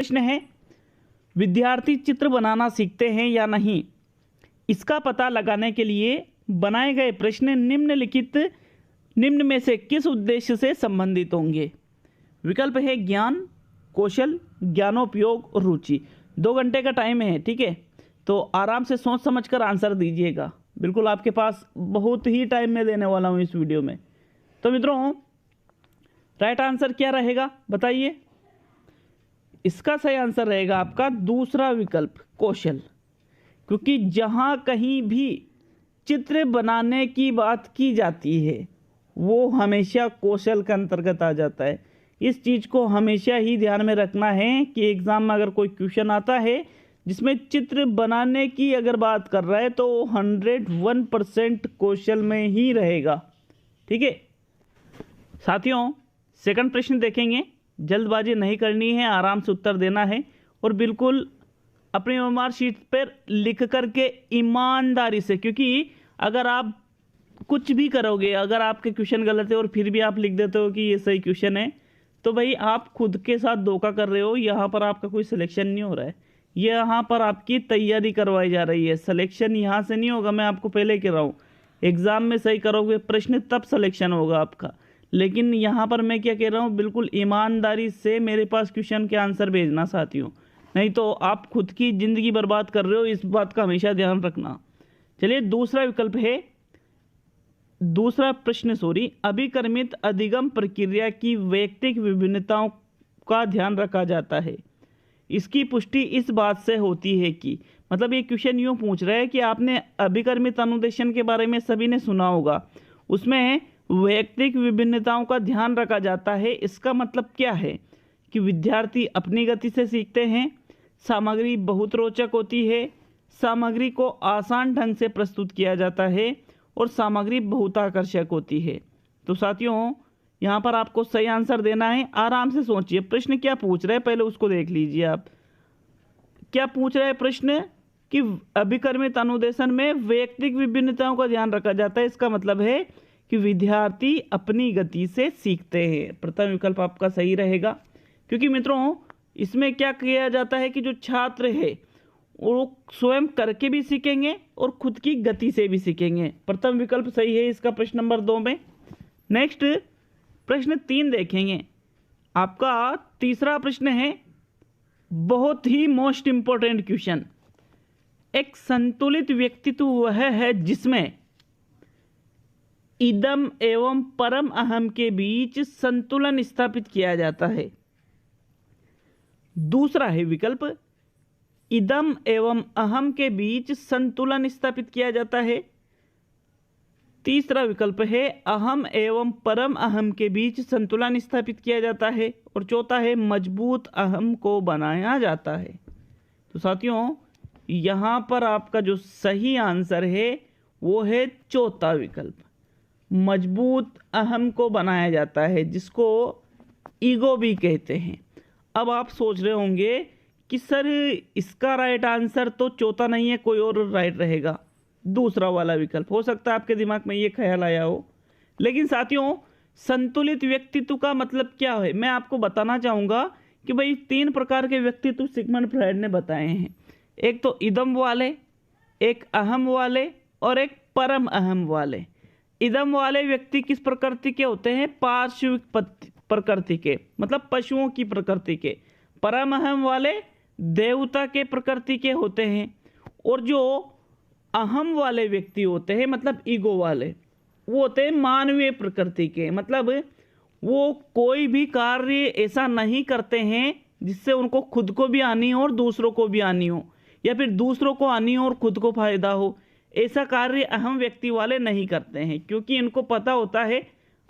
प्रश्न है, विद्यार्थी चित्र बनाना सीखते हैं या नहीं, इसका पता लगाने के लिए बनाए गए प्रश्न निम्न में से किस उद्देश्य से संबंधित होंगे। विकल्प है ज्ञान, कौशल, ज्ञानोपयोग और रुचि। 2 घंटे का टाइम है, ठीक है, तो आराम से सोच समझकर आंसर दीजिएगा। बिल्कुल आपके पास बहुत ही टाइम में देने वाला हूँ इस वीडियो में। तो मित्रों, राइट आंसर क्या रहेगा बताइए। इसका सही आंसर रहेगा आपका दूसरा विकल्प, कौशल। क्योंकि जहाँ कहीं भी चित्र बनाने की बात की जाती है वो हमेशा कौशल के अंतर्गत आ जाता है। इस चीज़ को हमेशा ही ध्यान में रखना है कि एग्ज़ाम में अगर कोई क्वेश्चन आता है जिसमें चित्र बनाने की अगर बात कर रहा है तो 101% कौशल में ही रहेगा, ठीक है। साथियों, सेकंड प्रश्न देखेंगे। जल्दबाजी नहीं करनी है, आराम से उत्तर देना है और बिल्कुल अपनी ओएमआर शीट पर लिख करके ईमानदारी से, क्योंकि अगर आप कुछ भी करोगे, अगर आपके क्वेश्चन गलत है और फिर भी आप लिख देते हो कि ये सही क्वेश्चन है, तो भाई आप खुद के साथ धोखा कर रहे हो। यहाँ पर आपका कोई सिलेक्शन नहीं हो रहा है, यहाँ पर आपकी तैयारी करवाई जा रही है। सिलेक्शन यहाँ से नहीं होगा, मैं आपको पहले कह रहा हूँ। एग्ज़ाम में सही करोगे प्रश्न तब सिलेक्शन होगा आपका। लेकिन यहाँ पर मैं क्या कह रहा हूँ, बिल्कुल ईमानदारी से मेरे पास क्वेश्चन के आंसर भेजना साथियों, नहीं तो आप खुद की ज़िंदगी बर्बाद कर रहे हो। इस बात का हमेशा ध्यान रखना। चलिए, दूसरा विकल्प है, दूसरा प्रश्न अभिकर्मित अधिगम प्रक्रिया की वैयक्तिक विभिन्नताओं का ध्यान रखा जाता है। इसकी पुष्टि इस बात से होती है कि, मतलब ये क्वेश्चन यूँ पूछ रहा है कि आपने अभिकर्मित अनुदेशन के बारे में सभी ने सुना होगा, उसमें वैयक्तिक विभिन्नताओं का ध्यान रखा जाता है। इसका मतलब क्या है कि विद्यार्थी अपनी गति से सीखते हैं, सामग्री बहुत रोचक होती है, सामग्री को आसान ढंग से प्रस्तुत किया जाता है और सामग्री बहुत आकर्षक होती है। तो साथियों, यहाँ पर आपको सही आंसर देना है। आराम से सोचिए प्रश्न क्या पूछ रहे हैं, पहले उसको देख लीजिए आप। क्या पूछ रहे हैं प्रश्न कि अभिकर्मित अनुदेशन में वैयक्तिक विभिन्नताओं का ध्यान रखा जाता है। इसका मतलब है कि विद्यार्थी अपनी गति से सीखते हैं। प्रथम विकल्प आपका सही रहेगा, क्योंकि मित्रों इसमें क्या किया जाता है कि जो छात्र है वो स्वयं करके भी सीखेंगे और खुद की गति से भी सीखेंगे। प्रथम विकल्प सही है इसका प्रश्न नंबर 2 में। नेक्स्ट प्रश्न 3 देखेंगे। आपका तीसरा प्रश्न है, बहुत ही मोस्ट इंपॉर्टेंट क्वेश्चन। एक संतुलित व्यक्तित्व वह है जिसमें इदम एवं परम अहम के बीच संतुलन स्थापित किया जाता है। दूसरा है विकल्प, इदम एवं अहम के बीच संतुलन स्थापित किया जाता है। तीसरा विकल्प है, अहम एवं परम अहम के बीच संतुलन स्थापित किया जाता है। और चौथा है, मजबूत अहम को बनाया जाता है। तो साथियों, यहाँ पर आपका जो सही आंसर है वो है चौथा विकल्प, मजबूत अहम को बनाया जाता है, जिसको ईगो भी कहते हैं। अब आप सोच रहे होंगे कि सर इसका राइट आंसर तो चौथा नहीं है, कोई और राइट रहेगा, दूसरा वाला विकल्प। हो सकता है आपके दिमाग में ये ख्याल आया हो। लेकिन साथियों, संतुलित व्यक्तित्व का मतलब क्या है, मैं आपको बताना चाहूँगा कि भाई 3 प्रकार के व्यक्तित्व सिगमंड फ्रायड ने बताए हैं। एक तो इदम वाले, एक अहम वाले और एक परम अहम वाले। इदम वाले व्यक्ति किस प्रकृति के होते हैं, पार्श्विक प्रकृति के, मतलब पशुओं की प्रकृति के। परम अहम वाले देवता के प्रकृति के होते हैं। और जो अहम वाले व्यक्ति होते हैं, मतलब ईगो वाले, वो होते हैं मानवीय प्रकृति के। मतलब वो कोई भी कार्य ऐसा नहीं करते हैं जिससे उनको खुद को भी हानि हो और दूसरों को भी हानि हो, या फिर दूसरों को हानि हो और खुद को फायदा हो। ऐसा कार्य अहम व्यक्ति वाले नहीं करते हैं, क्योंकि इनको पता होता है,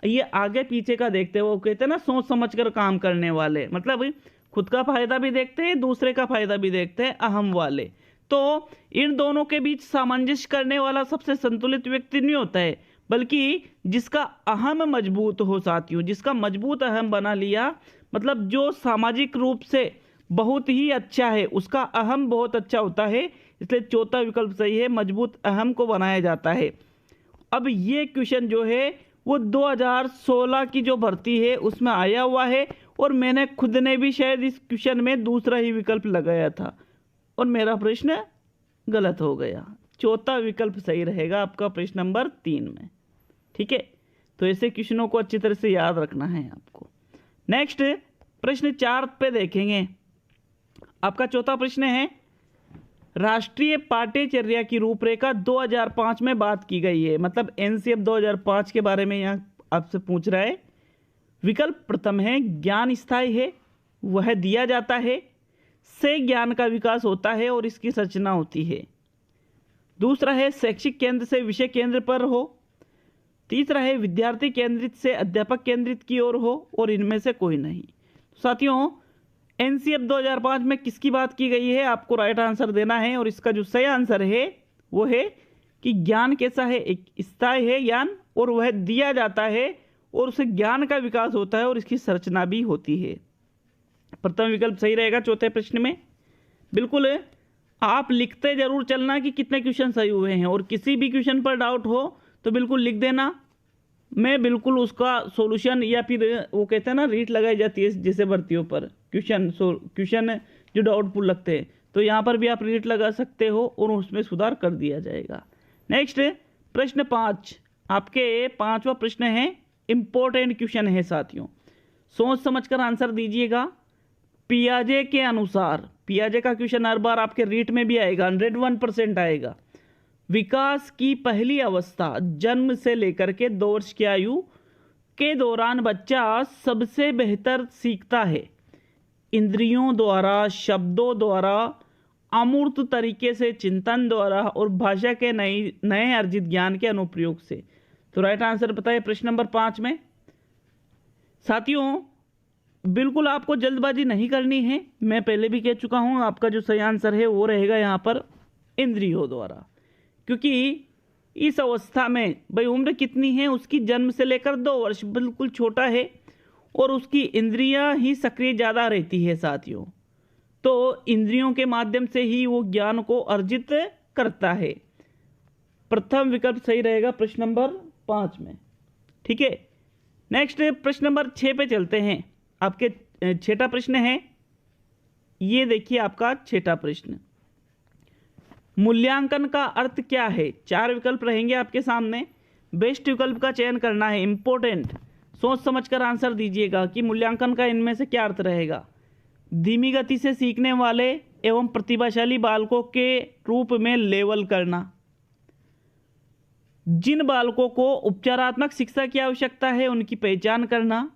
ये आगे पीछे का देखते हैं। वो कहते हैं ना, सोच समझ कर काम करने वाले, मतलब खुद का फायदा भी देखते हैं, दूसरे का फायदा भी देखते हैं, अहम वाले। तो इन दोनों के बीच सामंजस्य करने वाला सबसे संतुलित व्यक्ति नहीं होता है, बल्कि जिसका अहम मजबूत हो साथियों, जिसका मजबूत अहम बना लिया, मतलब जो सामाजिक रूप से बहुत ही अच्छा है, उसका अहम बहुत अच्छा होता है। इसलिए चौथा विकल्प सही है, मजबूत अहम को बनाया जाता है। अब ये क्वेश्चन जो है वो 2016 की जो भर्ती है उसमें आया हुआ है, और मैंने खुद ने भी शायद इस क्वेश्चन में दूसरा ही विकल्प लगाया था और मेरा प्रश्न गलत हो गया। चौथा विकल्प सही रहेगा आपका प्रश्न नंबर 3 में। ठीक है, तो ऐसे क्वेश्चनों को अच्छी तरह से याद रखना है आपको। नेक्स्ट प्रश्न 4 पे देखेंगे। आपका चौथा प्रश्न है, राष्ट्रीय पाठ्यचर्या की रूपरेखा 2005 में बात की गई है। मतलब एनसीएफ 2005 के बारे में यहाँ आपसे पूछ रहा है। विकल्प प्रथम है, ज्ञान स्थायी है, वह दिया जाता है, से ज्ञान का विकास होता है और इसकी रचना होती है। दूसरा है, शैक्षिक केंद्र से विषय केंद्र पर हो। तीसरा है, विद्यार्थी केंद्रित से अध्यापक केंद्रित की ओर हो, और इनमें से कोई नहीं। साथियों, एनसीएफ 2005 में किसकी बात की गई है, आपको राइट आंसर देना है। और इसका जो सही आंसर है वो है कि ज्ञान कैसा है, एक स्थायी है ज्ञान, और वह दिया जाता है और उससे ज्ञान का विकास होता है और इसकी संरचना भी होती है। प्रथम विकल्प सही रहेगा चौथे प्रश्न में। बिल्कुल आप लिखते जरूर चलना कि कितने क्वेश्चन सही हुए हैं, और किसी भी क्वेश्चन पर डाउट हो तो बिल्कुल लिख देना। मैं बिल्कुल उसका सॉल्यूशन, या फिर वो कहते हैं ना रीट लगाई जाती है जैसे भर्तियों पर क्वेश्चन जो डाउटफुल लगते हैं, तो यहाँ पर भी आप रीट लगा सकते हो और उसमें सुधार कर दिया जाएगा। नेक्स्ट प्रश्न 5, आपके 5वां प्रश्न है, इम्पोर्टेंट क्वेश्चन है साथियों, सोच समझकर आंसर दीजिएगा। पियाजे के अनुसार, पियाजे का क्वेश्चन हर बार आपके रीट में भी आएगा, 101% आएगा। विकास की पहली अवस्था जन्म से लेकर के 2 वर्ष की आयु के दौरान बच्चा सबसे बेहतर सीखता है इंद्रियों द्वारा, शब्दों द्वारा, अमूर्त तरीके से, चिंतन द्वारा और भाषा के नए अर्जित ज्ञान के अनुप्रयोग से। तो राइट आंसर बताइए प्रश्न नंबर 5 में। साथियों, बिल्कुल आपको जल्दबाजी नहीं करनी है, मैं पहले भी कह चुका हूं, आपका जो सही आंसर है वो रहेगा यहाँ पर इंद्रियों द्वारा। क्योंकि इस अवस्था में भाई उम्र कितनी है उसकी, जन्म से लेकर 2 वर्ष, बिल्कुल छोटा है, और उसकी इंद्रियां ही सक्रिय ज़्यादा रहती है साथियों। तो इंद्रियों के माध्यम से ही वो ज्ञान को अर्जित करता है। प्रथम विकल्प सही रहेगा प्रश्न नंबर 5 में। ठीक है, नेक्स्ट प्रश्न नंबर 6 पे चलते हैं। आपके 6ठा प्रश्न है, ये देखिए आपका 6ठा प्रश्न, मूल्यांकन का अर्थ क्या है। 4 विकल्प रहेंगे आपके सामने, बेस्ट विकल्प का चयन करना है। इंपॉर्टेंट, सोच समझकर आंसर दीजिएगा कि मूल्यांकन का इनमें से क्या अर्थ रहेगा। धीमी गति से सीखने वाले एवं प्रतिभाशाली बालकों के रूप में लेवल करना, जिन बालकों को उपचारात्मक शिक्षा की आवश्यकता है उनकी पहचान करना,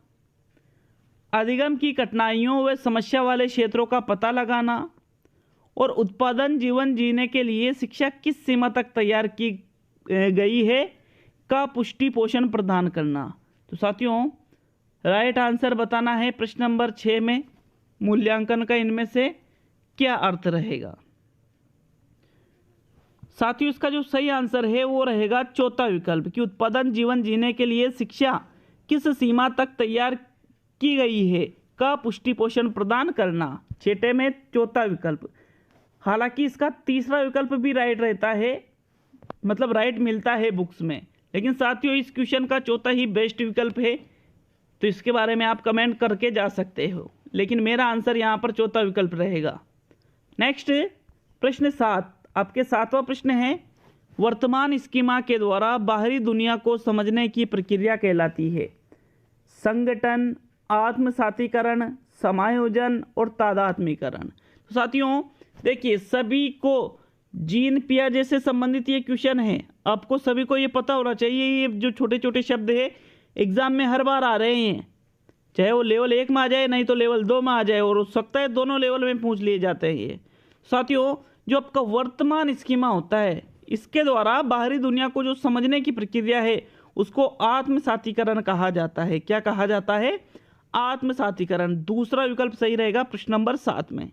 अधिगम की कठिनाइयों व समस्या वाले क्षेत्रों का पता लगाना, और उत्पादन जीवन जीने के लिए शिक्षा किस सीमा तक तैयार की गई है का पुष्टि पोषण प्रदान करना। तो साथियों, राइट आंसर बताना है प्रश्न नंबर 6 में, मूल्यांकन का इनमें से क्या अर्थ रहेगा। साथियों, इसका जो सही आंसर है वो रहेगा चौथा विकल्प कि उत्पादन जीवन जीने के लिए शिक्षा किस सीमा तक तैयार की गई है का पुष्टि पोषण प्रदान करना। 6ठे में चौथा विकल्प। हालांकि इसका तीसरा विकल्प भी राइट रहता है, मतलब राइट मिलता है बुक्स में, लेकिन साथियों इस क्वेश्चन का चौथा ही बेस्ट विकल्प है, तो इसके बारे में आप कमेंट करके जा सकते हो, लेकिन मेरा आंसर यहाँ पर चौथा विकल्प रहेगा। नेक्स्ट प्रश्न 7, आपके 7वां प्रश्न है, वर्तमान स्कीमा के द्वारा बाहरी दुनिया को समझने की प्रक्रिया कहलाती है संगठन, आत्मसातीकरण, समायोजन और तादात्मीकरण। तो साथियों देखिए, सभी को जीन पियाजे से संबंधित ये क्वेश्चन है, आपको सभी को ये पता होना चाहिए। ये जो छोटे छोटे शब्द है एग्जाम में हर बार आ रहे हैं, चाहे वो लेवल 1 में आ जाए नहीं तो लेवल 2 में आ जाए, और हो सकता है दोनों लेवल में पूछ लिए जाते हैं ये। साथियों, जो आपका वर्तमान स्कीमा होता है इसके द्वारा बाहरी दुनिया को जो समझने की प्रक्रिया है उसको आत्मसातीकरण कहा जाता है। क्या कहा जाता है? आत्मसातीकरण। दूसरा विकल्प सही रहेगा प्रश्न नंबर 7 में।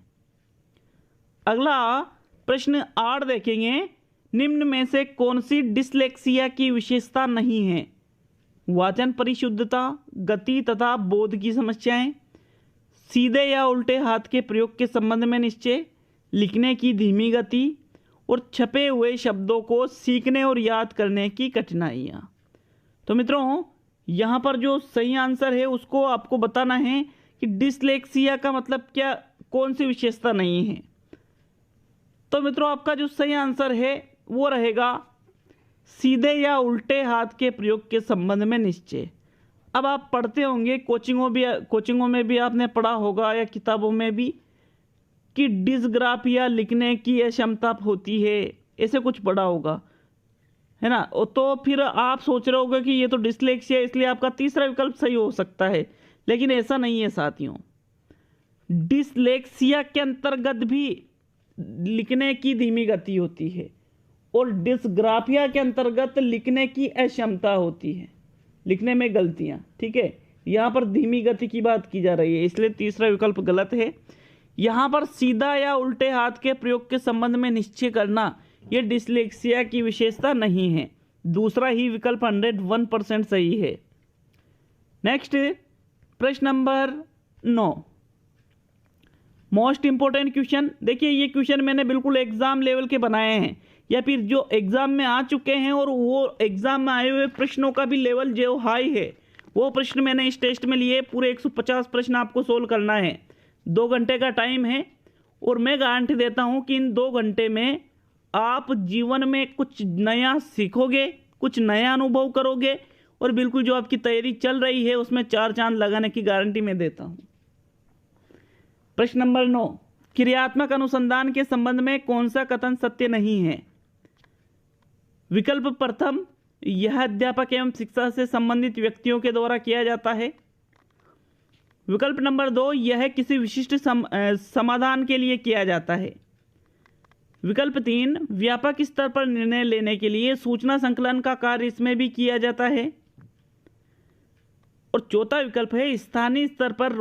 अगला प्रश्न 8 देखेंगे, निम्न में से कौन सी डिसलेक्सिया की विशेषता नहीं है? वाचन परिशुद्धता, गति तथा बोध की समस्याएं, सीधे या उल्टे हाथ के प्रयोग के संबंध में निश्चय, लिखने की धीमी गति और छपे हुए शब्दों को सीखने और याद करने की कठिनाइयाँ। तो मित्रों, यहाँ पर जो सही आंसर है उसको आपको बताना है कि डिसलेक्सिया का मतलब क्या, कौन सी विशेषता नहीं है। तो मित्रों आपका जो सही आंसर है वो रहेगा सीधे या उल्टे हाथ के प्रयोग के संबंध में निश्चय। अब आप पढ़ते होंगे कोचिंगों में भी आपने पढ़ा होगा या किताबों में भी कि डिसग्राफिया लिखने की अक्षमता होती है, ऐसे कुछ पढ़ा होगा, है ना। तो फिर आप सोच रहे होगे कि ये तो डिसलेक्सिया, इसलिए आपका तीसरा विकल्प सही हो सकता है, लेकिन ऐसा नहीं है साथियों। डिसलेक्सिया के अंतर्गत भी लिखने की धीमी गति होती है और डिसग्राफिया के अंतर्गत लिखने की अक्षमता होती है, लिखने में गलतियां, ठीक है। यहाँ पर धीमी गति की बात की जा रही है, इसलिए तीसरा विकल्प गलत है। यहाँ पर सीधा या उल्टे हाथ के प्रयोग के संबंध में निश्चय करना यह डिसलेक्सिया की विशेषता नहीं है। दूसरा ही विकल्प 101% सही है। नेक्स्ट प्रश्न नंबर 9, मोस्ट इंपोर्टेंट क्वेश्चन। देखिए ये क्वेश्चन मैंने बिल्कुल एग्जाम लेवल के बनाए हैं, या फिर जो एग्जाम में आ चुके हैं और वो एग्जाम में आए हुए प्रश्नों का भी लेवल जो हाई है, वो प्रश्न मैंने इस टेस्ट में लिए। पूरे 150 प्रश्न आपको सोल्व करना है, 2 घंटे का टाइम है, और मैं गारंटी देता हूं कि इन 2 घंटे में आप जीवन में कुछ नया सीखोगे, कुछ नया अनुभव करोगे, और बिल्कुल जो आपकी तैयारी चल रही है उसमें 4 चांद लगाने की गारंटी मैं देता हूं। प्रश्न नंबर 9, क्रियात्मक अनुसंधान के संबंध में कौन सा कथन सत्य नहीं है। विकल्प प्रथम, यह अध्यापक एवं शिक्षा से संबंधित व्यक्तियों के द्वारा किया जाता है। विकल्प नंबर 2, यह किसी विशिष्ट समाधान के लिए किया जाता है। विकल्प 3, व्यापक स्तर पर निर्णय लेने के लिए सूचना संकलन का कार्य इसमें भी किया जाता है। और चौथा विकल्प है स्थानीय स्तर पर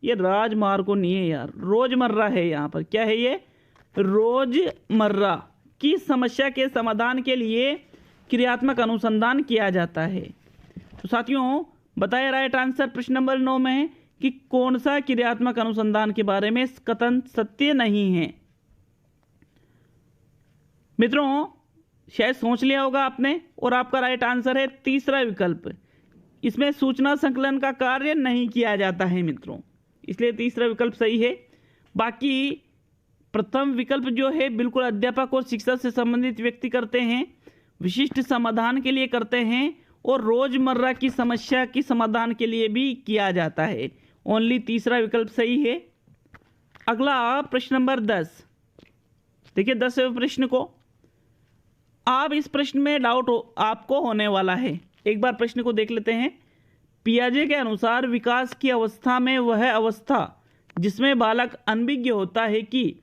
ये राजमार्गों नहीं है यार, रोजमर्रा है। यहाँ पर क्या है, ये रोजमर्रा की समस्या के समाधान के लिए क्रियात्मक अनुसंधान किया जाता है। तो साथियों बताया राइट आंसर प्रश्न नंबर 9 में है कि कौन सा क्रियात्मक अनुसंधान के बारे में कथन सत्य नहीं है। मित्रों शायद सोच लिया होगा आपने, और आपका राइट आंसर है तीसरा विकल्प। इसमें सूचना संकलन का कार्य नहीं किया जाता है मित्रों, इसलिए तीसरा विकल्प सही है। बाकी प्रथम विकल्प जो है बिल्कुल अध्यापक और शिक्षा से संबंधित व्यक्ति करते हैं, विशिष्ट समाधान के लिए करते हैं, और रोजमर्रा की समस्या की समाधान के लिए भी किया जाता है। ओनली तीसरा विकल्प सही है। अगला प्रश्न नंबर 10, देखिए 10वें प्रश्न को, आप इस प्रश्न में डाउट आपको होने वाला है। एक बार प्रश्न को देख लेते हैं। पियाजे के अनुसार विकास की अवस्था में वह अवस्था जिसमें बालक अनभिज्ञ होता है कि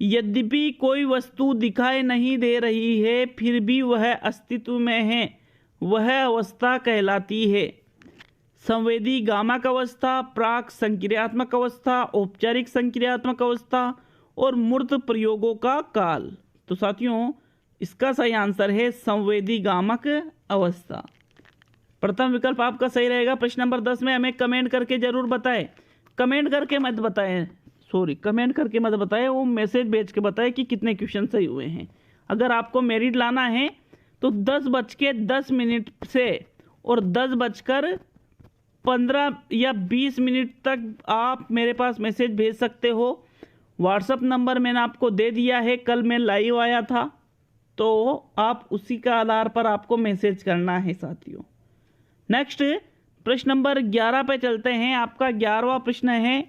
यद्यपि कोई वस्तु दिखाई नहीं दे रही है फिर भी वह अस्तित्व में है, वह अवस्था कहलाती है। संवेदी गामक अवस्था, प्राक संक्रियात्मक अवस्था, औपचारिक संक्रियात्मक अवस्था और मूर्त प्रयोगों का काल। तो साथियों इसका सही आंसर है संवेदी गामक अवस्था। प्रथम विकल्प आपका सही रहेगा। प्रश्न नंबर 10 में हमें कमेंट करके जरूर बताएं, कमेंट करके मत बताएं, वो मैसेज भेज के बताएं कि कितने क्वेश्चन सही हुए हैं। अगर आपको मेरिट लाना है तो 10:10 से और 10:15 या 20 मिनट तक आप मेरे पास मैसेज भेज सकते हो। व्हाट्सएप नंबर मैंने आपको दे दिया है, कल मैं लाइव आया था, तो आप उसी का आधार पर आपको मैसेज करना है साथियों। नेक्स्ट प्रश्न नंबर 11 पे चलते हैं। आपका 11वां प्रश्न है,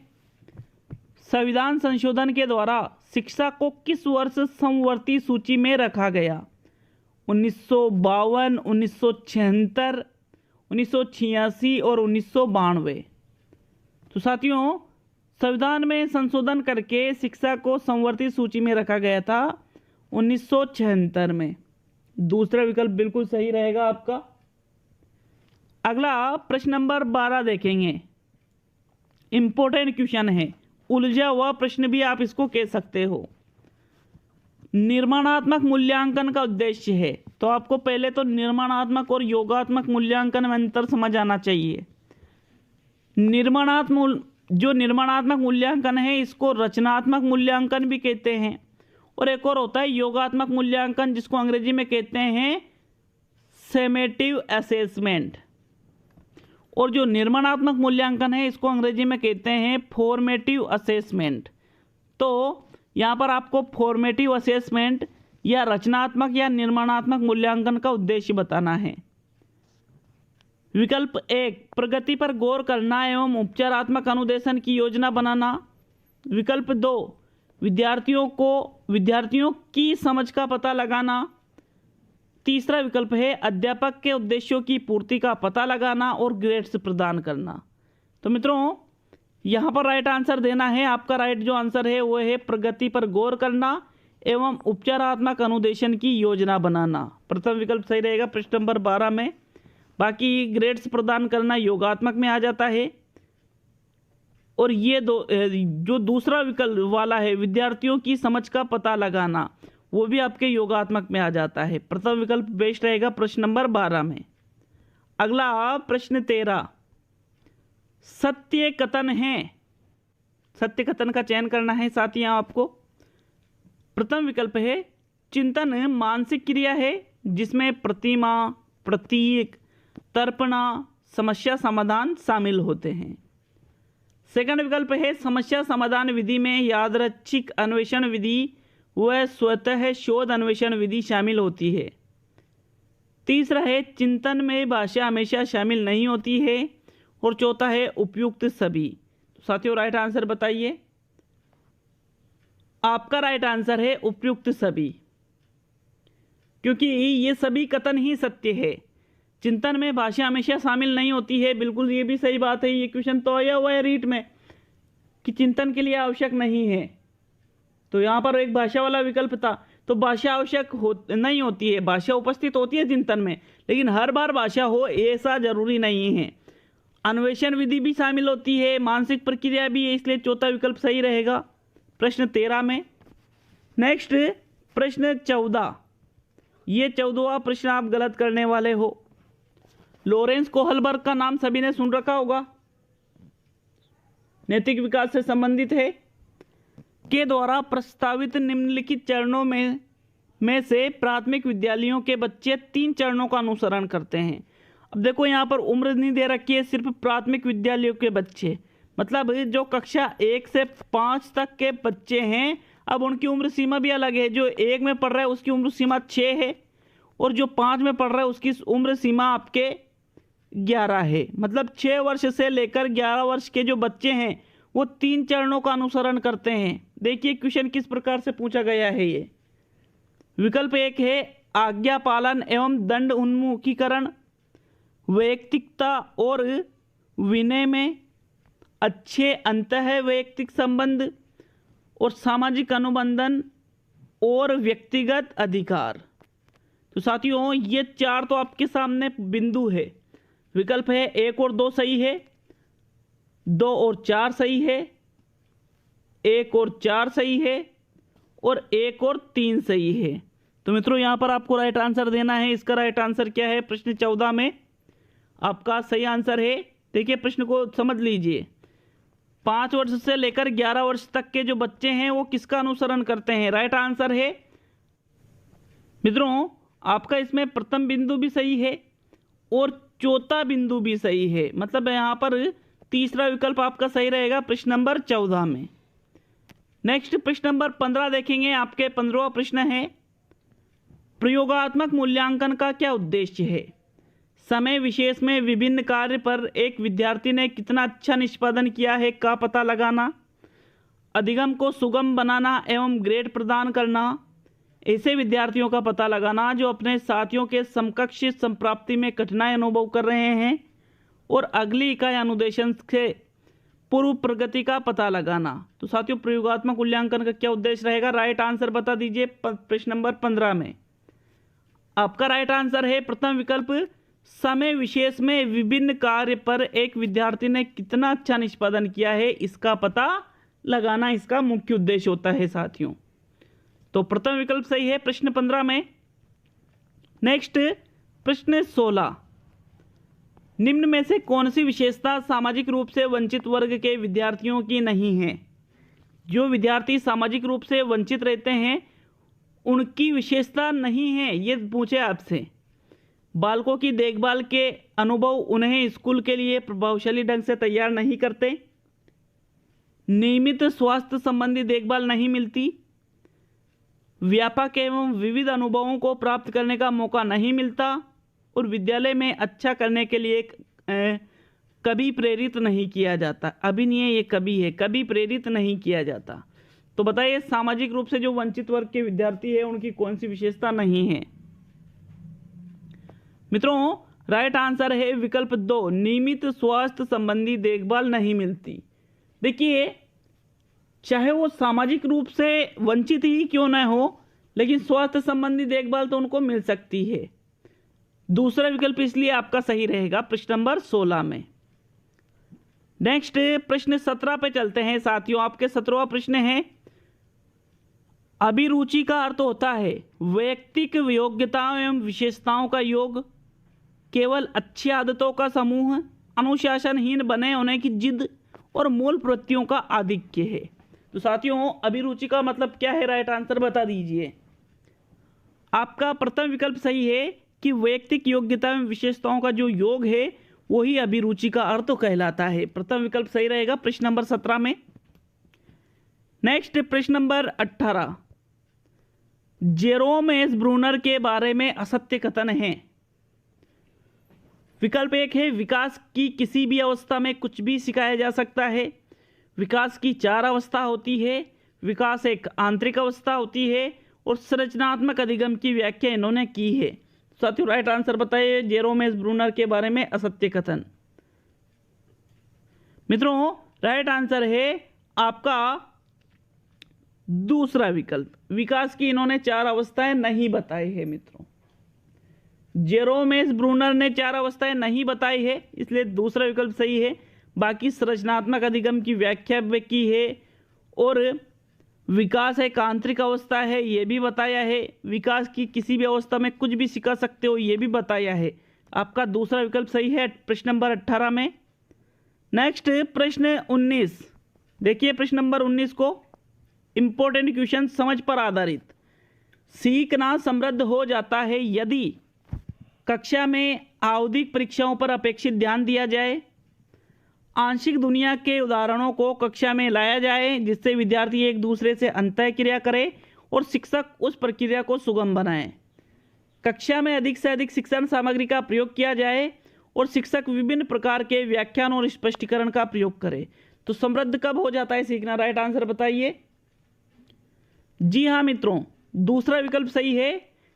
संविधान संशोधन के द्वारा शिक्षा को किस वर्ष समवर्ती सूची में रखा गया। 1952, 1976, 1986 और 1992। तो साथियों संविधान में संशोधन करके शिक्षा को समवर्ती सूची में रखा गया था 1976 में। दूसरा विकल्प बिल्कुल सही रहेगा आपका। अगला प्रश्न नंबर 12 देखेंगे, इंपॉर्टेंट क्वेश्चन है, उलझा हुआ प्रश्न भी आप इसको कह सकते हो। निर्माणात्मक मूल्यांकन का उद्देश्य है, तो आपको पहले तो निर्माणात्मक और योगात्मक मूल्यांकन में अंतर समझ आना चाहिए। निर्माणात्मक मूल्यांकन है इसको रचनात्मक मूल्यांकन भी कहते हैं, और एक और होता है योगात्मक मूल्यांकन जिसको अंग्रेजी में कहते हैं समेटिव असेसमेंट। और जो निर्माणात्मक मूल्यांकन है इसको अंग्रेजी में कहते हैं फॉर्मेटिव असेसमेंट। तो यहाँ पर आपको फॉर्मेटिव असेसमेंट या रचनात्मक या निर्माणात्मक मूल्यांकन का उद्देश्य बताना है। विकल्प 1 प्रगति पर गौर करना एवं उपचारात्मक अनुदेशन की योजना बनाना। विकल्प 2 विद्यार्थियों की समझ का पता लगाना। तीसरा विकल्प है अध्यापक के उद्देश्यों की पूर्ति का पता लगाना और ग्रेड्स प्रदान करना। तो मित्रों यहाँ पर राइट आंसर देना है। आपका राइट जो आंसर है वो है प्रगति पर गौर करना एवं उपचारात्मक अनुदेशन की योजना बनाना। प्रथम विकल्प सही रहेगा प्रश्न नंबर 12 में। बाकी ग्रेड्स प्रदान करना योगात्मक में आ जाता है। और ये जो दूसरा विकल्प वाला है विद्यार्थियों की समझ का पता लगाना, वो भी आपके योगात्मक में आ जाता है। प्रथम विकल्प बेस्ट रहेगा प्रश्न नंबर 12 में। अगला प्रश्न 13 सत्य कथन है। सत्य कथन का चयन करना है साथियों आपको। प्रथम विकल्प है चिंतन मानसिक क्रिया है जिसमें प्रतिमा, प्रतीक, तर्पणा, समस्या समाधान शामिल होते हैं। सेकंड विकल्प है समस्या समाधान विधि में यादृच्छिक अन्वेषण विधि व स्वतः शोध अन्वेषण विधि शामिल होती है। तीसरा है चिंतन में भाषा हमेशा शामिल नहीं होती है। और चौथा है उपयुक्त सभी। तो साथियों राइट आंसर बताइए। आपका राइट आंसर है उपयुक्त सभी, क्योंकि ये सभी कथन ही सत्य है। चिंतन में भाषा हमेशा शामिल नहीं होती है, बिल्कुल ये भी सही बात है। ये क्वेश्चन तो आया हुआ है रीट में कि चिंतन के लिए आवश्यक नहीं है। तो यहाँ पर एक भाषा वाला विकल्प था, तो भाषा आवश्यक नहीं होती है। भाषा उपस्थित होती है चिंतन में, लेकिन हर बार भाषा हो ऐसा जरूरी नहीं है। अन्वेषण विधि भी शामिल होती है, मानसिक प्रक्रिया भी है, इसलिए चौथा विकल्प सही रहेगा प्रश्न 13 में। नेक्स्ट प्रश्न 14। ये 14वां प्रश्न आप गलत करने वाले हो। लॉरेंस कोहलबर्ग का नाम सभी ने सुन रखा होगा, नैतिक विकास से संबंधित है। के द्वारा प्रस्तावित निम्नलिखित चरणों में से प्राथमिक विद्यालयों के बच्चे 3 चरणों का अनुसरण करते हैं। अब देखो यहाँ पर उम्र नहीं दे रखी है, सिर्फ प्राथमिक विद्यालयों के बच्चे, मतलब जो कक्षा 1 से 5 तक के बच्चे हैं। अब उनकी उम्र सीमा भी अलग है। जो 1 में पढ़ रहा है उसकी उम्र सीमा 6 है, और जो 5 में पढ़ रहा है उसकी उम्र सीमा आपके 11 है। मतलब 6 वर्ष से लेकर 11 वर्ष के जो बच्चे हैं वो 3 चरणों का अनुसरण करते हैं। देखिए क्वेश्चन किस प्रकार से पूछा गया है। ये विकल्प 1 है आज्ञा पालन एवं दंड उन्मुखीकरण, वैयक्तिकता और विनय में, अच्छे अंतः वैयक्तिक संबंध, और सामाजिक अनुबंधन और व्यक्तिगत अधिकार। तो साथियों ये 4 तो आपके सामने बिंदु है। विकल्प है 1 और 2 सही है, 2 और 4 सही है, 1 और 4 सही है, और 1 और 3 सही है। तो मित्रों यहाँ पर आपको राइट आंसर देना है। इसका राइट आंसर क्या है प्रश्न 14 में? आपका सही आंसर है, देखिए प्रश्न को समझ लीजिए, 5 वर्ष से लेकर 11 वर्ष तक के जो बच्चे हैं वो किसका अनुसरण करते हैं? राइट आंसर है मित्रों आपका इसमें प्रथम बिंदु भी सही है और चौथा बिंदु भी सही है। मतलब यहाँ पर तीसरा विकल्प आपका सही रहेगा प्रश्न नंबर 14 में। नेक्स्ट प्रश्न नंबर 15 देखेंगे। आपके 15वां प्रश्न है प्रयोगात्मक मूल्यांकन का क्या उद्देश्य है? समय विशेष में विभिन्न कार्य पर एक विद्यार्थी ने कितना अच्छा निष्पादन किया है का पता लगाना, अधिगम को सुगम बनाना एवं ग्रेड प्रदान करना, ऐसे विद्यार्थियों का पता लगाना जो अपने साथियों के समकक्ष संप्राप्ति में कठिनाई अनुभव कर रहे हैं, और अगली इकाई अनुदेशन से पूर्व प्रगति का पता लगाना। तो साथियों प्रयोगात्मक मूल्यांकन का क्या उद्देश्य रहेगा? राइट आंसर बता दीजिए प्रश्न नंबर 15 में। आपका राइट आंसर है प्रथम विकल्प, समय विशेष में विभिन्न कार्य पर एक विद्यार्थी ने कितना अच्छा निष्पादन किया है इसका पता लगाना इसका मुख्य उद्देश्य होता है साथियों। तो प्रथम विकल्प सही है प्रश्न 15 में। नेक्स्ट प्रश्न 16, निम्न में से कौन सी विशेषता सामाजिक रूप से वंचित वर्ग के विद्यार्थियों की नहीं है? जो विद्यार्थी सामाजिक रूप से वंचित रहते हैं उनकी विशेषता नहीं है, ये पूछे आपसे। बालकों की देखभाल के अनुभव उन्हें स्कूल के लिए प्रभावशाली ढंग से तैयार नहीं करते, नियमित स्वास्थ्य संबंधी देखभाल नहीं मिलती, व्यापक एवं विविध अनुभवों को प्राप्त करने का मौका नहीं मिलता और विद्यालय में अच्छा करने के लिए कभी प्रेरित नहीं किया जाता। अभी नहीं है, ये कभी है, कभी प्रेरित नहीं किया जाता। तो बताइए सामाजिक रूप से जो वंचित वर्ग के विद्यार्थी है उनकी कौन सी विशेषता नहीं है। मित्रों राइट आंसर है विकल्प 2, नियमित स्वास्थ्य संबंधी देखभाल नहीं मिलती। देखिए चाहे वो सामाजिक रूप से वंचित ही क्यों न हो, लेकिन स्वास्थ्य संबंधी देखभाल तो उनको मिल सकती है। दूसरा विकल्प इसलिए आपका सही रहेगा प्रश्न नंबर 16 में। नेक्स्ट प्रश्न 17 पे चलते हैं साथियों। आपके 17वां प्रश्न है, अभिरुचि का अर्थ होता है वैयक्तिक योग्यताओं एवं विशेषताओं का योग, केवल अच्छी आदतों का समूह, अनुशासनहीन बने होने की जिद और मूल प्रवृत्तियों का आधिक्य है। तो साथियों अभिरुचि का मतलब क्या है, राइट आंसर बता दीजिए। आपका प्रथम विकल्प सही है कि वैयक्तिक योग्यता एवं विशेषताओं का जो योग है वही अभिरुचि का अर्थ कहलाता है। प्रथम विकल्प सही रहेगा प्रश्न नंबर 17 में। नेक्स्ट प्रश्न नंबर 18, जेरोम एस ब्रूनर के बारे में असत्य कथन है। विकल्प 1 है विकास की किसी भी अवस्था में कुछ भी सिखाया जा सकता है, विकास की 4 अवस्था होती है, विकास एक आंतरिक अवस्था होती है और संरचनात्मक अधिगम की व्याख्या इन्होंने की है। साथियों राइट आंसर बताइए जेरोम एस ब्रूनर के बारे में असत्य कथन। मित्रों राइट आंसर है आपका दूसरा विकल्प, विकास की इन्होंने 4 अवस्थाएं नहीं बताई है। मित्रों जेरोम एस ब्रूनर ने 4 अवस्थाएं नहीं बताई है, इसलिए दूसरा विकल्प सही है। बाकी संरचनात्मक अधिगम की व्याख्या की है और विकास एक आंतरिक अवस्था है ये भी बताया है, विकास की किसी भी अवस्था में कुछ भी सिखा सकते हो ये भी बताया है। आपका दूसरा विकल्प सही है प्रश्न नंबर 18 में। नेक्स्ट प्रश्न 19, देखिए प्रश्न नंबर 19 को, इंपॉर्टेंट क्वेश्चन समझ पर आधारित। सीखना समृद्ध हो जाता है यदि कक्षा में आवधिक परीक्षाओं पर अपेक्षित ध्यान दिया जाए, आंशिक दुनिया के उदाहरणों को कक्षा में लाया जाए जिससे विद्यार्थी एक दूसरे से अंतःक्रिया करे और शिक्षक उस प्रक्रिया को सुगम बनाए, कक्षा में अधिक से अधिक शिक्षण सामग्री का प्रयोग किया जाए और शिक्षक विभिन्न प्रकार के व्याख्यान और स्पष्टीकरण का प्रयोग करे। तो समृद्ध कब हो जाता है सीखना, राइट आंसर बताइए। जी हाँ मित्रों, दूसरा विकल्प सही है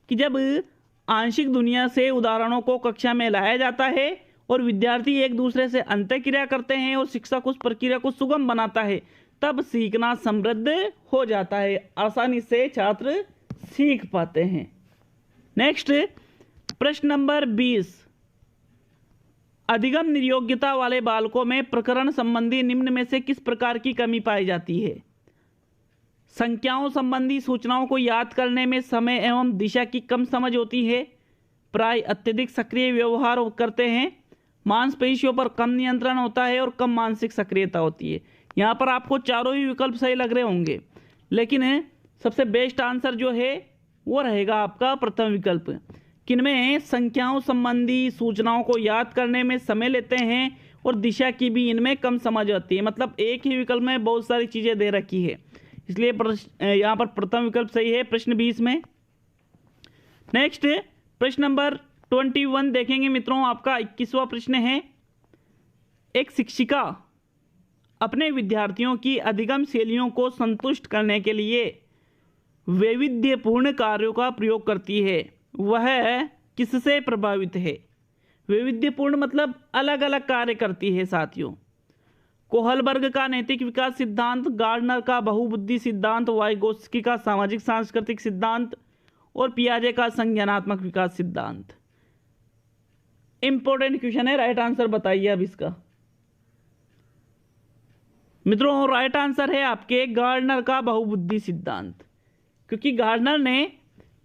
कि जब आंशिक दुनिया से उदाहरणों को कक्षा में लाया जाता है और विद्यार्थी एक दूसरे से अंतःक्रिया करते हैं और शिक्षक उस प्रक्रिया को सुगम बनाता है, तब सीखना समृद्ध हो जाता है, आसानी से छात्र सीख पाते हैं। नेक्स्ट प्रश्न नंबर 20, अधिगम निर्योग्यता वाले बालकों में प्रकरण संबंधी निम्न में से किस प्रकार की कमी पाई जाती है। संख्याओं संबंधी सूचनाओं को याद करने में समय एवं दिशा की कम समझ होती है, प्राय अत्यधिक सक्रिय व्यवहार करते हैं, मांसपेशियों पर कम नियंत्रण होता है और कम मानसिक सक्रियता होती है। यहाँ पर आपको चारों ही विकल्प सही लग रहे होंगे, लेकिन सबसे बेस्ट आंसर जो है वो रहेगा आपका प्रथम विकल्प, किनमें संख्याओं संबंधी सूचनाओं को याद करने में समय लेते हैं और दिशा की भी इनमें कम समझ आती है। मतलब एक ही विकल्प में बहुत सारी चीज़ें दे रखी है, इसलिए यहाँ पर प्रथम विकल्प सही है प्रश्न 20 में। नेक्स्ट प्रश्न नंबर 21 देखेंगे मित्रों। आपका 21वां प्रश्न है, एक शिक्षिका अपने विद्यार्थियों की अधिगम शैलियों को संतुष्ट करने के लिए वैविध्यपूर्ण कार्यों का प्रयोग करती है, वह किससे प्रभावित है। वैविध्यपूर्ण मतलब अलग अलग कार्य करती है साथियों। कोहलबर्ग का नैतिक विकास सिद्धांत, गार्डनर का बहुबुद्धि सिद्धांत, वाइगोत्स्की का सामाजिक सांस्कृतिक सिद्धांत और पियाजे का संज्ञानात्मक विकास सिद्धांत। इंपॉर्टेंट क्वेश्चन है, राइट आंसर बताइए अब इसका। मित्रों राइट आंसर है आपके गार्डनर का बहुबुद्धि सिद्धांत, क्योंकि गार्डनर ने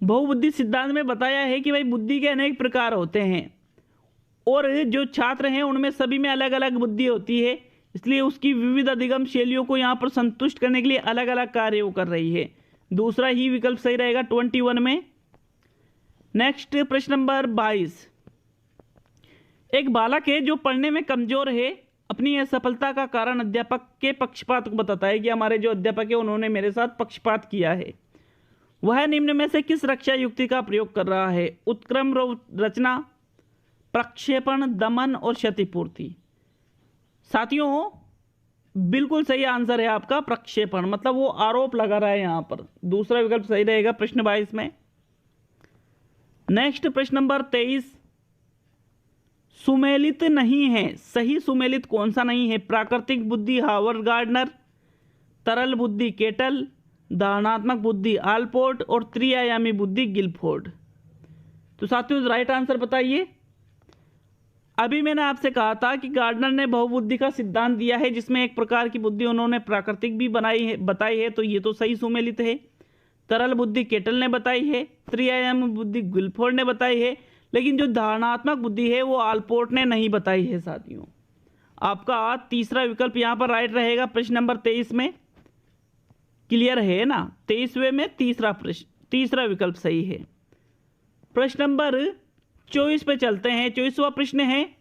बहुबुद्धि सिद्धांत में बताया है कि भाई बुद्धि के अनेक प्रकार होते हैं और जो छात्र हैं उनमें सभी में अलग अलग बुद्धि होती है, इसलिए उसकी विविध अधिगम शैलियों को यहाँ पर संतुष्ट करने के लिए अलग अलग कार्य वो कर रही है। दूसरा ही विकल्प सही रहेगा 21 में। नेक्स्ट प्रश्न नंबर 22, एक बालक है जो पढ़ने में कमजोर है, अपनी असफलता का कारण अध्यापक के पक्षपात को बताता है कि हमारे जो अध्यापक है उन्होंने मेरे साथ पक्षपात किया है। वह निम्न में से किस रक्षा युक्ति का प्रयोग कर रहा है? उत्क्रम रचना, प्रक्षेपण, दमन और क्षतिपूर्ति। साथियों बिल्कुल सही आंसर है आपका प्रक्षेपण, मतलब वो आरोप लगा रहा है यहाँ पर। दूसरा विकल्प सही रहेगा प्रश्न 22 में। नेक्स्ट प्रश्न नंबर 23, सुमेलित नहीं है, सही सुमेलित कौन सा नहीं है? प्राकृतिक बुद्धि हावर्ड गार्डनर, तरल बुद्धि केटल, धारणात्मक बुद्धि आलपोर्ट और त्रिआयामी बुद्धि गिलफोर्ड। तो साथियों राइट आंसर बताइए। अभी मैंने आपसे कहा था कि गार्डनर ने बहुबुद्धि का सिद्धांत दिया है, जिसमें एक प्रकार की बुद्धि उन्होंने प्राकृतिक भी बताई है, तो ये तो सही सुमेलित है। तरल बुद्धि केटल ने बताई है, त्रिआयामी बुद्धि गिलफोर्ड ने बताई है, लेकिन जो धारणात्मक बुद्धि है वो आलपोर्ट ने नहीं बताई है। साथियों आपका तीसरा विकल्प यहाँ पर राइट रहेगा प्रश्न नंबर 23 में। क्लियर है ना? 23वें में तीसरा विकल्प सही है। प्रश्न नंबर 24 पे चलते हैं। 24वां प्रश्न है।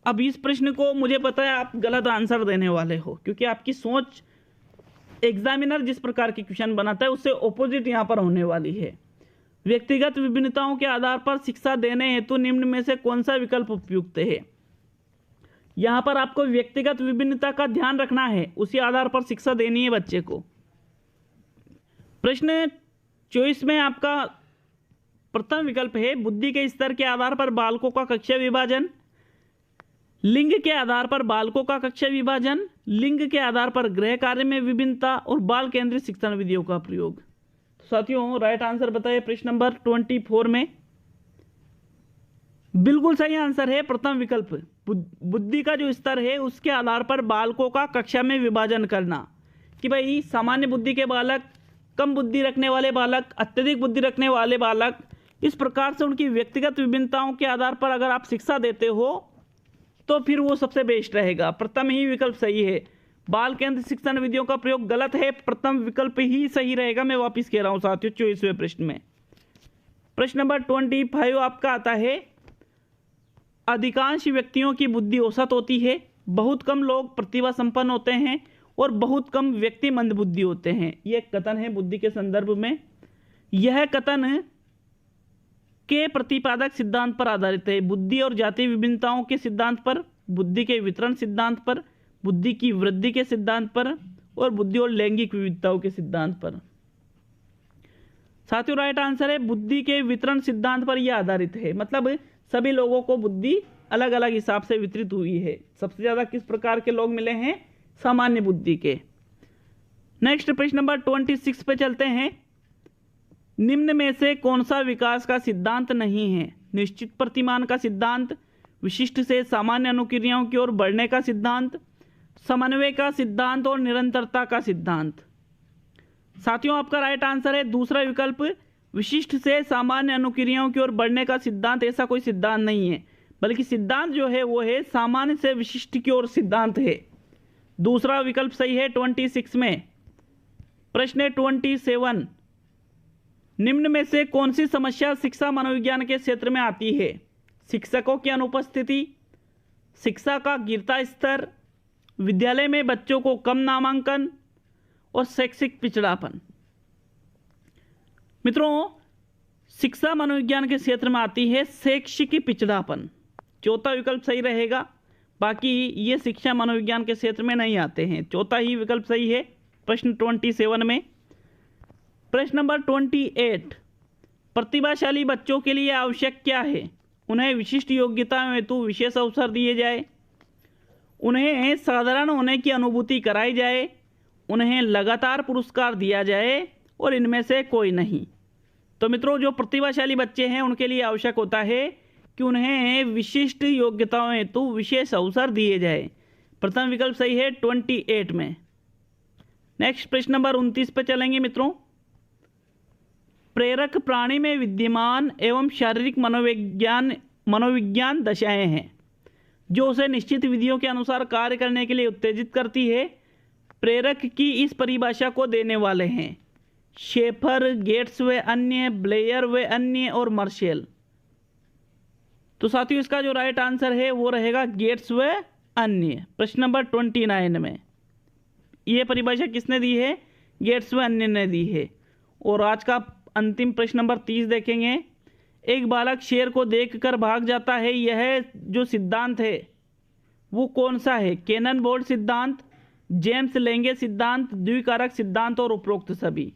अब इस प्रश्न को मुझे पता है आप गलत आंसर देने वाले हो, क्योंकि आपकी सोच एग्जामिनर जिस प्रकार की क्वेश्चन बनाता है उससे ऑपोजिट यहाँ पर होने वाली है। व्यक्तिगत विभिन्नताओं के आधार पर शिक्षा देने हेतु निम्न में से कौन सा विकल्प उपयुक्त है? यहाँ पर आपको व्यक्तिगत विभिन्नता का ध्यान रखना है, उसी आधार पर शिक्षा देनी है बच्चे को। प्रश्न 24 में आपका प्रथम विकल्प है बुद्धि के स्तर के आधार पर बालकों का कक्षा विभाजन, लिंग के आधार पर बालकों का कक्षा विभाजन, लिंग के आधार पर गृह कार्य में विभिन्नता और बाल केंद्रित शिक्षण विधियों का प्रयोग। तो साथियों राइट आंसर बताइए प्रश्न नंबर 24 में। बिल्कुल सही आंसर है प्रथम विकल्प। बुद्धि का जो स्तर है उसके आधार पर बालकों का कक्षा में विभाजन करना, कि भाई सामान्य बुद्धि के बालक, कम बुद्धि रखने वाले बालक, अत्यधिक बुद्धि रखने वाले बालक, इस प्रकार से उनकी व्यक्तिगत विभिन्नताओं के आधार पर अगर आप शिक्षा देते हो तो फिर वो सबसे बेस्ट रहेगा। प्रथम ही विकल्प सही है। बाल केंद्र शिक्षण विधियों का प्रयोग गलत है, प्रथम विकल्प ही सही रहेगा। मैं वापिस कह रहा हूं साथियों 24वें प्रश्न में। प्रश्न नंबर 25 आपका आता है। अधिकांश व्यक्तियों की बुद्धि औसत होती है, बहुत कम लोग प्रतिभा संपन्न होते हैं और बहुत कम व्यक्ति मंदबुद्धि होते हैं। यह कथन है बुद्धि के संदर्भ में। यह कथन के प्रतिपादक सिद्धांत पर आधारित है। बुद्धि और जाति विभिन्नताओं के सिद्धांत पर, बुद्धि के वितरण सिद्धांत पर, बुद्धि की वृद्धि के सिद्धांत पर और बुद्धि और लैंगिक विविधताओं के सिद्धांत पर। साथियों राइट आंसर है बुद्धि के वितरण सिद्धांत पर यह आधारित है, मतलब सभी लोगों को बुद्धि अलग अलग हिसाब से वितरित हुई है। सबसे ज्यादा किस प्रकार के लोग मिले हैं? सामान्य बुद्धि के। नेक्स्ट प्रश्न नंबर 26 पे चलते हैं। निम्न में से कौन सा विकास का सिद्धांत नहीं है? निश्चित प्रतिमान का सिद्धांत, विशिष्ट से सामान्य अनुक्रियाओं की ओर बढ़ने का सिद्धांत, समन्वय का सिद्धांत और निरंतरता का सिद्धांत। साथियों आपका राइट आंसर है दूसरा विकल्प, विशिष्ट से सामान्य अनुक्रियाओं की ओर बढ़ने का सिद्धांत। ऐसा कोई सिद्धांत नहीं है, बल्कि सिद्धांत जो है वो है सामान्य से विशिष्ट की ओर सिद्धांत है। दूसरा विकल्प सही है 26 में। प्रश्न 27, निम्न में से कौन सी समस्या शिक्षा मनोविज्ञान के क्षेत्र में आती है? शिक्षकों की अनुपस्थिति, शिक्षा का गिरता स्तर, विद्यालय में बच्चों को कम नामांकन और शैक्षिक पिछड़ापन। मित्रों शिक्षा मनोविज्ञान के क्षेत्र में आती है शैक्षिक पिछड़ापन। चौथा विकल्प सही रहेगा, बाकी ये शिक्षा मनोविज्ञान के क्षेत्र में नहीं आते हैं। चौथा ही विकल्प सही है प्रश्न 27 में। प्रश्न नंबर 28, प्रतिभाशाली बच्चों के लिए आवश्यक क्या है? उन्हें विशिष्ट योग्यताओं हेतु विशेष अवसर दिए जाए, उन्हें साधारण होने की अनुभूति कराई जाए, उन्हें लगातार पुरस्कार दिया जाए और इनमें से कोई नहीं। तो मित्रों जो प्रतिभाशाली बच्चे हैं उनके लिए आवश्यक होता है कि उन्हें विशिष्ट योग्यताओं हेतु विशेष अवसर दिए जाए। प्रथम विकल्प सही है 28 में। नेक्स्ट प्रश्न नंबर 29 पे चलेंगे मित्रों। प्रेरक प्राणी में विद्यमान एवं शारीरिक मनोविज्ञान दशाएं हैं जो उसे निश्चित विधियों के अनुसार कार्य करने के लिए उत्तेजित करती है। प्रेरक की इस परिभाषा को देने वाले हैं शेफर, गेट्स व अन्य, ब्लेयर व अन्य और मार्शल। तो साथियों इसका जो राइट आंसर है वो रहेगा गेट्स व अन्य। प्रश्न नंबर 29 में ये परिभाषा किसने दी है? गेट्स व अन्य ने दी है। और आज का अंतिम प्रश्न नंबर 30 देखेंगे। एक बालक शेर को देखकर भाग जाता है, यह जो सिद्धांत है वो कौन सा है? कैनन बोर्ड सिद्धांत, जेम्स लेंगे सिद्धांत, द्विकारक सिद्धांत और उपरोक्त सभी।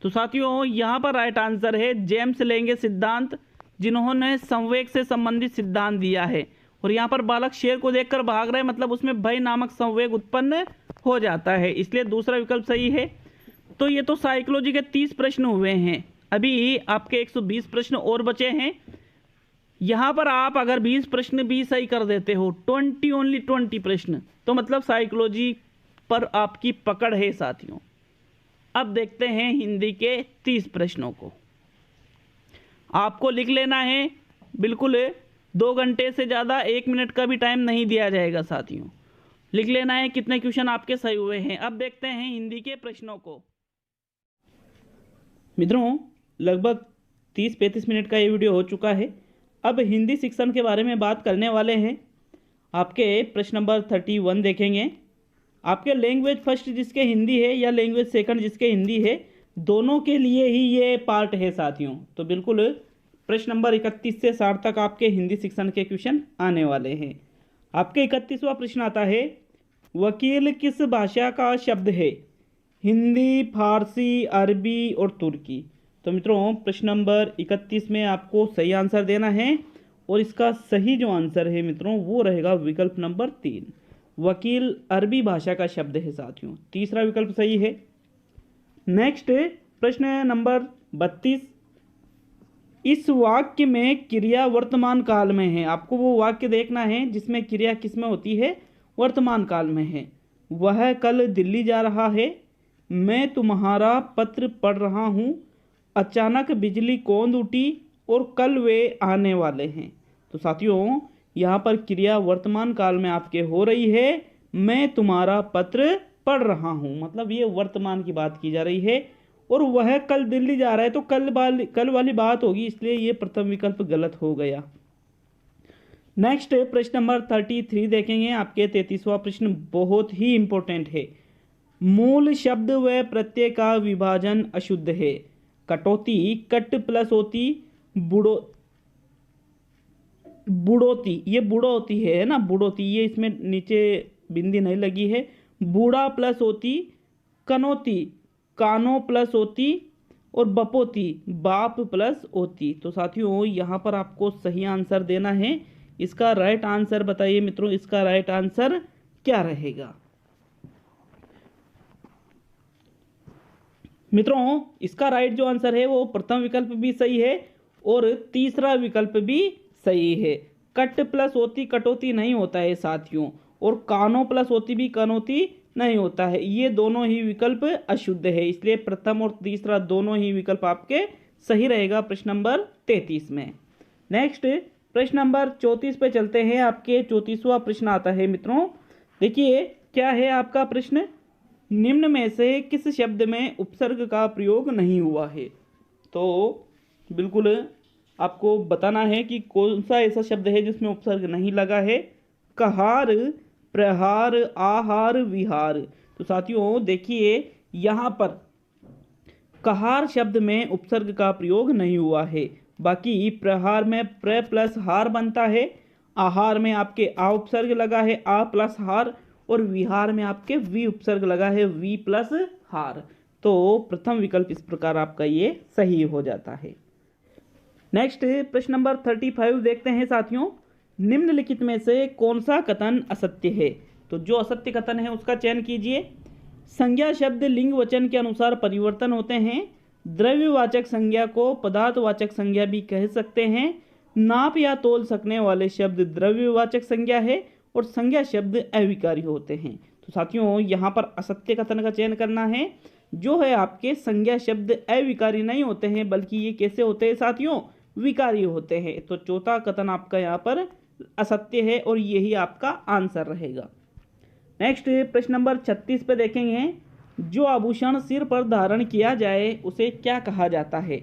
तो साथियों यहाँ पर राइट आंसर है जेम्स लेंगे सिद्धांत, जिन्होंने संवेग से संबंधित सिद्धांत दिया है। और यहाँ पर बालक शेर को देखकर भाग रहे मतलब उसमें भय नामक संवेग उत्पन्न हो जाता है, इसलिए दूसरा विकल्प सही है। तो ये तो साइकोलॉजी के 30 प्रश्न हुए हैं, अभी आपके 120 प्रश्न और बचे हैं। यहाँ पर आप अगर 20 प्रश्न भी सही कर देते हो, ओनली 20 प्रश्न, तो मतलब साइकोलॉजी पर आपकी पकड़ है साथियों। अब देखते हैं हिंदी के 30 प्रश्नों को। आपको लिख लेना है, बिल्कुल 2 घंटे से ज़्यादा 1 मिनट का भी टाइम नहीं दिया जाएगा साथियों। लिख लेना है कितने क्वेश्चन आपके सही हुए हैं। अब देखते हैं हिंदी के प्रश्नों को। मित्रों लगभग 30-35 मिनट का ये वीडियो हो चुका है। अब हिंदी शिक्षण के बारे में बात करने वाले हैं। आपके प्रश्न नंबर 31 देखेंगे। आपके लैंग्वेज फर्स्ट जिसके हिंदी है या लैंग्वेज सेकंड जिसके हिंदी है, दोनों के लिए ही ये पार्ट है साथियों। तो बिल्कुल प्रश्न नंबर 31 से 60 तक आपके हिंदी शिक्षण के क्वेश्चन आने वाले हैं। आपके 31वां प्रश्न आता है, वकील किस भाषा का शब्द है? हिंदी, फारसी, अरबी और तुर्की। तो मित्रों प्रश्न नंबर 31 में आपको सही आंसर देना है और इसका सही जो आंसर है मित्रों वो रहेगा विकल्प नंबर 3। वकील अरबी भाषा का शब्द है साथियों, तीसरा विकल्प सही है। नेक्स्ट प्रश्न नंबर 32, इस वाक्य में क्रिया वर्तमान काल में है। आपको वो वाक्य देखना है जिसमें क्रिया किस में होती है? वर्तमान काल में है। वह कल दिल्ली जा रहा है, मैं तुम्हारा पत्र पढ़ रहा हूँ, अचानक बिजली कौंध उठी और कल वे आने वाले हैं। तो साथियों यहाँ पर क्रिया वर्तमान काल में आपके हो रही है, मैं तुम्हारा पत्र पढ़ रहा हूँ, मतलब ये वर्तमान की बात की जा रही है। और वह कल दिल्ली जा रहा है तो कल वाली बात होगी, इसलिए ये प्रथम विकल्प गलत हो गया। नेक्स्ट प्रश्न नंबर 33 देखेंगे। आपके 33वां प्रश्न बहुत ही इंपॉर्टेंट है। मूल शब्द व प्रत्यय का विभाजन अशुद्ध है। कटौती, कट प्लस होती, बुड़ोती, ये बुड़ोती है ना, बुड़ोती, ये इसमें नीचे बिंदी नहीं लगी है। बूढ़ा प्लस होती, कनौती, कानो प्लस होती और बपोती, बाप प्लस होती। तो साथियों यहाँ पर आपको सही आंसर देना है। इसका राइट आंसर बताइए मित्रों, इसका राइट आंसर क्या रहेगा? मित्रों इसका राइट जो आंसर है वो प्रथम विकल्प भी सही है और तीसरा विकल्प भी सही है। कट प्लस होती कटौती नहीं होता है साथियों, और कानो प्लस होती भी कनौती नहीं होता है। ये दोनों ही विकल्प अशुद्ध है, इसलिए प्रथम और तीसरा दोनों ही विकल्प आपके सही रहेगा प्रश्न नंबर 33 में। नेक्स्ट प्रश्न नंबर 34 पे चलते हैं। आपके 34वां प्रश्न आता है मित्रों। देखिए क्या है आपका प्रश्न, निम्न में से किस शब्द में उपसर्ग का प्रयोग नहीं हुआ है? तो बिल्कुल आपको बताना है कि कौन सा ऐसा शब्द है जिसमें उपसर्ग नहीं लगा है। कहार, प्रहार, आहार, विहार। तो साथियों देखिए यहाँ पर कहार शब्द में उपसर्ग का प्रयोग नहीं हुआ है, बाकी प्रहार में प्र प्लस हार बनता है, आहार में आपके आ उपसर्ग लगा है आ प्लस हार, और विहार में आपके वी उपसर्ग लगा है वी प्लस हार। तो प्रथम विकल्प इस प्रकार आपका ये सही हो जाता है। नेक्स्ट प्रश्न नंबर 35 देखते हैं साथियों। निम्नलिखित में से कौन सा कथन असत्य है? तो जो असत्य कथन है उसका चयन कीजिए। संज्ञा शब्द लिंग वचन के अनुसार परिवर्तन होते हैं। द्रव्यवाचक संज्ञा को पदार्थवाचक संज्ञा भी कह सकते हैं। नाप या तोल सकने वाले शब्द द्रव्यवाचक संज्ञा है और संज्ञा शब्द अविकारी होते हैं। तो साथियों यहाँ पर असत्य कथन का चयन करना है। जो है आपके संज्ञा शब्द अविकारी नहीं होते हैं, बल्कि ये कैसे होते हैं साथियों? विकारी होते हैं। तो चौथा कथन आपका यहाँ पर असत्य है और यही आपका आंसर रहेगा। नेक्स्ट प्रश्न नंबर 36 पे देखेंगे। जो आभूषण सिर पर धारण किया जाए उसे क्या कहा जाता है?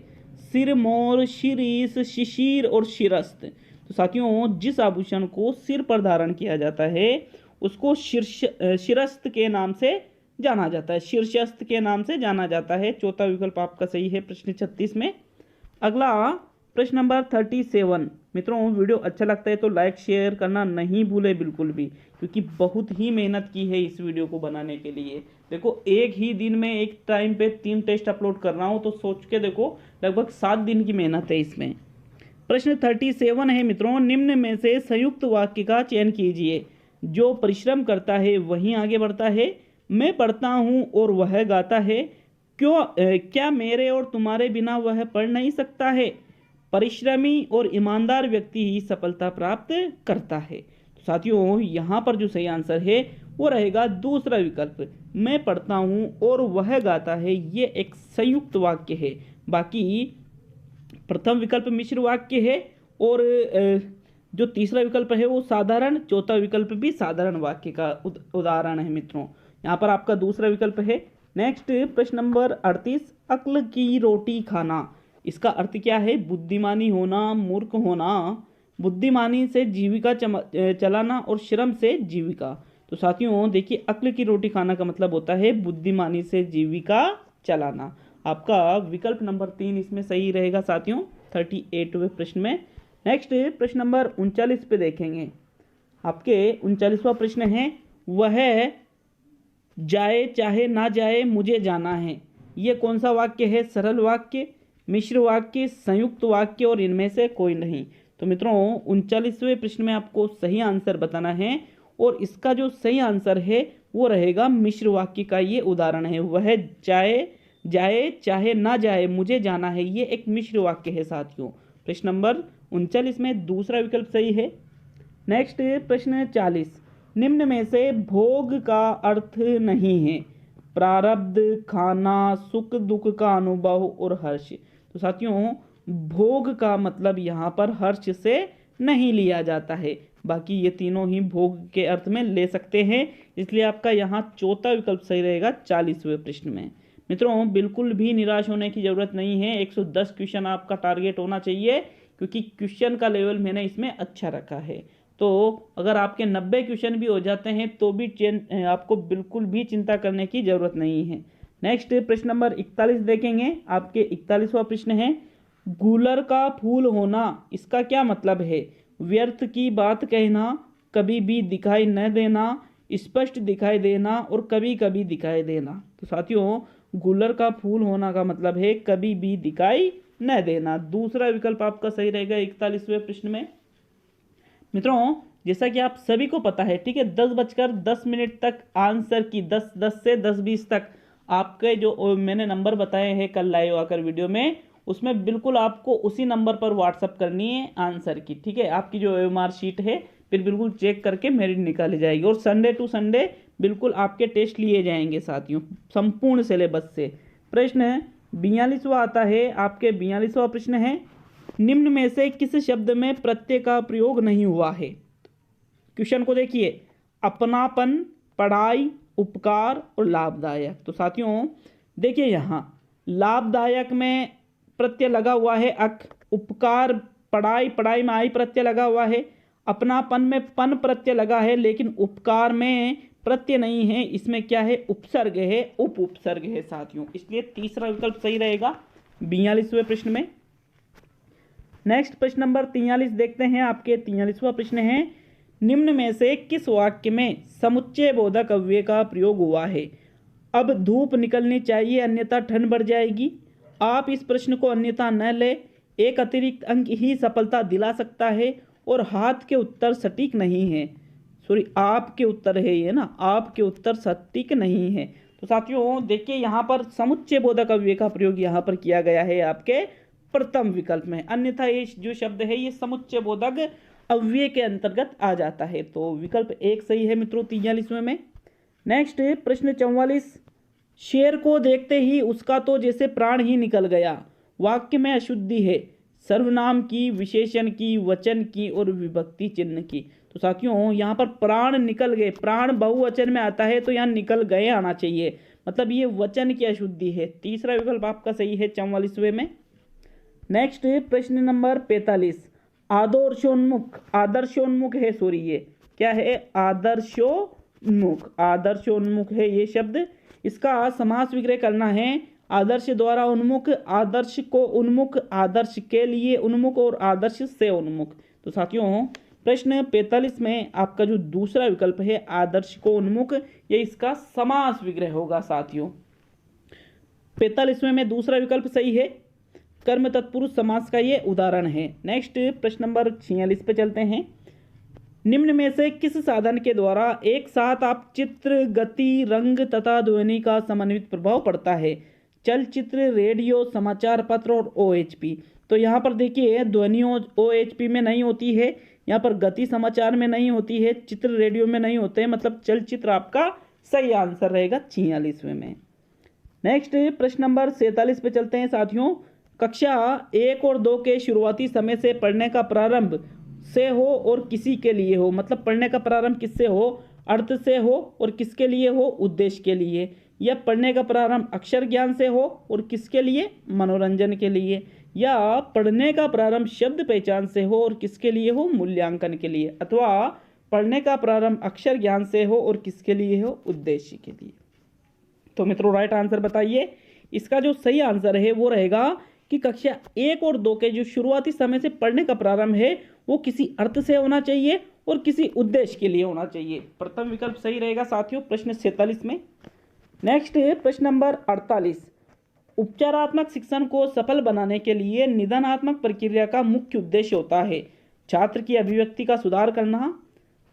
सिरमौर, शिरीष, शिशिर और शिरस्त। तो साथियों जिस आभूषण को सिर पर धारण किया जाता है उसको शिरस्त्र के नाम से जाना जाता है, शीर्षस्त्र के नाम से जाना जाता है। चौथा विकल्प आपका सही है प्रश्न 36 में। अगला प्रश्न नंबर 37। मित्रों वीडियो अच्छा लगता है तो लाइक शेयर करना नहीं भूले बिल्कुल भी, क्योंकि बहुत ही मेहनत की है इस वीडियो को बनाने के लिए। देखो एक ही दिन में एक टाइम पे 3 टेस्ट अपलोड कर रहा हूँ, तो सोच के देखो लगभग 7 दिन की मेहनत है इसमें। प्रश्न 37 है मित्रों, निम्न में से संयुक्त वाक्य का चयन कीजिए। जो परिश्रम करता है वही आगे बढ़ता है, मैं पढ़ता हूँ और वह गाता है, क्या मेरे और तुम्हारे बिना वह पढ़ नहीं सकता है। परिश्रमी और ईमानदार व्यक्ति ही सफलता प्राप्त करता है। तो साथियों यहाँ पर जो सही आंसर है वो रहेगा दूसरा विकल्प, मैं पढ़ता हूँ और वह गाता है। ये एक संयुक्त वाक्य है। बाकी प्रथम विकल्प मिश्र वाक्य है और जो तीसरा विकल्प है वो साधारण, चौथा विकल्प भी साधारण वाक्य का उदाहरण है मित्रों। यहाँ पर आपका दूसरा विकल्प है। नेक्स्ट प्रश्न नंबर 38, अक्ल की रोटी खाना, इसका अर्थ क्या है। बुद्धिमानी होना, मूर्ख होना। बुद्धिमानी से जीविका चलाना और श्रम से जीविका। तो साथियों देखिए अक्ल की रोटी खाना का मतलब होता है बुद्धिमानी से जीविका चलाना। आपका विकल्प नंबर 3 इसमें सही रहेगा साथियों 38वें प्रश्न में। नेक्स्ट प्रश्न नंबर 39 पे देखेंगे। आपके 39वां प्रश्न है, वह जाए चाहे ना जाए मुझे जाना है। ये कौन सा वाक्य है। सरल वाक्य, मिश्र वाक्य, संयुक्त वाक्य और इनमें से कोई नहीं। तो मित्रों 39वें प्रश्न में आपको सही आंसर बताना है और इसका जो सही आंसर है वो रहेगा मिश्र वाक्य का ये उदाहरण है। वह जाए चाहे ना जाए मुझे जाना है, ये एक मिश्र वाक्य है साथियों। प्रश्न नंबर 39 में दूसरा विकल्प सही है। नेक्स्ट प्रश्न 40, निम्न में से भोग का अर्थ नहीं है। प्रारब्ध, खाना, सुख दुख का अनुभव और हर्ष। तो साथियों भोग का मतलब यहाँ पर हर्ष से नहीं लिया जाता है, बाकी ये तीनों ही भोग के अर्थ में ले सकते हैं, इसलिए आपका यहाँ चौथा विकल्प सही रहेगा 40वें प्रश्न में। मित्रों बिल्कुल भी निराश होने की जरूरत नहीं है। 110 क्वेश्चन आपका टारगेट होना चाहिए, क्योंकि क्वेश्चन का लेवल मैंने इसमें अच्छा रखा है। तो अगर आपके 90 क्वेश्चन भी हो जाते हैं तो भी आपको बिल्कुल भी चिंता करने की जरूरत नहीं है। नेक्स्ट प्रश्न नंबर 41 देखेंगे। आपके 41वां प्रश्न है, गूलर का फूल होना, इसका क्या मतलब है। व्यर्थ की बात कहना, कभी भी दिखाई न देना, स्पष्ट दिखाई देना और कभी कभी दिखाई देना। तो साथियों गूलर का फूल होना का मतलब है कभी भी दिखाई न देना। दूसरा विकल्प आपका सही रहेगा 41वें प्रश्न में। मित्रों जैसा कि आप सभी को पता है, ठीक है, 10:10 तक आंसर की 10 से 10:20 तक आपके जो मैंने नंबर बताए हैं कल लाइव आकर वीडियो में, उसमें बिल्कुल आपको उसी नंबर पर व्हाट्सअप करनी है आंसर की, ठीक है। आपकी जो OMR शीट है फिर बिल्कुल चेक करके मेरिट निकाली जाएगी और संडे टू संडे बिल्कुल आपके टेस्ट लिए जाएंगे साथियों संपूर्ण सिलेबस से। प्रश्न 42वां आता है। आपके 42वां प्रश्न है, निम्न में से किस शब्द में प्रत्यय का प्रयोग नहीं हुआ है। क्वेश्चन को देखिए, अपनापन, पढ़ाई, उपकार और लाभदायक। तो साथियों देखिए यहाँ लाभदायक में प्रत्यय लगा हुआ है अक, उपकार पढ़ाई में आई प्रत्यय लगा हुआ है, अपनापन में पन प्रत्यय लगा है, लेकिन उपकार में प्रत्यय नहीं है, इसमें क्या है उपसर्ग है, उपसर्ग है साथियों, इसलिए तीसरा विकल्प सही रहेगा 42वें प्रश्न में। नेक्स्ट प्रश्न नंबर 43 देखते हैं। आपके 43वां प्रश्न है, निम्न में से किस वाक्य में समुच्चय बोधक अव्यय का प्रयोग हुआ है। अब धूप निकलनी चाहिए अन्यथा ठंड बढ़ जाएगी। आप इस प्रश्न को अन्यथा न ले, एक अतिरिक्त अंक ही सफलता दिला सकता है और हाथ के उत्तर सटीक नहीं है। सॉरी आपके उत्तर है ये ना, आपके उत्तर सटीक नहीं है। तो साथियों देखिए यहाँ पर समुच्चय बोधक अव्यय का प्रयोग यहाँ पर किया गया है आपके प्रथम विकल्प में, अन्यथा ये जो शब्द है ये समुच्चय बोधक अव्यय के अंतर्गत आ जाता है। तो विकल्प 1 सही है मित्रों 43वें में। नेक्स्ट प्रश्न 44, शेर को देखते ही उसका तो जैसे प्राण ही निकल गया। वाक्य में अशुद्धि है, सर्वनाम की, विशेषण की, वचन की और विभक्ति चिन्ह की। तो साथियों यहाँ पर प्राण निकल गए, प्राण बहुवचन में आता है तो यहाँ निकल गए आना चाहिए, मतलब ये वचन की अशुद्धि है। तीसरा विकल्प आपका सही है 44वें में। नेक्स्ट प्रश्न नंबर 45, आदर्शोन्मुख है, सॉरी, ये क्या है, आदर्शोन्मुख है ये शब्द। इसका समास विग्रह करना है, आदर्श द्वारा उन्मुख, आदर्श को उन्मुख, आदर्श के लिए उन्मुख और आदर्श से उन्मुख। तो साथियों प्रश्न 45 में आपका जो दूसरा विकल्प है आदर्श को उन्मुख, ये इसका समास विग्रह होगा साथियों। 45वें में दूसरा विकल्प सही है, कर्म तत्पुरुष समास का ये उदाहरण है। नेक्स्ट प्रश्न नंबर 46 पे चलते हैं। निम्न में से किस साधन के द्वारा एक साथ आप चित्र, गति, रंग तथा ध्वनि का समन्वित प्रभाव पड़ता है? चलचित्र, रेडियो, समाचार पत्र और OHP। तो यहाँ पर देखिए ध्वनि OHP में नहीं होती है, यहाँ पर गति समाचार में नहीं होती है, चित्र रेडियो में नहीं होते हैं, मतलब चलचित्र आपका सही आंसर रहेगा 46वें में। नेक्स्ट प्रश्न नंबर 47 पे चलते हैं साथियों। कक्षा 1 और 2 के शुरुआती समय से पढ़ने का प्रारंभ से हो और किसी के लिए हो, मतलब पढ़ने का प्रारंभ किससे हो, अर्थ से हो और किसके लिए हो, उद्देश्य के लिए। या पढ़ने का प्रारंभ अक्षर ज्ञान से हो और किसके लिए, मनोरंजन के लिए। या पढ़ने का प्रारंभ शब्द पहचान से हो और किसके लिए हो, मूल्यांकन के लिए। अथवा पढ़ने का प्रारंभ अक्षर ज्ञान से हो और किसके लिए हो, उद्देश्य के लिए। तो मित्रों राइट आंसर बताइए। इसका जो सही आंसर है वो रहेगा कि कक्षा 1 और 2 के जो शुरुआती समय से पढ़ने का प्रारंभ है वो किसी अर्थ से होना चाहिए और किसी उद्देश्य के लिए होना चाहिए। प्रथम विकल्प सही रहेगा साथियों प्रश्न 47 में। नेक्स्ट प्रश्न नंबर 48। उपचारात्मक शिक्षण को सफल बनाने के लिए निदानात्मक प्रक्रिया का मुख्य उद्देश्य होता है छात्र की अभिव्यक्ति का सुधार करना,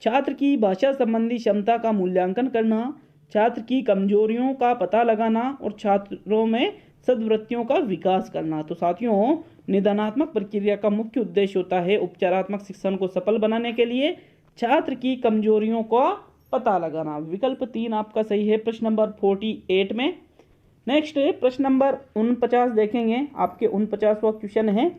छात्र की भाषा संबंधी क्षमता का मूल्यांकन करना, छात्र की कमजोरियों का पता लगाना और छात्रों में सद्वृत्तियों का विकास करना। तो साथियों निदानात्मक प्रक्रिया का मुख्य उद्देश्य होता है उपचारात्मक शिक्षण को सफल बनाने के लिए छात्र की कमजोरियों का पता लगाना। विकल्प 3 आपका सही है प्रश्न नंबर 48 में। नेक्स्ट प्रश्न नंबर 49 देखेंगे, आपके 49वां क्वेश्चन है।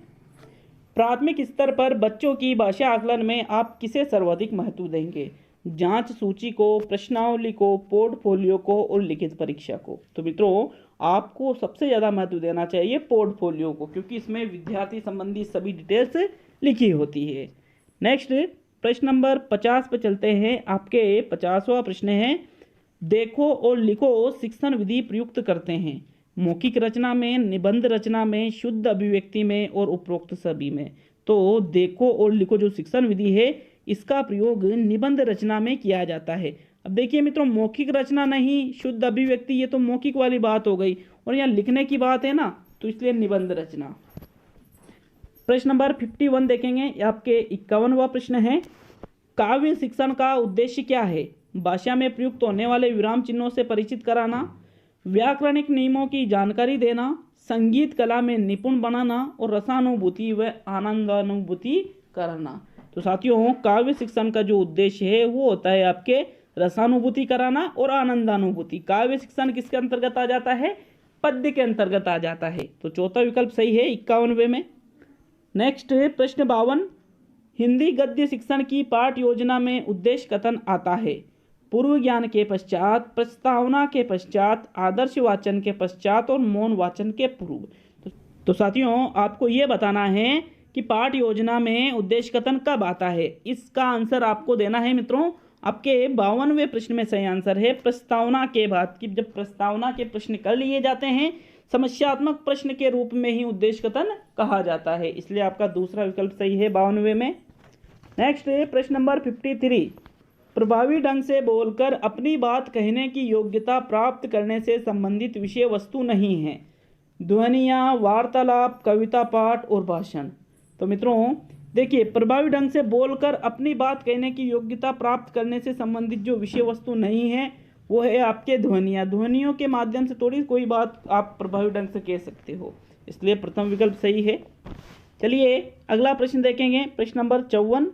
प्राथमिक स्तर पर बच्चों की भाषा आकलन में आप किसे सर्वाधिक महत्व देंगे? जांच सूची को, प्रश्नावली को, पोर्टफोलियो को और लिखित परीक्षा को। तो मित्रों आपको सबसे ज़्यादा महत्व देना चाहिए पोर्टफोलियो को, क्योंकि इसमें विद्यार्थी संबंधी सभी डिटेल्स लिखी होती है। नेक्स्ट प्रश्न नंबर 50 पे चलते हैं। आपके 50वां प्रश्न है, देखो और लिखो शिक्षण विधि प्रयुक्त करते हैं मौखिक रचना में, निबंध रचना में, शुद्ध अभिव्यक्ति में और उपरोक्त सभी में। तो देखो और लिखो जो शिक्षण विधि है इसका प्रयोग निबंध रचना में किया जाता है। अब देखिए मित्रों मौखिक रचना नहीं, शुद्ध अभिव्यक्ति, ये तो मौखिक वाली बात हो गई और यहाँ लिखने की बात है ना, तो इसलिए निबंध रचना। प्रश्न नंबर 51 देखेंगे, आपके 51वां प्रश्न है। काव्य शिक्षण का उद्देश्य क्या है? भाषा में प्रयुक्त होने वाले विराम चिन्हों से परिचित कराना, व्याकरणिक नियमों की जानकारी देना, संगीत कला में निपुण बनाना और रसानुभूति व आनंदानुभूति कराना। तो साथियों काव्य शिक्षण का जो उद्देश्य है वो होता है आपके रसानुभूति कराना और आनंदानुभूति। काव्य शिक्षण किसके अंतर्गत आ जाता है? पद्य के अंतर्गत आ जाता है। तो चौथा विकल्प सही है 51वें में। नेक्स्ट प्रश्न 52। हिंदी गद्य शिक्षण की पाठ योजना में उद्देश्य कथन आता है पूर्व ज्ञान के पश्चात, प्रस्तावना के पश्चात, आदर्श वाचन के पश्चात और मौन वाचन के पूर्व। तो साथियों आपको ये बताना है कि पाठ योजना में उद्देश्य कथन कब आता है। इसका आंसर आपको देना है मित्रों आपके 52वें प्रश्न में सही आंसर है प्रस्तावना के बाद। कि जब प्रस्तावना के प्रश्न कर लिए जाते हैं समस्यात्मक प्रश्न के रूप में ही उद्देश्य कथन कहा जाता है, इसलिए आपका दूसरा विकल्प सही है 52वें में। नेक्स्ट प्रश्न नंबर 53। प्रभावी ढंग से बोलकर अपनी बात कहने की योग्यता प्राप्त करने से संबंधित विषय वस्तु नहीं है ध्वनियाँ, वार्तालाप, कविता पाठ और भाषण। तो मित्रों देखिए प्रभावी ढंग से बोलकर अपनी बात कहने की योग्यता प्राप्त करने से संबंधित जो विषय वस्तु नहीं है वो है आपके ध्वनियाँ। ध्वनियों के माध्यम से थोड़ी कोई बात आप प्रभावी ढंग से कह सकते हो, इसलिए प्रथम विकल्प सही है। चलिए अगला प्रश्न देखेंगे, प्रश्न नंबर 54।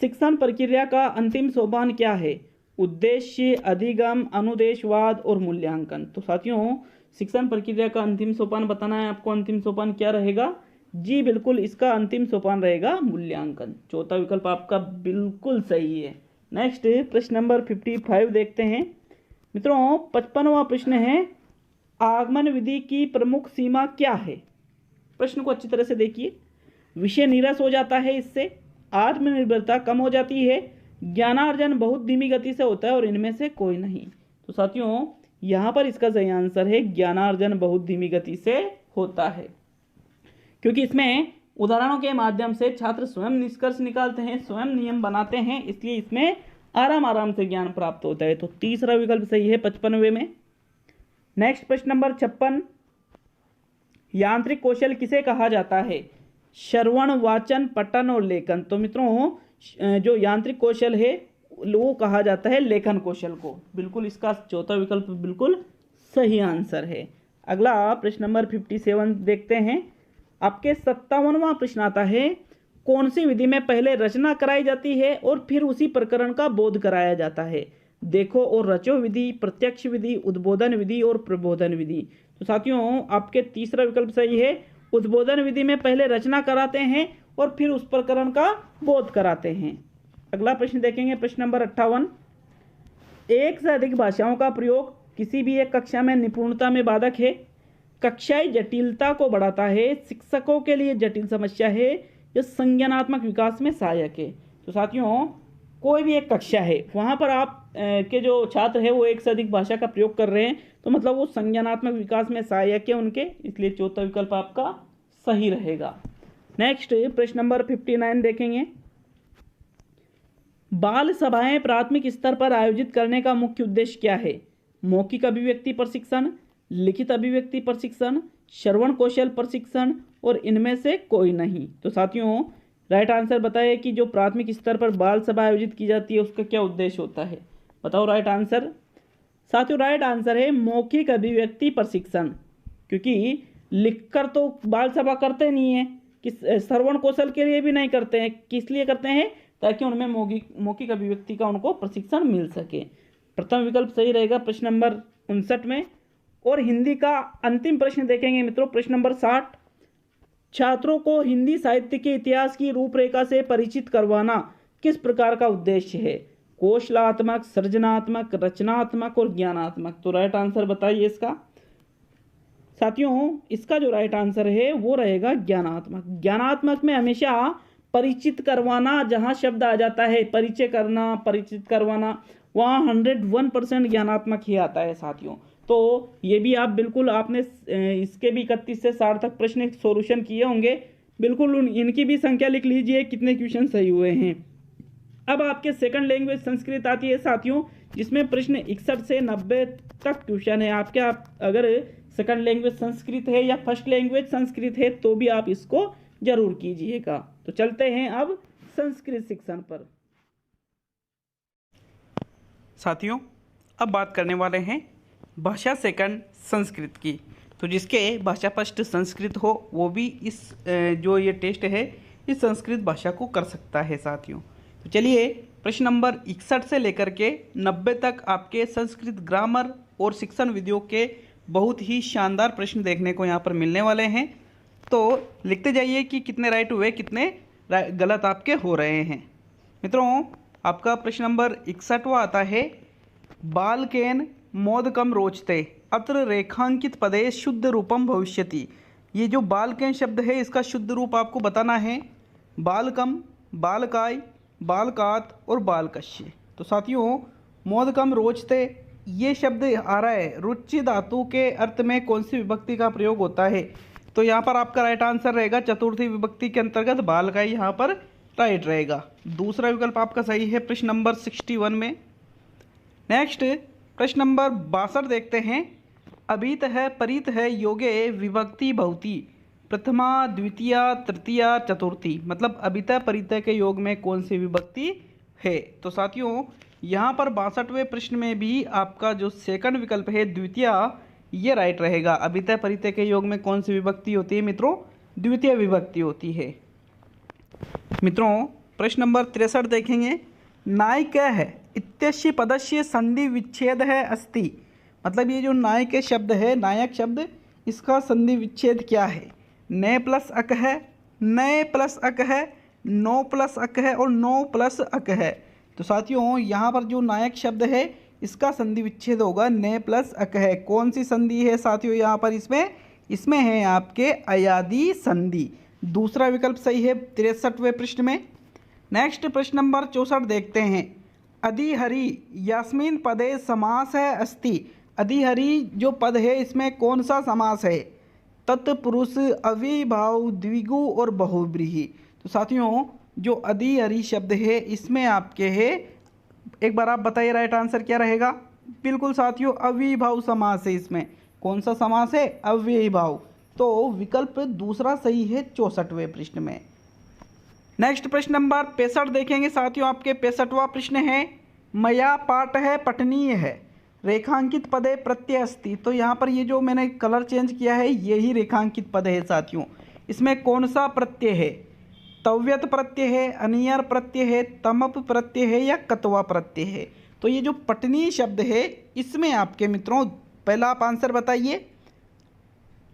शिक्षण प्रक्रिया का अंतिम सोपान क्या है? उद्देश्य, अधिगम, अनुदेशवाद और मूल्यांकन। तो साथियों शिक्षण प्रक्रिया का अंतिम सोपान बताना है आपको। अंतिम सोपान क्या रहेगा? जी बिल्कुल, इसका अंतिम सोपान रहेगा मूल्यांकन। चौथा विकल्प आपका बिल्कुल सही है। नेक्स्ट प्रश्न नंबर 55 देखते हैं मित्रों। 55वां प्रश्न है, आगमन विधि की प्रमुख सीमा क्या है? प्रश्न को अच्छी तरह से देखिए। विषय नीरस हो जाता है, इससे आत्मनिर्भरता कम हो जाती है, ज्ञानार्जन बहुत धीमी गति से होता है और इनमें से कोई नहीं। तो साथियों यहाँ पर इसका सही आंसर है ज्ञानार्जन बहुत धीमी गति से होता है, क्योंकि इसमें उदाहरणों के माध्यम से छात्र स्वयं निष्कर्ष निकालते हैं, स्वयं नियम बनाते हैं, इसलिए इसमें आराम आराम से ज्ञान प्राप्त होता है। तो तीसरा विकल्प सही है 55वें में। नेक्स्ट प्रश्न नंबर 56, यांत्रिक कौशल किसे कहा जाता है? श्रवण, वाचन, पठन और लेखन। तो मित्रों जो यांत्रिक कौशल है वो कहा जाता है लेखन कौशल को। बिल्कुल इसका चौथा विकल्प बिल्कुल सही आंसर है। अगला प्रश्न नंबर 57 देखते हैं। आपके 57वां प्रश्न आता है, कौन सी विधि में पहले रचना कराई जाती है और फिर उसी प्रकरण का बोध कराया जाता है? देखो और रचो विधि, प्रत्यक्ष विधि, उद्बोधन विधि और प्रबोधन विधि। तो साथियों आपके तीसरा विकल्प सही है। उद्बोधन विधि में पहले रचना कराते हैं और फिर उस प्रकरण का बोध कराते हैं। अगला प्रश्न देखेंगे, प्रश्न नंबर 58, एक से अधिक भाषाओं का प्रयोग किसी भी एक कक्षा में निपुणता में बाधक है, कक्षाई जटिलता को बढ़ाता है, शिक्षकों के लिए जटिल समस्या है, या संज्ञानात्मक विकास में सहायक है? तो साथियों कोई भी एक कक्षा है, वहाँ पर आप के जो छात्र है वो एक से अधिक भाषा का प्रयोग कर रहे हैं, तो मतलब वो संज्ञानात्मक विकास में सहायक है उनके, इसलिए चौथा विकल्प आपका सही रहेगा। नेक्स्ट प्रश्न नंबर 59 देखेंगे। बाल सभाएं प्राथमिक स्तर पर आयोजित करने का मुख्य उद्देश्य क्या है? मौखिक अभिव्यक्ति प्रशिक्षण, लिखित अभिव्यक्ति प्रशिक्षण, श्रवण कौशल प्रशिक्षण और इनमें से कोई नहीं। तो साथियों राइट आंसर बताइए कि जो प्राथमिक स्तर पर बाल सभा आयोजित की जाती है उसका क्या उद्देश्य होता है? बताओ राइट आंसर। साथियों राइट आंसर है मौखिक अभिव्यक्ति प्रशिक्षण, क्योंकि लिखकर तो बाल सभा करते नहीं है, कि श्रवण कौशल के लिए भी नहीं करते हैं। किस लिए करते हैं? ताकि उनमें मौखिक अभिव्यक्ति का उनको प्रशिक्षण मिल सके। प्रथम विकल्प सही रहेगा प्रश्न नंबर 59 में। और हिंदी का अंतिम प्रश्न देखेंगे मित्रों, प्रश्न नंबर 60, छात्रों को हिंदी साहित्य के इतिहास की रूपरेखा से परिचित करवाना किस प्रकार का उद्देश्य है? कौशलात्मक, सृजनात्मक, रचनात्मक और ज्ञानात्मक। तो राइट आंसर बताइए इसका। साथियों इसका जो राइट आंसर है वो रहेगा ज्ञानात्मक। ज्ञानात्मक में हमेशा परिचित करवाना, जहाँ शब्द आ जाता है परिचय करना, परिचित करवाना, वहाँ 101% ज्ञानात्मक ही आता है साथियों। तो ये भी आप बिल्कुल आपने इसके भी 31 से 60 तक प्रश्न सॉल्यूशन किए होंगे, बिल्कुल इनकी भी संख्या लिख लीजिए कितने क्वेश्चन सही हुए हैं। अब आपके सेकंड लैंग्वेज संस्कृत आती है साथियों, जिसमें प्रश्न 61 से 90 तक क्वेश्चन है आपके। आप अगर सेकंड लैंग्वेज संस्कृत है या फर्स्ट लैंग्वेज संस्कृत है तो भी आप इसको जरूर कीजिएगा। तो चलते हैं अब संस्कृत शिक्षण पर। साथियों अब बात करने वाले हैं भाषा सेकंड संस्कृत की। तो जिसके भाषा फर्स्ट संस्कृत हो वो भी इस जो ये टेस्ट है इस संस्कृत भाषा को कर सकता है साथियों। तो चलिए प्रश्न नंबर 61 से लेकर के 90 तक आपके संस्कृत ग्रामर और शिक्षण विधियों के बहुत ही शानदार प्रश्न देखने को यहाँ पर मिलने वाले हैं। तो लिखते जाइए कि कितने राइट हुए, कितने गलत आपके हो रहे हैं। मित्रों आपका प्रश्न नंबर 61वां आता है, बालकेन मोदकम रोचते अत्र रेखांकित पदे शुद्ध रूपम भविष्यति। ये जो बालकेन शब्द है इसका शुद्ध रूप आपको बताना है। बालकम, बालकाय, बालकात और बालकश्य। तो साथियों मोदकम रोचते ये शब्द आ रहा है, रुचि धातु के अर्थ में कौन सी विभक्ति का प्रयोग होता है? तो यहाँ पर आपका राइट आंसर रहेगा चतुर्थी विभक्ति के अंतर्गत बालकाय यहाँ पर राइट रहेगा। दूसरा विकल्प आपका सही है प्रश्न नंबर 61 में। नेक्स्ट प्रश्न नंबर 62 देखते हैं। अभित है, परित है, योगे विभक्ति भवति प्रथमा, द्वितीया, तृतीया, चतुर्थी। मतलब अभित परित के योग में कौन सी विभक्ति है? तो साथियों यहाँ पर 62वें प्रश्न में भी आपका जो सेकंड विकल्प है द्वितीया ये राइट रहेगा। अभित परित के योग में कौन सी विभक्ति होती है मित्रों? द्वितीय विभक्ति होती है। मित्रों प्रश्न नंबर 63 देखेंगे। नायक है इत्यस्य पदस्य संधि विच्छेद है अस्ति। मतलब ये जो नायक शब्द है, नायक शब्द, इसका संधि विच्छेद क्या है? ने प्लस अक है, नए प्लस अक है, नो प्लस अक है और नो प्लस अक है। तो साथियों यहाँ पर जो नायक शब्द है इसका संधि विच्छेद होगा ने प्लस अक है। कौन सी संधि है साथियों यहाँ पर? इसमें है आपके अयादी संधि। दूसरा विकल्प सही है 63वें प्रश्न में। नेक्स्ट प्रश्न नंबर 64 देखते हैं। अधिहरि यस्मिन पदे समास है अस्ति। अधिहरि जो पद है इसमें कौन सा समास है? तत्पुरुष, अविभाव, द्विगु और बहुव्रीहि। तो साथियों जो अधिहरि शब्द है इसमें आपके है, एक बार आप बताइए राइट आंसर क्या रहेगा? बिल्कुल साथियों अविभाव समास है। इसमें कौन सा समास है? अविभाव। तो विकल्प दूसरा सही है 64वें प्रश्न में। नेक्स्ट प्रश्न नंबर 65 देखेंगे साथियों। आपके 65वां प्रश्न है मया पाठ है पठनीय है रेखांकित पदे प्रत्यय अस्ति। तो यहाँ पर ये जो मैंने कलर चेंज किया है यही रेखांकित पद है साथियों। इसमें कौन सा प्रत्यय है? तव्यत प्रत्यय है, अनियर प्रत्यय है, तमप प्रत्यय है या कत्वा प्रत्यय है? तो ये जो पठनीय शब्द है इसमें आपके मित्रों पहला आप आंसर बताइए।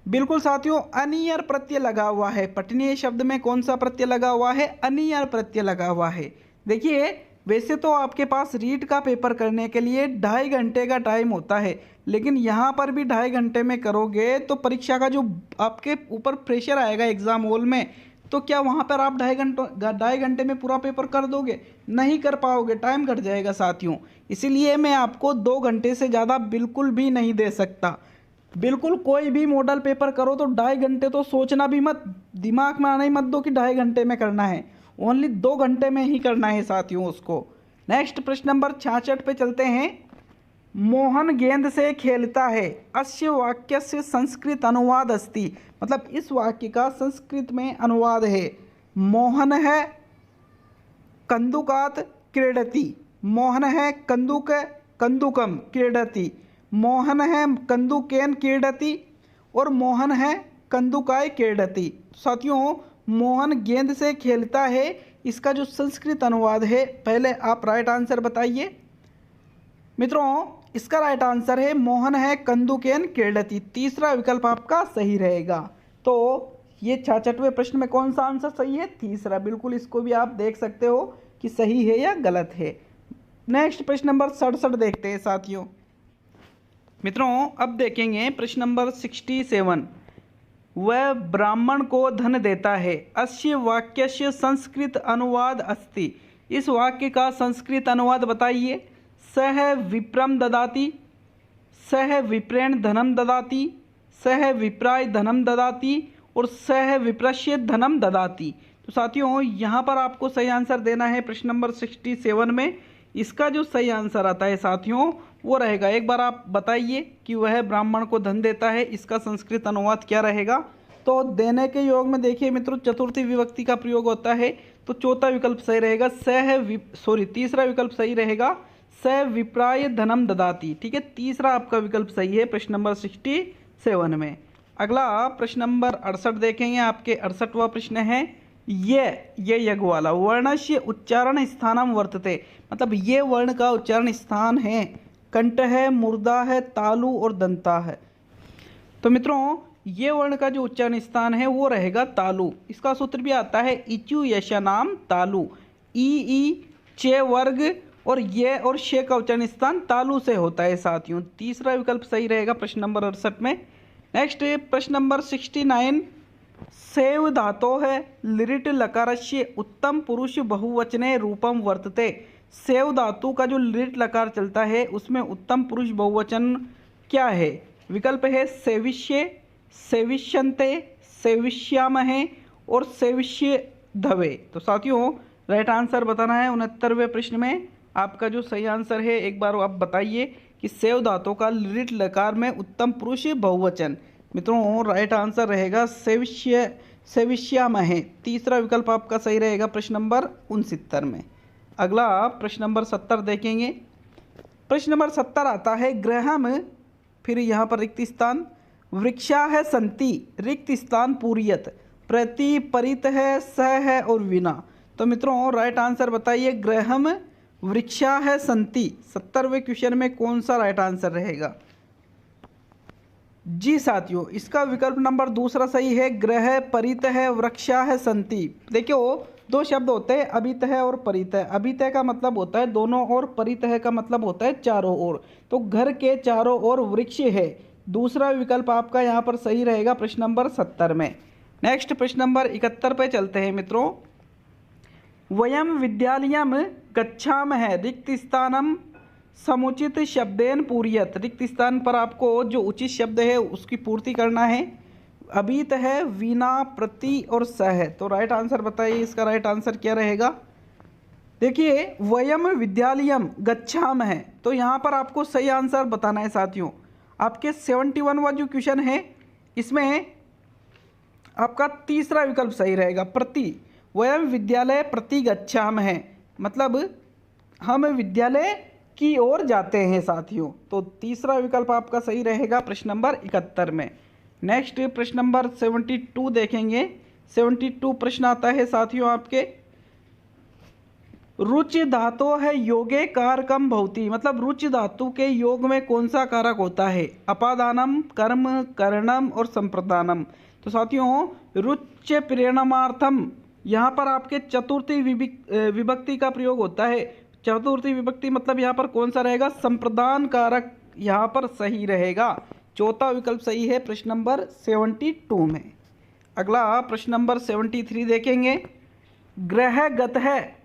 बिल्कुल साथियों अनियर प्रत्यय लगा हुआ है। पठनीय शब्द में कौन सा प्रत्यय लगा हुआ है? अनियर प्रत्यय लगा हुआ है। देखिए वैसे तो आपके पास रीट का पेपर करने के लिए 2.5 घंटे का टाइम होता है, लेकिन यहाँ पर भी 2.5 घंटे में करोगे तो परीक्षा का जो आपके ऊपर प्रेशर आएगा एग्जाम हॉल में, तो क्या वहाँ पर आप 2.5 घंटे में पूरा पेपर कर दोगे? नहीं कर पाओगे, टाइम घट जाएगा साथियों। इसीलिए मैं आपको 2 घंटे से ज़्यादा बिल्कुल भी नहीं दे सकता। बिल्कुल कोई भी मॉडल पेपर करो तो 2.5 घंटे तो सोचना भी मत, दिमाग में आना ही मत दो कि 2.5 घंटे में करना है। ओनली 2 घंटे में ही करना है साथियों उसको। नेक्स्ट प्रश्न नंबर 66 पे चलते हैं। मोहन गेंद से खेलता है अस्य वाक्य से संस्कृत अनुवाद अस्ति। मतलब इस वाक्य का संस्कृत में अनुवाद है। मोहन है कंदुकात क्रीडति, मोहन है कंदुकम क्रीडति, मोहन है कंदुकेन क्रीडति और मोहन है कंदुकाय क्रीडति। साथियों मोहन गेंद से खेलता है, इसका जो संस्कृत अनुवाद है पहले आप राइट आंसर बताइए। मित्रों इसका राइट आंसर है मोहन है कंदुकेन क्रीडति। तीसरा विकल्प आपका सही रहेगा। तो ये 66वें प्रश्न में कौन सा आंसर सही है? तीसरा। बिल्कुल इसको भी आप देख सकते हो कि सही है या गलत है। नेक्स्ट प्रश्न नंबर 67 देखते हैं साथियों। मित्रों अब देखेंगे प्रश्न नंबर 67। वह ब्राह्मण को धन देता है अस्य वाक्यस्य संस्कृत अनुवाद अस्ति। इस वाक्य का संस्कृत अनुवाद बताइए। सह विप्रम ददाति, सह विप्रेण धनम ददाति, सह विप्राय धनम ददाति और सह विप्रस्य धनम ददाति। तो साथियों यहाँ पर आपको सही आंसर देना है प्रश्न नंबर 67 में। इसका जो सही आंसर आता है साथियों वो रहेगा, एक बार आप बताइए कि वह ब्राह्मण को धन देता है, इसका संस्कृत अनुवाद क्या रहेगा? तो देने के योग में देखिए मित्रों चतुर्थी विभक्ति का प्रयोग होता है, तो चौथा विकल्प सही रहेगा। तीसरा विकल्प सही रहेगा स विप्राय धनम ददाति। ठीक है, तीसरा आपका विकल्प सही है प्रश्न नंबर 67 में। अगला प्रश्न नंबर 68 देखेंगे। आपके 68वां प्रश्न है ये यज्ञ वाला वर्णस्य उच्चारण स्थानम वर्तते। मतलब ये वर्ण का उच्चारण स्थान है कंठ है, मुर्दा है, तालु और दंता है। तो मित्रों ये वर्ण का जो उच्चारण स्थान है वो रहेगा तालु। इसका सूत्र भी आता है इचु यशनाम तालु। ई चे वर्ग और ये और शे का उच्चारण स्थान तालु से होता है साथियों। तीसरा विकल्प सही रहेगा प्रश्न नंबर 68 में। नेक्स्ट प्रश्न नंबर 69। सेव धातो है लिरिट लकारस्य उत्तम पुरुष बहुवचने रूपम वर्तते। सेव धातु का जो लिरिट लकार चलता है उसमें उत्तम पुरुष बहुवचन क्या है? विकल्प है सेविष्ये, सेविष्यन्ते, सेविष्यामहे और सेविष्य धवे। तो साथियों राइट आंसर बताना है 69वें प्रश्न में। आपका जो सही आंसर है एक बार आप बताइए कि सेव धातु का लिरिट लकार में उत्तम पुरुष बहुवचन। मित्रों राइट आंसर रहेगा सेविष्यामहे। तीसरा विकल्प आपका सही रहेगा प्रश्न नंबर 69 में। अगला प्रश्न नंबर 70 देखेंगे। प्रश्न नंबर 70 आता है गृहम, फिर यहाँ पर रिक्त स्थान, वृक्षा है संति, रिक्त स्थान पूरियत, प्रति परित है, सह है और विना। तो मित्रों राइट आंसर बताइए। गृहम, वृक्षा है संति, 70वें क्वेश्चन में कौन सा राइट आंसर रहेगा? जी साथियों इसका विकल्प नंबर दूसरा सही है। ग्रह परित है, वृक्षा है संति। देखियो 2 शब्द होते हैं अभित है और परित है। अभित का मतलब होता है दोनों ओर, परित है का मतलब होता है चारों ओर। तो घर के चारों ओर वृक्ष है। दूसरा विकल्प आपका यहाँ पर सही रहेगा प्रश्न नंबर 70 में। नेक्स्ट प्रश्न नंबर 71 पे चलते हैं मित्रों। वयम विद्यालयम गच्छामः रिक्त स्थानम समुचित शब्देन पूर्यत। रिक्त स्थान पर आपको जो उचित शब्द है उसकी पूर्ति करना है। अभित है, वीणा, प्रति और स है। तो राइट आंसर बताइए, इसका राइट आंसर क्या रहेगा। देखिए वयम विद्यालयम गच्छामः, तो यहाँ पर आपको सही आंसर बताना है साथियों। आपके 71वां जो क्वेश्चन है इसमें आपका तीसरा विकल्प सही रहेगा, प्रति। वयम विद्यालय प्रति गच्छामः, मतलब हम विद्यालय की ओर जाते हैं साथियों। तो तीसरा विकल्प आपका सही रहेगा प्रश्न नंबर 71 में। नेक्स्ट प्रश्न नंबर 72 देखेंगे। 72 प्रश्न आता है साथियों आपके, रुचि धातु है योगे कारकम भवति, मतलब रुचि धातु के योग में कौन सा कारक होता है। अपादानम, कर्म, करणम और संप्रदानम। तो साथियों रुच्य प्रेरणार्थम यहाँ पर आपके चतुर्थी विभक्ति का प्रयोग होता है। चतुर्थी विभक्ति मतलब यहाँ पर कौन सा रहेगा, संप्रदान कारक यहाँ पर सही रहेगा। चौथा विकल्प सही है प्रश्न नंबर 72 में। अगला प्रश्न नंबर 73 देखेंगे। ग्रहगत है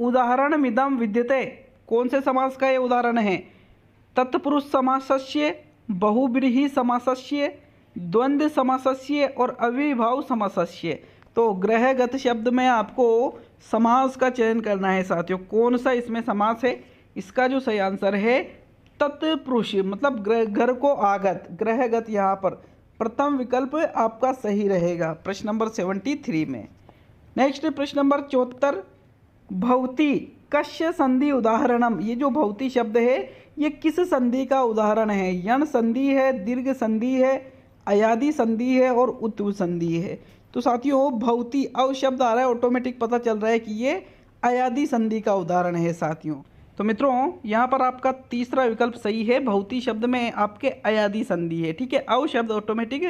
उदाहरण मिदम विद्यते, कौन से समास का ये उदाहरण है। तत्पुरुष समासस्य, बहुव्रीहि समासस्य, द्वंद्व समासस्य और अविभाव समासस्य। तो ग्रहगत शब्द में आपको समास का चयन करना है साथियों, कौन सा इसमें समास है। इसका जो सही आंसर है तत्पुरुष, मतलब घर को आगत, ग्रहगत यहाँ पर प्रथम विकल्प आपका सही रहेगा प्रश्न नंबर 73 में। नेक्स्ट प्रश्न नंबर 74, भवति कस्य संधि उदाहरणम। ये जो भवति शब्द है ये किस संधि का उदाहरण है। यण संधि है, दीर्घ संधि है, अयादि संधि है और उत्तु संधि है। तो साथियों भवति अव शब्द आ रहा है, ऑटोमेटिक पता चल रहा है कि ये अयादि संधि का उदाहरण है साथियों। तो मित्रों यहाँ पर आपका तीसरा विकल्प सही है, भवति शब्द में आपके अयादि संधि है। ठीक है, अव शब्द ऑटोमेटिक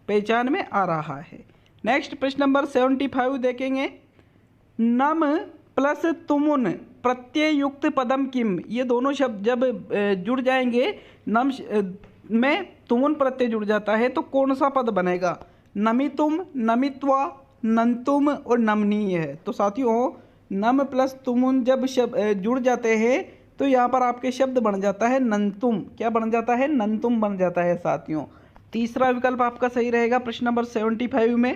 पहचान में आ रहा है। नेक्स्ट प्रश्न नंबर 75 देखेंगे। नम प्लस तुमुन प्रत्यय युक्त पदम किम। ये दोनों शब्द जब जुड़ जाएंगे, नम में तुमुन प्रत्यय जुड़ जाता है तो कौन सा पद बनेगा। नमितुम, नमित्वा, नंतुम और नमनीय है। तो साथियों नम प्लस तुमुन जब जुड़ जाते हैं तो यहाँ पर आपके शब्द बन जाता है नंतुम। क्या बन जाता है, नंतुम बन जाता है साथियों। तीसरा विकल्प आपका सही रहेगा प्रश्न नंबर 75 में।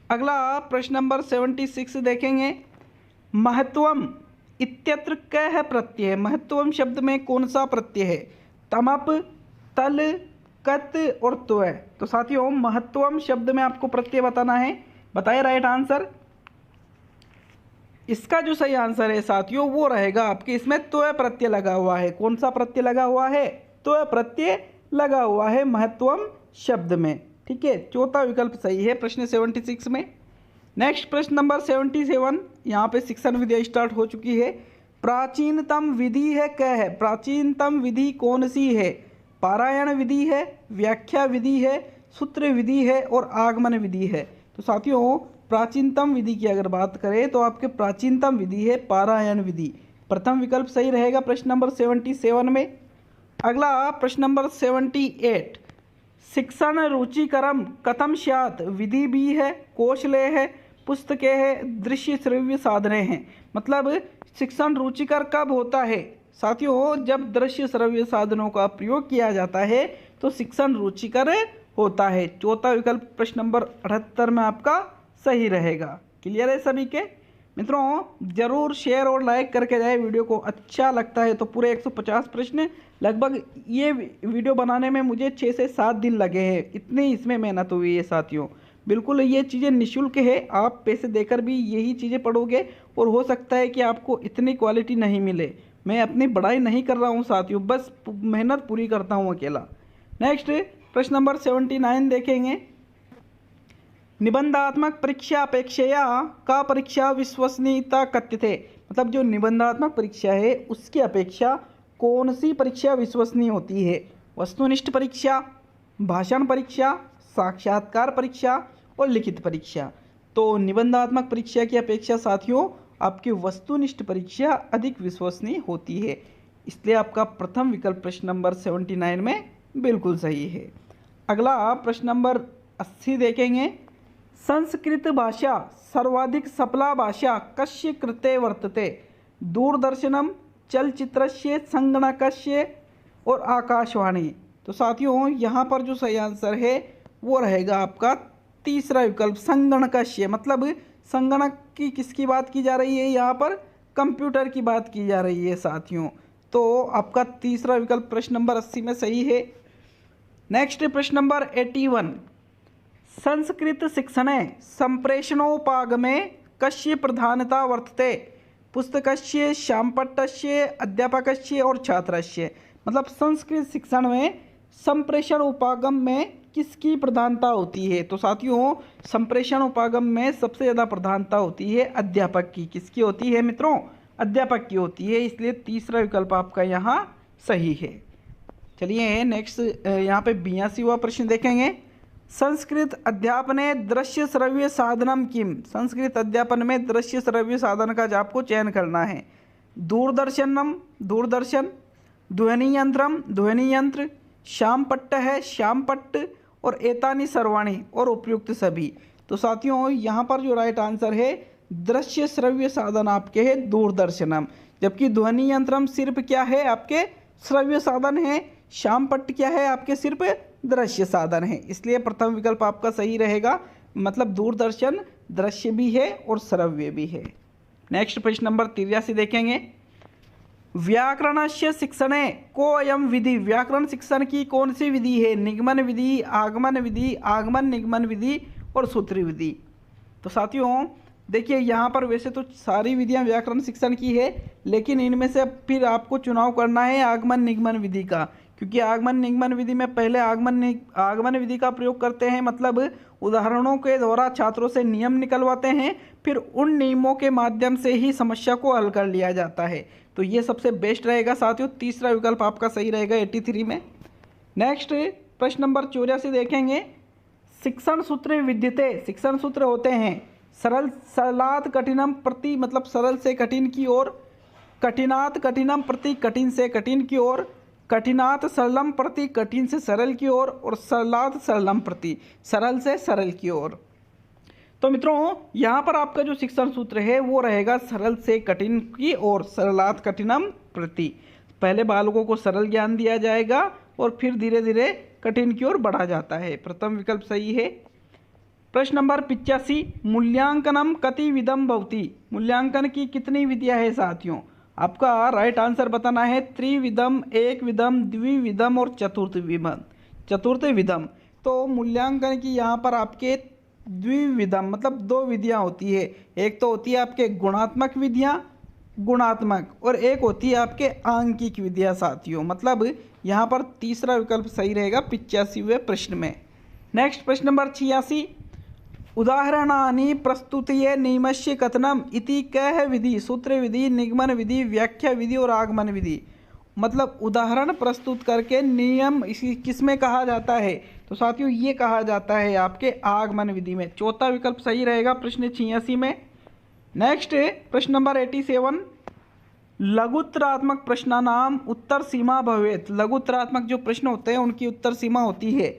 अगला प्रश्न नंबर 76 देखेंगे। महत्वम इत्यत्र क है प्रत्यय। महत्वम शब्द में कौन सा प्रत्यय है। तमप, तल, कत और त्वय। तो साथियों महत्वम शब्द में आपको प्रत्यय बताना है। बताइए राइट आंसर। इसका जो सही आंसर है साथियों वो रहेगा आपके, इसमें त्वय प्रत्यय लगा हुआ है। कौन सा प्रत्यय लगा हुआ है, त्वय प्रत्यय लगा हुआ है महत्वम शब्द में। ठीक है, चौथा विकल्प सही है प्रश्न 76 में। नेक्स्ट प्रश्न नंबर 77, यहाँ पे शिक्षण विधि स्टार्ट हो चुकी है। प्राचीनतम विधि है क्या है। प्राचीनतम विधि कौन सी है। पारायण विधि है, व्याख्या विधि है, सूत्र विधि है और आगमन विधि है। तो साथियों प्राचीनतम विधि की अगर बात करें तो आपके प्राचीनतम विधि है पारायण विधि। प्रथम विकल्प सही रहेगा प्रश्न नंबर 77 में। अगला प्रश्न नंबर 78, शिक्षण रुचिकरम कथम स्यात्। विधि भी है, कौशले है, पुस्तकें है, दृश्य श्रव्य साधने हैं। मतलब शिक्षण रुचिकर कब होता है साथियों, जब दृश्य श्रव्य साधनों का प्रयोग किया जाता है तो शिक्षण रुचिकर होता है। चौथा विकल्प प्रश्न नंबर 78 में आपका सही रहेगा। क्लियर है सभी के मित्रों। जरूर शेयर और लाइक करके जाए वीडियो को। अच्छा लगता है तो पूरे 150 प्रश्न, लगभग ये वीडियो बनाने में मुझे 6 से 7 दिन लगे हैं, इतनी इसमें मेहनत हुई है साथियों। बिल्कुल ये चीज़ें निःशुल्क है, आप पैसे देकर भी यही चीज़ें पढ़ोगे और हो सकता है कि आपको इतनी क्वालिटी नहीं मिले। मैं अपनी बड़ाई नहीं कर रहा हूँ साथियों, बस मेहनत पूरी करता हूँ अकेला। नेक्स्ट प्रश्न नंबर 79 देखेंगे। निबंधात्मक परीक्षा अपेक्षया का परीक्षा विश्वसनीयता कथ्यते। मतलब जो निबंधात्मक परीक्षा है उसकी अपेक्षा कौन सी परीक्षा विश्वसनीय होती है। वस्तुनिष्ठ परीक्षा, भाषण परीक्षा, साक्षात्कार परीक्षा और लिखित परीक्षा। तो निबंधात्मक परीक्षा की अपेक्षा साथियों आपकी वस्तुनिष्ठ परीक्षा अधिक विश्वसनीय होती है, इसलिए आपका प्रथम विकल्प प्रश्न नंबर 79 में बिल्कुल सही है। अगला प्रश्न नंबर 80 देखेंगे। संस्कृत भाषा सर्वाधिक सफला भाषा कस्य कृते वर्तते? दूरदर्शनम, चलचित्रस्य, संगणकस्य और आकाशवाणी। तो साथियों यहाँ पर जो सही आंसर है वो रहेगा आपका तीसरा विकल्प संगणकस्य। मतलब संगणक की किसकी बात की जा रही है यहाँ पर? कंप्यूटर की बात की जा रही है साथियों। तो आपका तीसरा विकल्प प्रश्न नंबर 80 में सही है। नेक्स्ट प्रश्न नंबर 81, संस्कृत शिक्षणे संप्रेषणोपागमे कस्य प्रधानता वर्तते? पुस्तकस्य, श्यामपट्टस्य, अध्यापकस्य और छात्रस्य। मतलब संस्कृत शिक्षण में संप्रेषण उपागम में किसकी प्रधानता होती है? तो साथियों संप्रेषण उपागम में सबसे ज़्यादा प्रधानता होती है अध्यापक की। किसकी होती है मित्रों? अध्यापक की होती है, इसलिए तीसरा विकल्प आपका यहाँ सही है। चलिए नेक्स्ट यहाँ पे 82वां प्रश्न देखेंगे। संस्कृत अध्यापने दृश्य श्रव्य साधनम किम? संस्कृत अध्यापन में दृश्य श्रव्य साधन का आपको चयन करना है। दूरदर्शनम, दूरदर्शन, ध्वनि यंत्रम, ध्वनि यंत्र, श्यामपट्ट है, श्यामपट्ट, और एतानी सर्वाणी और उपयुक्त सभी। तो साथियों यहाँ पर जो राइट आंसर है दृश्य श्रव्य साधन आपके है दूरदर्शनम, जबकि ध्वनि यंत्रम सिर्फ क्या है आपके श्रव्य साधन है, श्यामपट्ट क्या है आपके सिर्फ दृश्य साधन है। इसलिए प्रथम विकल्प आपका सही रहेगा। मतलब दूरदर्शन दृश्य भी है और श्रव्य भी है। नेक्स्ट प्रश्न नंबर 83 देखेंगे। व्याकरणस्य शिक्षणे को अयम विधि? व्याकरण शिक्षण की कौन सी विधि है? निगमन विधि, आगमन विधि, आगमन निगमन विधि और सूत्री विधि। तो साथियों देखिए यहाँ पर वैसे तो सारी विधियाँ व्याकरण शिक्षण की है, लेकिन इनमें से फिर आपको चुनाव करना है आगमन निगमन विधि का, क्योंकि आगमन निगमन विधि में पहले आगमन विधि का प्रयोग करते हैं। मतलब उदाहरणों के द्वारा छात्रों से नियम निकलवाते हैं, फिर उन नियमों के माध्यम से ही समस्या को हल कर लिया जाता है। तो ये सबसे बेस्ट रहेगा साथियों। तीसरा विकल्प आपका सही रहेगा 83 में। नेक्स्ट प्रश्न नंबर 84 देखेंगे। शिक्षण सूत्र विद्यते। शिक्षण सूत्र होते हैं सरल सरलात कठिनम प्रति, मतलब सरल से कठिन की ओर, कठिनात कठिनम प्रति कठिन से कठिन की ओर, कठिनात सरलम प्रति कठिन से सरल की ओर, और सरलात सरलम प्रति सरल से सरल की ओर। तो मित्रों यहाँ पर आपका जो शिक्षण सूत्र है वो रहेगा सरल से कठिन की ओर, सरलात कठिनम प्रति। पहले बालकों को सरल ज्ञान दिया जाएगा और फिर धीरे धीरे कठिन की ओर बढ़ा जाता है। प्रथम विकल्प सही है। प्रश्न नंबर 85, मूल्यांकनम कति विधम भवति? मूल्यांकन की कितनी विधियां है साथियों? आपका राइट आंसर बताना है त्रिविधम, एक विधम, द्विविधम और चतुर्थ विधम। तो मूल्यांकन की यहाँ पर आपके द्विविधम मतलब दो विधियाँ होती है। एक तो होती है आपके गुणात्मक विधियाँ, गुणात्मक, और एक होती है आपके आंकिक विधियाँ साथियों। मतलब यहाँ पर तीसरा विकल्प सही रहेगा 85वें प्रश्न में। नेक्स्ट प्रश्न नंबर 86, उदाहरणानि प्रस्तुतये नियमस्य कथनम इति कह विधि? सूत्र विधि, निगमन विधि, व्याख्या विधि और आगमन विधि। मतलब उदाहरण प्रस्तुत करके नियम इसी किसमें कहा जाता है? तो साथियों ये कहा जाता है आपके आगमन विधि में। चौथा विकल्प सही रहेगा प्रश्न 86 में। नेक्स्ट प्रश्न नंबर 87, लघुत्तरात्मक प्रश्नानाम उत्तर सीमा भवेत्। लघुत्तरात्मक जो प्रश्न होते हैं उनकी उत्तर सीमा होती है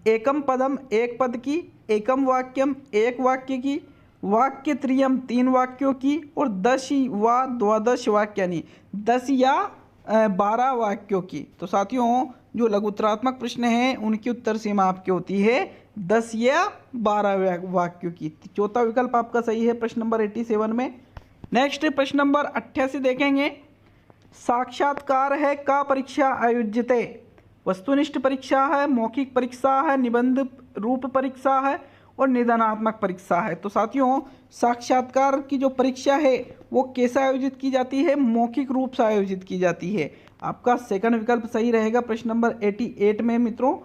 एकम पदम, एक पद की, एकम वाक्यम, एक वाक्य की, वाक्य त्रयम, 3 वाक्यों की, और 10 व द्वादश वाक्यानि, 10 या 12 वाक्यों की। तो साथियों जो लघुत्तरात्मक प्रश्न हैं उनकी उत्तर सीमा आपकी होती है 10 या 12 वाक्यों की। चौथा विकल्प आपका सही है प्रश्न नंबर 87 में। नेक्स्ट प्रश्न नंबर 88 देखेंगे। साक्षात्कार है का परीक्षा आयोज्यते? वस्तुनिष्ठ परीक्षा है, मौखिक परीक्षा है, निबंध रूप परीक्षा है और निदानात्मक परीक्षा है। तो साथियों साक्षात्कार की जो परीक्षा है वो कैसे आयोजित की जाती है? मौखिक रूप से आयोजित की जाती है। आपका सेकंड विकल्प सही रहेगा प्रश्न नंबर 88 में मित्रों,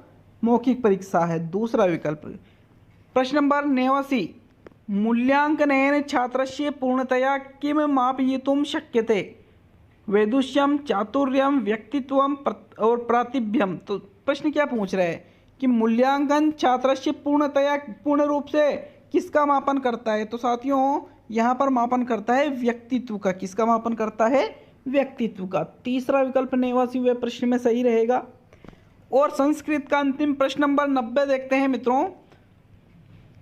मौखिक परीक्षा है दूसरा विकल्प। प्रश्न नंबर 89, मूल्यांकनेन छात्रस्य पूर्णतया किम मापयितुं शक्यते? वैदुष्यम, चातुर्यम, व्यक्तित्वम और प्रातिभ्यम। तो प्रश्न क्या पूछ रहे हैं कि मूल्यांकन छात्रस्य पूर्णतया पूर्ण रूप से किसका मापन करता है? तो साथियों यहाँ पर मापन करता है व्यक्तित्व का। किसका मापन करता है? व्यक्तित्व का। तीसरा विकल्प 89वें प्रश्न में सही रहेगा। और संस्कृत का अंतिम प्रश्न नंबर 90 देखते हैं मित्रों।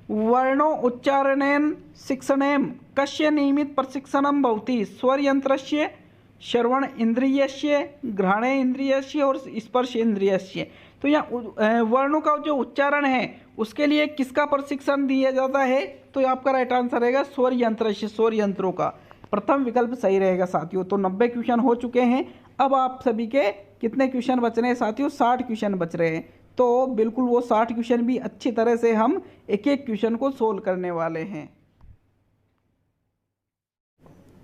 वर्णो उच्चारणेन शिक्षणेन कस्य नियमित प्रशिक्षणं भवति? स्वरयंत्रस्य, श्रवण इंद्रियस्य, घ्राण इंद्रियस्य और स्पर्श इंद्रियस्य। तो यहाँ वर्णों का जो उच्चारण है उसके लिए किसका प्रशिक्षण दिया जाता है? तो ये आपका राइट आंसर रहेगा स्वर यंत्र से, स्वर यंत्रों का। प्रथम विकल्प सही रहेगा साथियों। तो 90 क्वेश्चन हो चुके हैं। अब आप सभी के कितने क्वेश्चन बच रहे हैं साथियों? 60 क्वेश्चन बच रहे हैं। तो बिल्कुल वो 60 क्वेश्चन भी अच्छी तरह से हम एक एक क्वेश्चन को सोल्व करने वाले हैं।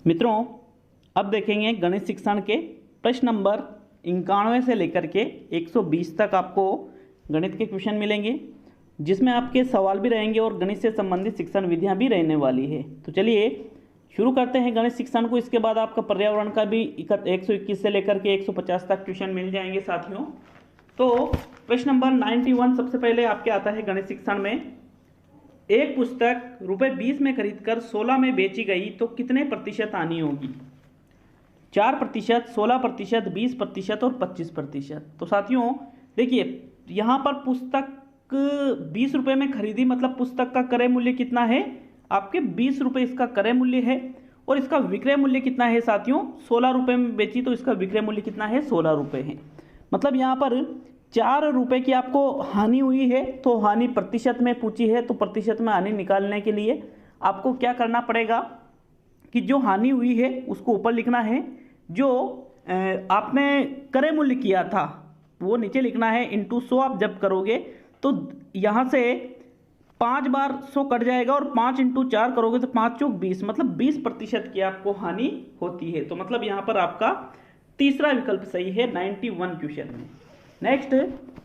मित्रों, अब देखेंगे गणित शिक्षण के प्रश्न नंबर 91 से लेकर के 120 तक आपको गणित के क्वेश्चन मिलेंगे, जिसमें आपके सवाल भी रहेंगे और गणित से संबंधित शिक्षण विधियां भी रहने वाली है। तो चलिए शुरू करते हैं गणित शिक्षण को। इसके बाद आपका पर्यावरण का भी 121 से लेकर के 150 तक क्वेश्चन मिल जाएंगे साथियों। तो प्रश्न नंबर 91 सबसे पहले आपके आता है गणित शिक्षण में। एक पुस्तक ₹20 में खरीदकर 16 में बेची गई तो कितने प्रतिशत हानि होगी? 4%, 16%, 20% और 25%। तो साथियों देखिए, यहाँ पर पुस्तक 20 रुपये में खरीदी, मतलब पुस्तक का क्रय मूल्य कितना है? आपके 20 रुपये इसका क्रय मूल्य है। और इसका विक्रय मूल्य कितना है साथियों? 16 रुपये में बेची तो इसका विक्रय मूल्य कितना है? 16 रुपये है। मतलब यहाँ पर 4 रुपये की आपको हानि हुई है। तो हानि प्रतिशत में पूछी है, तो प्रतिशत में हानि निकालने के लिए आपको क्या करना पड़ेगा कि जो हानि हुई है उसको ऊपर लिखना है, जो आपने क्रय मूल्य किया था वो नीचे लिखना है, इंटू 100 आप जब करोगे तो यहाँ से 5 बार 100 कट जाएगा और 5 × 4 करोगे तो 5 × 4 20, मतलब 20% की आपको हानि होती है। तो मतलब यहाँ पर आपका तीसरा विकल्प सही है 91 क्वेश्चन में। नेक्स्ट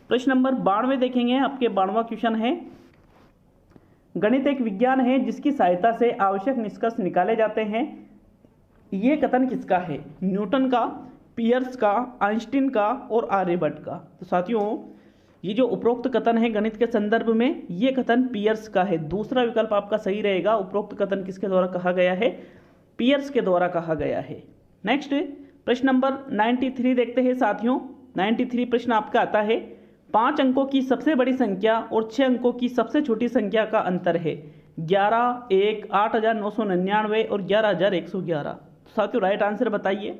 प्रश्न नंबर 92 देखेंगे। आपके 92वां क्वेश्चन है, गणित एक विज्ञान है जिसकी सहायता से आवश्यक निष्कर्ष निकाले जाते हैं। ये कथन किसका है? न्यूटन का, पियर्स का, आइंस्टीन का और आर्यभट्ट का। तो साथियों ये जो उपरोक्त कथन है गणित के संदर्भ में, ये कथन पियर्स का है। दूसरा विकल्प आपका सही रहेगा। उपरोक्त कथन किसके द्वारा कहा गया है? पियर्स के द्वारा कहा गया है। नेक्स्ट प्रश्न नंबर 93 देखते हैं साथियों। 93 प्रश्न आपका आता है, 5 अंकों की सबसे बड़ी संख्या और 6 अंकों की सबसे छोटी संख्या का अंतर है 11, 1, 8999 और 11111। साथियों राइट आंसर बताइए।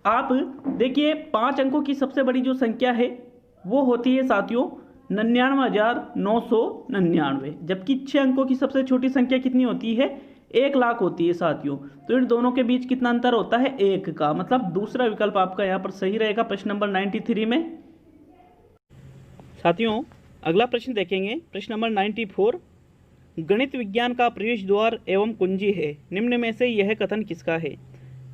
आप देखिए 5 अंकों की सबसे बड़ी जो संख्या है वो होती है साथियों 99,999, जबकि 6 अंकों की सबसे छोटी संख्या कितनी होती है? 1 लाख होती है साथियों। तो इन दोनों के बीच कितना अंतर होता है? 1 का। मतलब दूसरा विकल्प आपका यहाँ पर सही रहेगा प्रश्न नंबर 93 में। साथियों अगला प्रश्न देखेंगे, प्रश्न नंबर 94। गणित विज्ञान का प्रवेश द्वार एवं कुंजी है, निम्न में से यह कथन किसका है?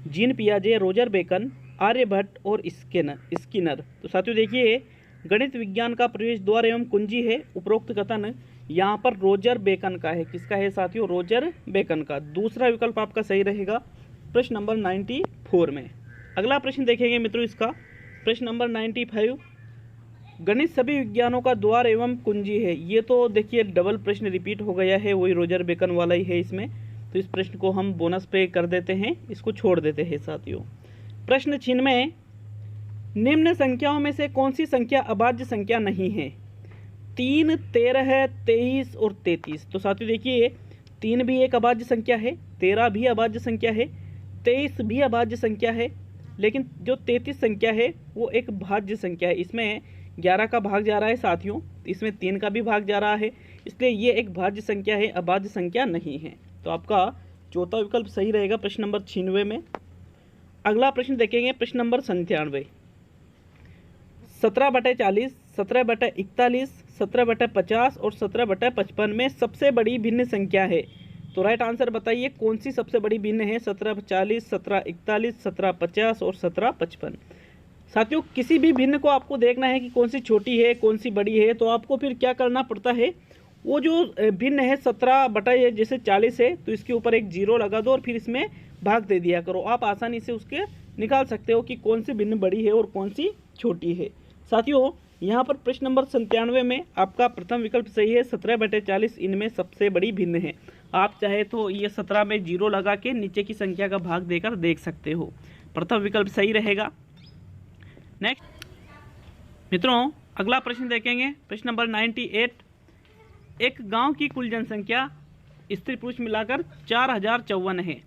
जीन पियाजे, रोजर बेकन, आर्यभट्ट और स्किनर। तो साथियों देखिए, गणित विज्ञान का प्रवेश द्वार एवं कुंजी है, उपरोक्त कथन यहाँ पर रोजर बेकन का है। किसका है साथियों? रोजर बेकन का। दूसरा विकल्प आपका सही रहेगा प्रश्न नंबर 94 में। अगला प्रश्न देखेंगे मित्रों इसका, प्रश्न नंबर 95। गणित सभी विज्ञानों का द्वार एवं कुंजी है। ये तो देखिए डबल प्रश्न रिपीट हो गया है, वही रोजर बेकन वाला ही है इसमें। तो इस प्रश्न को हम बोनस पे कर देते हैं, इसको छोड़ देते हैं साथियों। प्रश्न 96, निम्न संख्याओं में से कौन सी संख्या अभाज्य संख्या नहीं है? 3, 13, 23 और 33। तो साथियों देखिए 3 भी एक अभाज्य संख्या है, 13 भी अभाज्य संख्या है, 23 भी अभाज्य संख्या है, लेकिन जो 33 संख्या है वो एक भाज्य संख्या है। इसमें 11 का भाग जा रहा है साथियों, इसमें 3 का भी भाग जा रहा है, इसलिए ये एक भाज्य संख्या है, अभाज्य संख्या नहीं है। तो आपका चौथा विकल्प सही रहेगा प्रश्न नंबर 96 में। अगला प्रश्न देखेंगे, प्रश्न नंबर 97। 17/40, 17/41, 17/50 और 17/55 में सबसे बड़ी भिन्न संख्या है। तो राइट आंसर बताइए कौन सी सबसे बड़ी भिन्न है? 17/40, 17/41, 17/50 और 17/55। साथियों किसी भी भिन्न को आपको देखना है कि कौन सी छोटी है कौन सी बड़ी है, तो आपको फिर क्या करना पड़ता है, वो जो भिन्न है 17 जैसे 40 है तो इसके ऊपर एक 0 लगा दो और फिर इसमें भाग दे दिया करो। आप आसानी से उसके निकाल सकते हो कि कौन सी भिन्न बड़ी है और कौन सी छोटी है। साथियों यहाँ पर प्रश्न नंबर 97 में आपका प्रथम विकल्प सही है, 17/40 इनमें सबसे बड़ी भिन्न है। आप चाहे तो ये 17 में 0 लगा के नीचे की संख्या का भाग देकर देख सकते हो। प्रथम विकल्प सही रहेगा। नेक्स्ट मित्रों अगला प्रश्न देखेंगे, प्रश्न नंबर 98। एक गांव की कुल जनसंख्या स्त्री पुरुष मिलाकर 4054 है।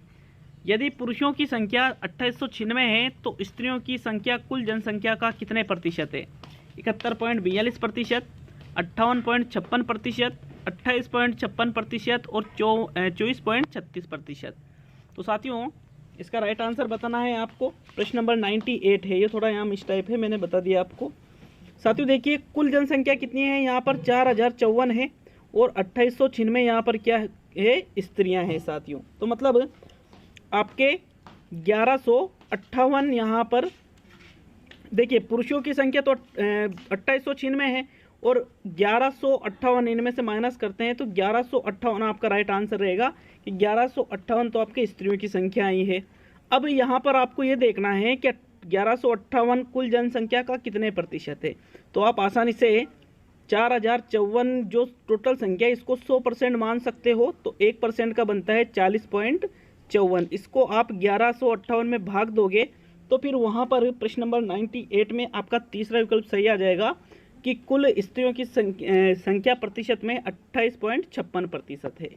यदि पुरुषों की संख्या 2896 है तो स्त्रियों की संख्या कुल जनसंख्या का कितने प्रतिशत है? 71.42%, 58.56%, 28.56% और 24.36%। तो साथियों इसका राइट आंसर बताना है आपको। प्रश्न नंबर 98 है, ये थोड़ा यहाँ मिस टाइप है, मैंने बता दिया आपको। साथियों देखिए कुल जनसंख्या कितनी है, यहाँ पर 4054 है और 2896 यहाँ पर क्या है, स्त्रियाँ हैं साथियों। तो मतलब आपके 1158 यहाँ पर देखिए पुरुषों की संख्या तो 2896 है और 1158 इनमें से माइनस करते हैं तो 1158 आपका राइट आंसर रहेगा कि 1158 तो आपके स्त्रियों की संख्या आई है। अब यहाँ पर आपको ये देखना है कि 1158 कुल जनसंख्या का कितने प्रतिशत है। तो आप आसानी से 4054 जो टोटल संख्या है इसको 100% मान सकते हो, तो 1% का बनता है 40.54। इसको आप 1158 में भाग दोगे तो फिर वहाँ पर प्रश्न नंबर 98 में आपका तीसरा विकल्प सही आ जाएगा कि कुल स्त्रियों की संख्या प्रतिशत में 28.56% है।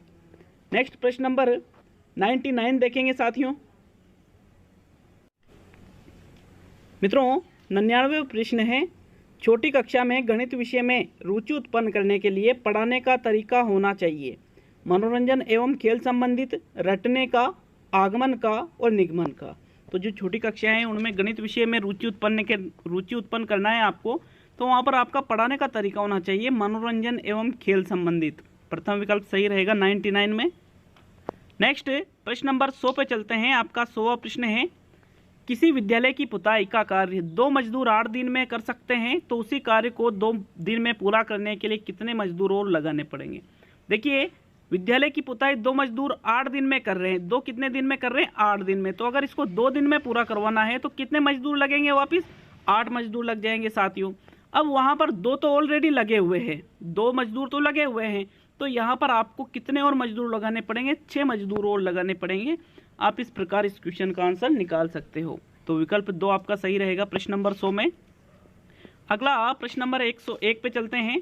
नेक्स्ट प्रश्न नंबर 99 देखेंगे साथियों। मित्रों 99वां प्रश्न है, छोटी कक्षा में गणित विषय में रुचि उत्पन्न करने के लिए पढ़ाने का तरीका होना चाहिए। मनोरंजन एवं खेल संबंधित, रटने का, आगमन का और निगमन का। तो जो छोटी कक्षाएं हैं उनमें गणित विषय में रुचि उत्पन्न करना है आपको, तो वहाँ पर आपका पढ़ाने का तरीका होना चाहिए मनोरंजन एवं खेल संबंधित। प्रथम विकल्प सही रहेगा 99 में। नेक्स्ट प्रश्न नंबर 100 पे चलते हैं। आपका 100वां प्रश्न है, किसी विद्यालय की पुताई का कार्य 2 मजदूर 8 दिन में कर सकते हैं तो उसी कार्य को 2 दिन में पूरा करने के लिए कितने मजदूर और लगाने पड़ेंगे। देखिए विद्यालय की पुताई 2 मजदूर 8 दिन में कर रहे हैं, 2 कितने दिन में कर रहे हैं, 8 दिन में। तो अगर इसको 2 दिन में पूरा करवाना है तो कितने मजदूर लगेंगे, वापिस 8 मजदूर लग जाएंगे साथियों। अब वहाँ पर 2 तो ऑलरेडी लगे हुए हैं, 2 मजदूर तो लगे हुए हैं, तो यहाँ पर आपको कितने और मजदूर लगाने पड़ेंगे, 6 मजदूर और लगाने पड़ेंगे। आप इस प्रकार इस क्वेश्चन का आंसर निकाल सकते हो। तो विकल्प 2 आपका सही रहेगा प्रश्न नंबर 100 में। अगला प्रश्न नंबर 101 पे चलते हैं।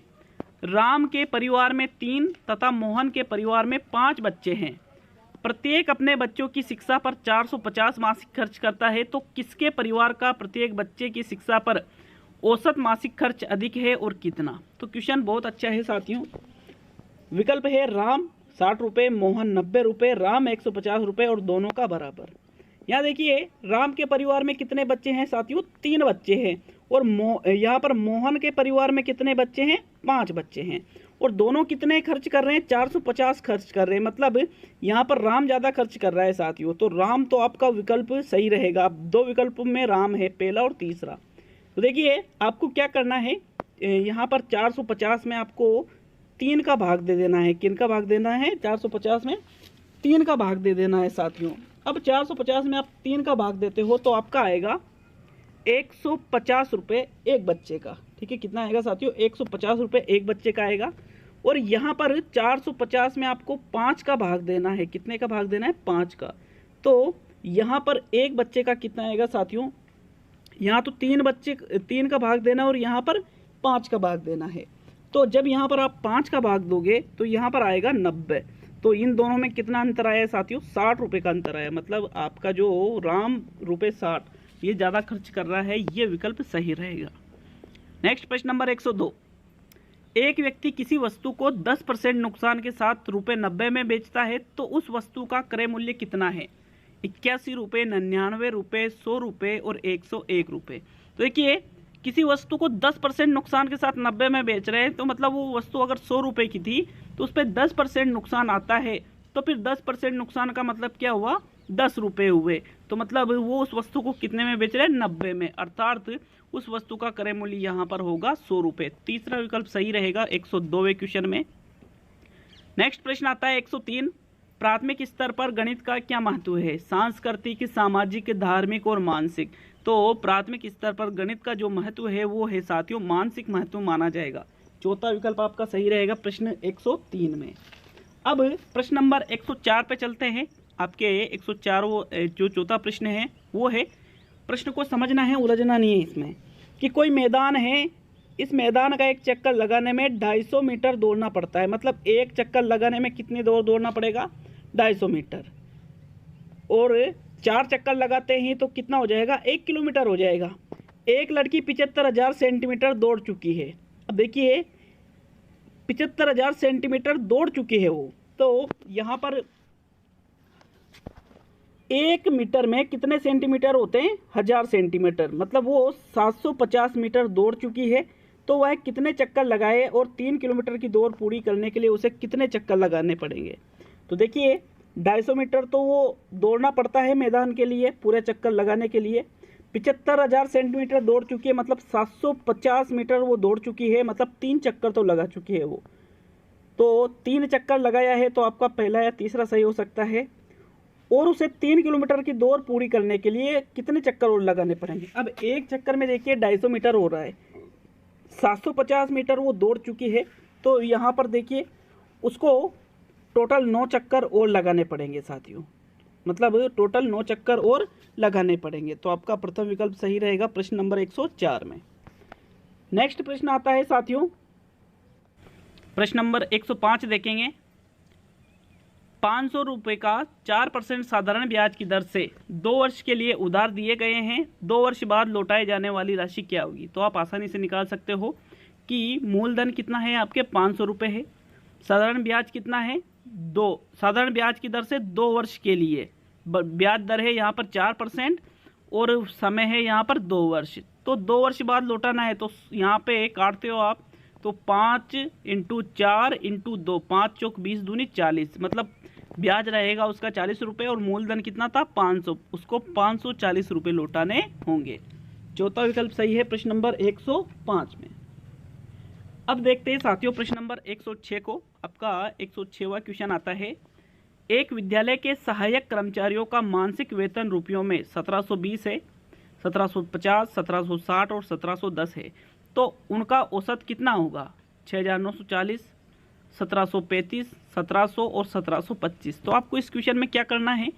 राम के परिवार में 3 तथा मोहन के परिवार में 5 बच्चे हैं। प्रत्येक अपने बच्चों की शिक्षा पर 450 मासिक खर्च करता है, तो किसके परिवार का प्रत्येक बच्चे की शिक्षा पर औसत मासिक खर्च अधिक है और कितना। तो क्वेश्चन बहुत अच्छा है साथियों। विकल्प है राम 60 रुपये, मोहन 90 रुपये, राम 150 रुपये और दोनों का बराबर। यहाँ देखिए राम के परिवार में कितने बच्चे हैं साथियों, 3 बच्चे हैं और यहाँ पर मोहन के परिवार में कितने बच्चे हैं, 5 बच्चे हैं और दोनों कितने खर्च कर रहे हैं, 450 खर्च कर रहे हैं। मतलब यहाँ पर राम ज़्यादा खर्च कर रहा है साथियों। तो राम तो आपका विकल्प सही रहेगा। अब 2 विकल्पों में राम है, पहला और तीसरा। तो देखिए आपको क्या करना है, यहाँ पर 450 में आपको 3 का भाग दे देना है। किन का भाग देना है, 450 में 3 का भाग दे देना है साथियों। अब 450 में आप 3 का भाग देते हो तो आपका आएगा 150 रुपये एक बच्चे का। ठीक है, कितना आएगा साथियों, 150 रुपये एक बच्चे का आएगा। और यहाँ पर 450 में आपको 5 का भाग देना है। कितने का भाग देना है, 5 का। तो यहाँ पर एक बच्चे का कितना आएगा साथियों, यहाँ तो 3 का भाग देना और यहाँ पर 5 का भाग देना है। तो जब यहाँ पर आप 5 का भाग दोगे तो यहाँ पर आएगा 90। तो इन दोनों में कितना अंतर आया है साथियों, 60 रुपये का अंतर आया। मतलब आपका जो राम रुपये 60 ये ज़्यादा खर्च कर रहा है, ये विकल्प सही रहेगा। नेक्स्ट प्रश्न नंबर 102। एक व्यक्ति किसी वस्तु को 10% नुकसान के साथ ₹90 में बेचता है तो उस वस्तु का क्रय मूल्य कितना है, 81 रुपये, 99 रुपये, 100 रुपये और 101 रुपये। तो देखिए किसी वस्तु को 10% नुकसान के साथ 90 में बेच रहे हैं, तो मतलब वो वस्तु अगर 100 रुपये की थी तो उस पर 10% नुकसान आता है, तो फिर 10% नुकसान का मतलब क्या हुआ, 10 रुपये हुए। तो मतलब वो उस वस्तु को कितने में बेच रहे हैं, 90 में, अर्थात उस वस्तु का क्रय मूल्य यहाँ पर होगा 100 रुपये। तीसरा विकल्प सही रहेगा 102वें क्वेश्चन में। नेक्स्ट प्रश्न आता है 103। प्राथमिक स्तर पर गणित का क्या महत्व है, सांस्कृतिक, सामाजिक, धार्मिक और मानसिक। तो प्राथमिक स्तर पर गणित का जो महत्व है वो है साथियों मानसिक महत्व माना जाएगा। चौथा विकल्प आपका सही रहेगा प्रश्न 103 में। अब प्रश्न नंबर 104 पे चलते हैं। आपके 104 जो चौथा प्रश्न है वो है, प्रश्न को समझना है, उलझना नहीं है इसमें, कि कोई मैदान है इस मैदान का एक चक्कर लगाने में 250 मीटर दौड़ना पड़ता है। मतलब एक चक्कर लगाने में कितनी दौड़ना पड़ेगा? 250 मीटर। और 4 चक्कर लगाते हैं तो कितना हो जाएगा? 1 किलोमीटर हो जाएगा। एक लड़की 75,000 सेंटीमीटर दौड़ चुकी है। अब देखिए 75,000 सेंटीमीटर दौड़ चुकी है वो, तो यहाँ पर 1 मीटर में कितने सेंटीमीटर होते हैं? 1000 सेंटीमीटर। मतलब वो 750 मीटर दौड़ चुकी है। तो वह कितने चक्कर लगाए और 3 किलोमीटर की दौड़ पूरी करने के लिए उसे कितने चक्कर लगाने पड़ेंगे? तो देखिए 250 मीटर तो वो दौड़ना पड़ता है मैदान के लिए, पूरे चक्कर लगाने के लिए। 75,000 सेंटीमीटर दौड़ चुकी है, मतलब 750 मीटर वो दौड़ चुकी है, मतलब 3 चक्कर तो लगा चुकी है वो। तो 3 चक्कर लगाया है, तो आपका पहला या तीसरा सही हो सकता है। और उसे 3 किलोमीटर की दौड़ पूरी करने के लिए कितने चक्कर और लगाने पड़ेंगे? अब एक चक्कर में देखिए 250 मीटर हो रहा है, 750 मीटर वो दौड़ चुकी है। तो यहाँ पर देखिए उसको टोटल 9 चक्कर और लगाने पड़ेंगे साथियों। मतलब टोटल 9 चक्कर और लगाने पड़ेंगे। तो आपका प्रथम विकल्प सही रहेगा प्रश्न नंबर 104 में। नेक्स्ट प्रश्न आता है साथियों, प्रश्न नंबर 105 देखेंगे। 500 रुपये का 4% साधारण ब्याज की दर से 2 वर्ष के लिए उधार दिए गए हैं। 2 वर्ष बाद लौटाए जाने वाली राशि क्या होगी? तो आप आसानी से निकाल सकते हो कि मूलधन कितना है आपके? 500 रुपये है। साधारण ब्याज कितना है? 2। साधारण ब्याज की दर से 2 वर्ष के लिए ब्याज दर है यहाँ पर 4% और समय है यहाँ पर 2 वर्ष। तो 2 वर्ष बाद लौटाना है, तो यहाँ पे काटते हो आप, तो 5 × 4 × 2, 5 चौक 20 दूनी 40। मतलब ब्याज रहेगा उसका 40 रुपये और मूलधन कितना था? 500। उसको 540 रुपये लौटाने होंगे। चौथा विकल्प सही है प्रश्न नंबर 105 में। अब देखते हैं साथियों प्रश्न नंबर 106 को। आपका 106वां क्वेश्चन आता है, एक विद्यालय के सहायक कर्मचारियों का मासिक वेतन रुपयों में 1720 है, 1750, 1760 और 1710 है। तो उनका औसत कितना होगा? 6940, 1735, 1700 और 1725। तो आपको इस क्वेश्चन में क्या करना है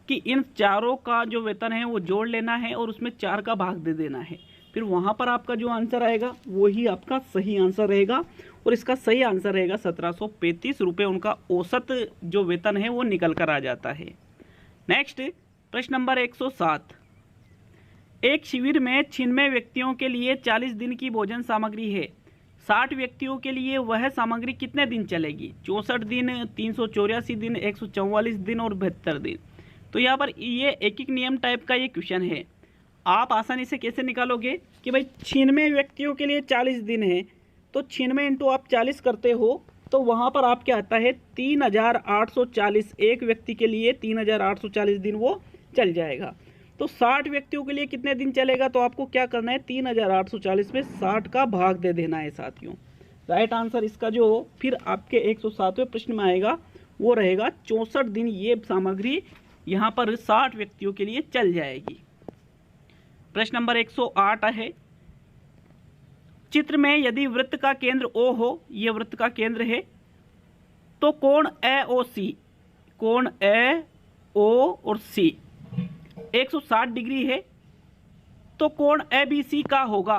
कि इन चारों का जो वेतन है वो जोड़ लेना है और उसमें 4 का भाग दे देना है। फिर वहाँ पर आपका जो आंसर आएगा वही आपका सही आंसर रहेगा। और इसका सही आंसर रहेगा 1735 रुपये। उनका औसत जो वेतन है वो निकल कर आ जाता है। नेक्स्ट प्रश्न नंबर 107, एक शिविर में 96 व्यक्तियों के लिए 40 दिन की भोजन सामग्री है। 60 व्यक्तियों के लिए वह सामग्री कितने दिन चलेगी? 64 दिन, 384 दिन, 144 दिन और 72 दिन। तो यहाँ पर ये एक एक नियम टाइप का ये क्वेश्चन है। आप आसानी से कैसे निकालोगे कि भाई 96 व्यक्तियों के लिए 40 दिन है, तो 96 × आप 40 करते हो तो वहाँ पर आप क्या आता है? 3840। एक व्यक्ति के लिए 3840 दिन वो चल जाएगा। तो 60 व्यक्तियों के लिए कितने दिन चलेगा? तो आपको क्या करना है? 3840 में 60 का भाग दे देना है साथियों। राइट आंसर इसका जो फिर आपके 107वें प्रश्न में आएगा वो रहेगा 64 दिन। ये सामग्री यहाँ पर 60 व्यक्तियों के लिए चल जाएगी। प्रश्न नंबर 108 है, चित्र में यदि वृत्त का केंद्र O हो, ये वृत्त का केंद्र है, तो कोण AOC, कोण AO और C 160 डिग्री है, तो कोण ABC का होगा।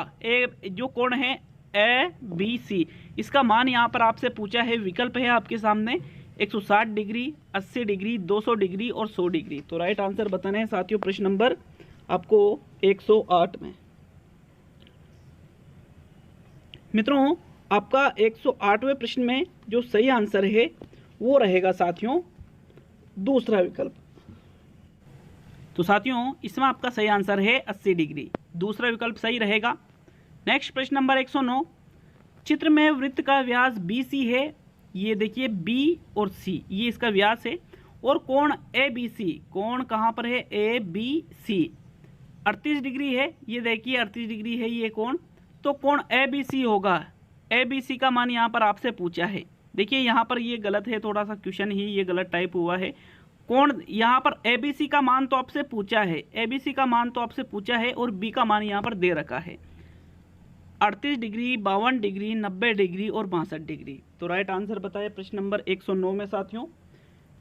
जो कोण है ABC, इसका मान यहाँ पर आपसे पूछा है, विकल्प है आपके सामने 160 डिग्री, 80 डिग्री, 200 डिग्री और 100 डिग्री। तो राइट आंसर बताना है साथियों प्रश्न नंबर आपको 108 में। मित्रों आपका 108वें प्रश्न में जो सही आंसर है वो रहेगा साथियों दूसरा विकल्प। तो साथियों इसमें आपका सही आंसर है 80 डिग्री, दूसरा विकल्प सही रहेगा। नेक्स्ट प्रश्न नंबर 109, चित्र में वृत्त का व्यास BC है, ये देखिए B और C ये इसका व्यास है, और कोण ABC, कोण कहाँ पर है? ABC 38 डिग्री है, ये देखिए 38 डिग्री है ये कोण। तो कोण ABC होगा। ABC का मान यहाँ पर आपसे पूछा है। देखिए यहाँ पर ये गलत है, थोड़ा सा क्वेश्चन ही ये गलत टाइप हुआ है। कोण यहाँ पर ABC का मान तो आपसे पूछा है, ABC का मान तो आपसे पूछा है और B का मान यहाँ पर दे रखा है 38 डिग्री, 52 डिग्री, 90 डिग्री और 62 डिग्री। तो राइट आंसर बताए प्रश्न नंबर 109 में साथियों।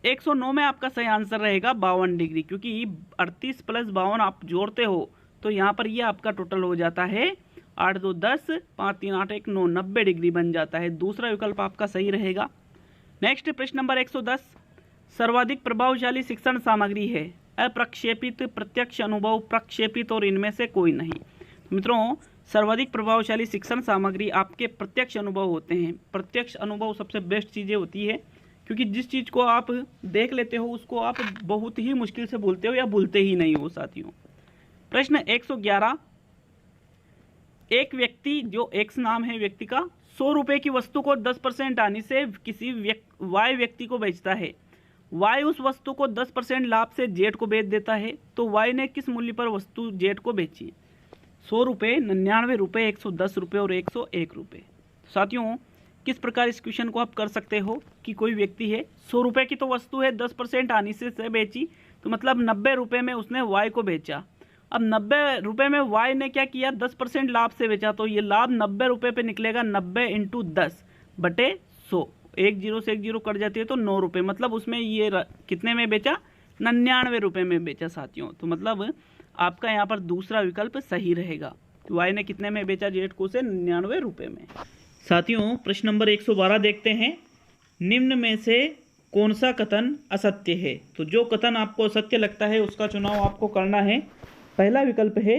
109 में आपका सही आंसर रहेगा 52 डिग्री, क्योंकि 38 + 52 आप जोड़ते हो तो यहाँ पर ये आपका टोटल हो जाता है 8 2 10, 5 3 8 1 9, 90 डिग्री बन जाता है। दूसरा विकल्प आपका सही रहेगा। नेक्स्ट प्रश्न नंबर 110, सर्वाधिक प्रभावशाली शिक्षण सामग्री है अप्रक्षेपित, प्रत्यक्ष अनुभव, प्रक्षेपित और इनमें से कोई नहीं। मित्रों, सर्वाधिक प्रभावशाली शिक्षण सामग्री आपके प्रत्यक्ष अनुभव होते हैं। प्रत्यक्ष अनुभव सबसे बेस्ट चीज़ें होती है, क्योंकि जिस चीज़ को आप देख लेते हो उसको आप बहुत ही मुश्किल से भूलते हो या भूलते ही नहीं हो साथियों। प्रश्न 111, एक व्यक्ति, जो एक्स नाम है व्यक्ति का, 100 रुपये की वस्तु को 10% हानि से किसी वाई व्यक्ति को बेचता है। वाई उस वस्तु को 10% लाभ से जेड को बेच देता है, तो वाई ने किस मूल्य पर वस्तु जेड को बेची? 100 रुपये, 99 रुपये, 110 रुपये और 101 रुपये। साथियों, किस प्रकार इस क्वेश्चन को आप कर सकते हो कि कोई व्यक्ति है, 100 रुपये की तो वस्तु है, 10% हानि से बेची, तो मतलब 90 रुपये में उसने वाई को बेचा। अब 90 रुपये में वाई ने क्या किया, 10% लाभ से बेचा, तो ये लाभ 90 रुपये पे निकलेगा। 90 × 10 बटे 100, एक जीरो से एक जीरो कट जाती है तो 9 रुपये, मतलब उसमें ये कितने में बेचा, 99 रुपये में बेचा साथियों। तो मतलब आपका यहाँ पर दूसरा विकल्प सही रहेगा। वाई ने कितने में बेचा जेड को से, 99 रुपये में। साथियों, प्रश्न नंबर 112 देखते हैं, निम्न में से कौन सा कथन असत्य है? तो जो कथन आपको असत्य लगता है उसका चुनाव आपको करना है। पहला विकल्प है,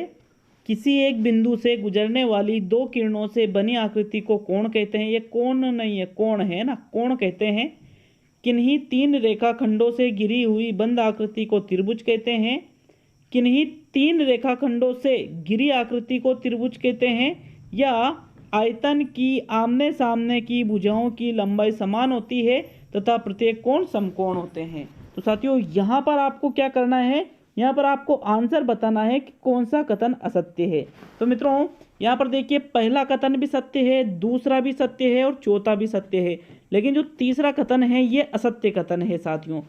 किसी एक बिंदु से गुजरने वाली 2 किरणों से बनी आकृति को कोण कहते हैं। ये कोण नहीं है, कोण है ना, कोण कहते हैं। किन्हीं 3 रेखाखंडों से घिरी हुई बंद आकृति को त्रिभुज कहते हैं। किन्हीं 3 रेखाखंडों से घिरी आकृति को त्रिभुज कहते हैं। या आयतन की आमने सामने की भुजाओं की लंबाई समान होती है तथा प्रत्येक कोण समकोण होते हैं। तो साथियों, यहाँ पर आपको क्या करना है, यहाँ पर आपको आंसर बताना है कि कौन सा कथन असत्य है। तो मित्रों, यहाँ पर देखिए, पहला कथन भी सत्य है, दूसरा भी सत्य है और चौथा भी सत्य है, लेकिन जो तीसरा कथन है ये असत्य कथन है साथियों।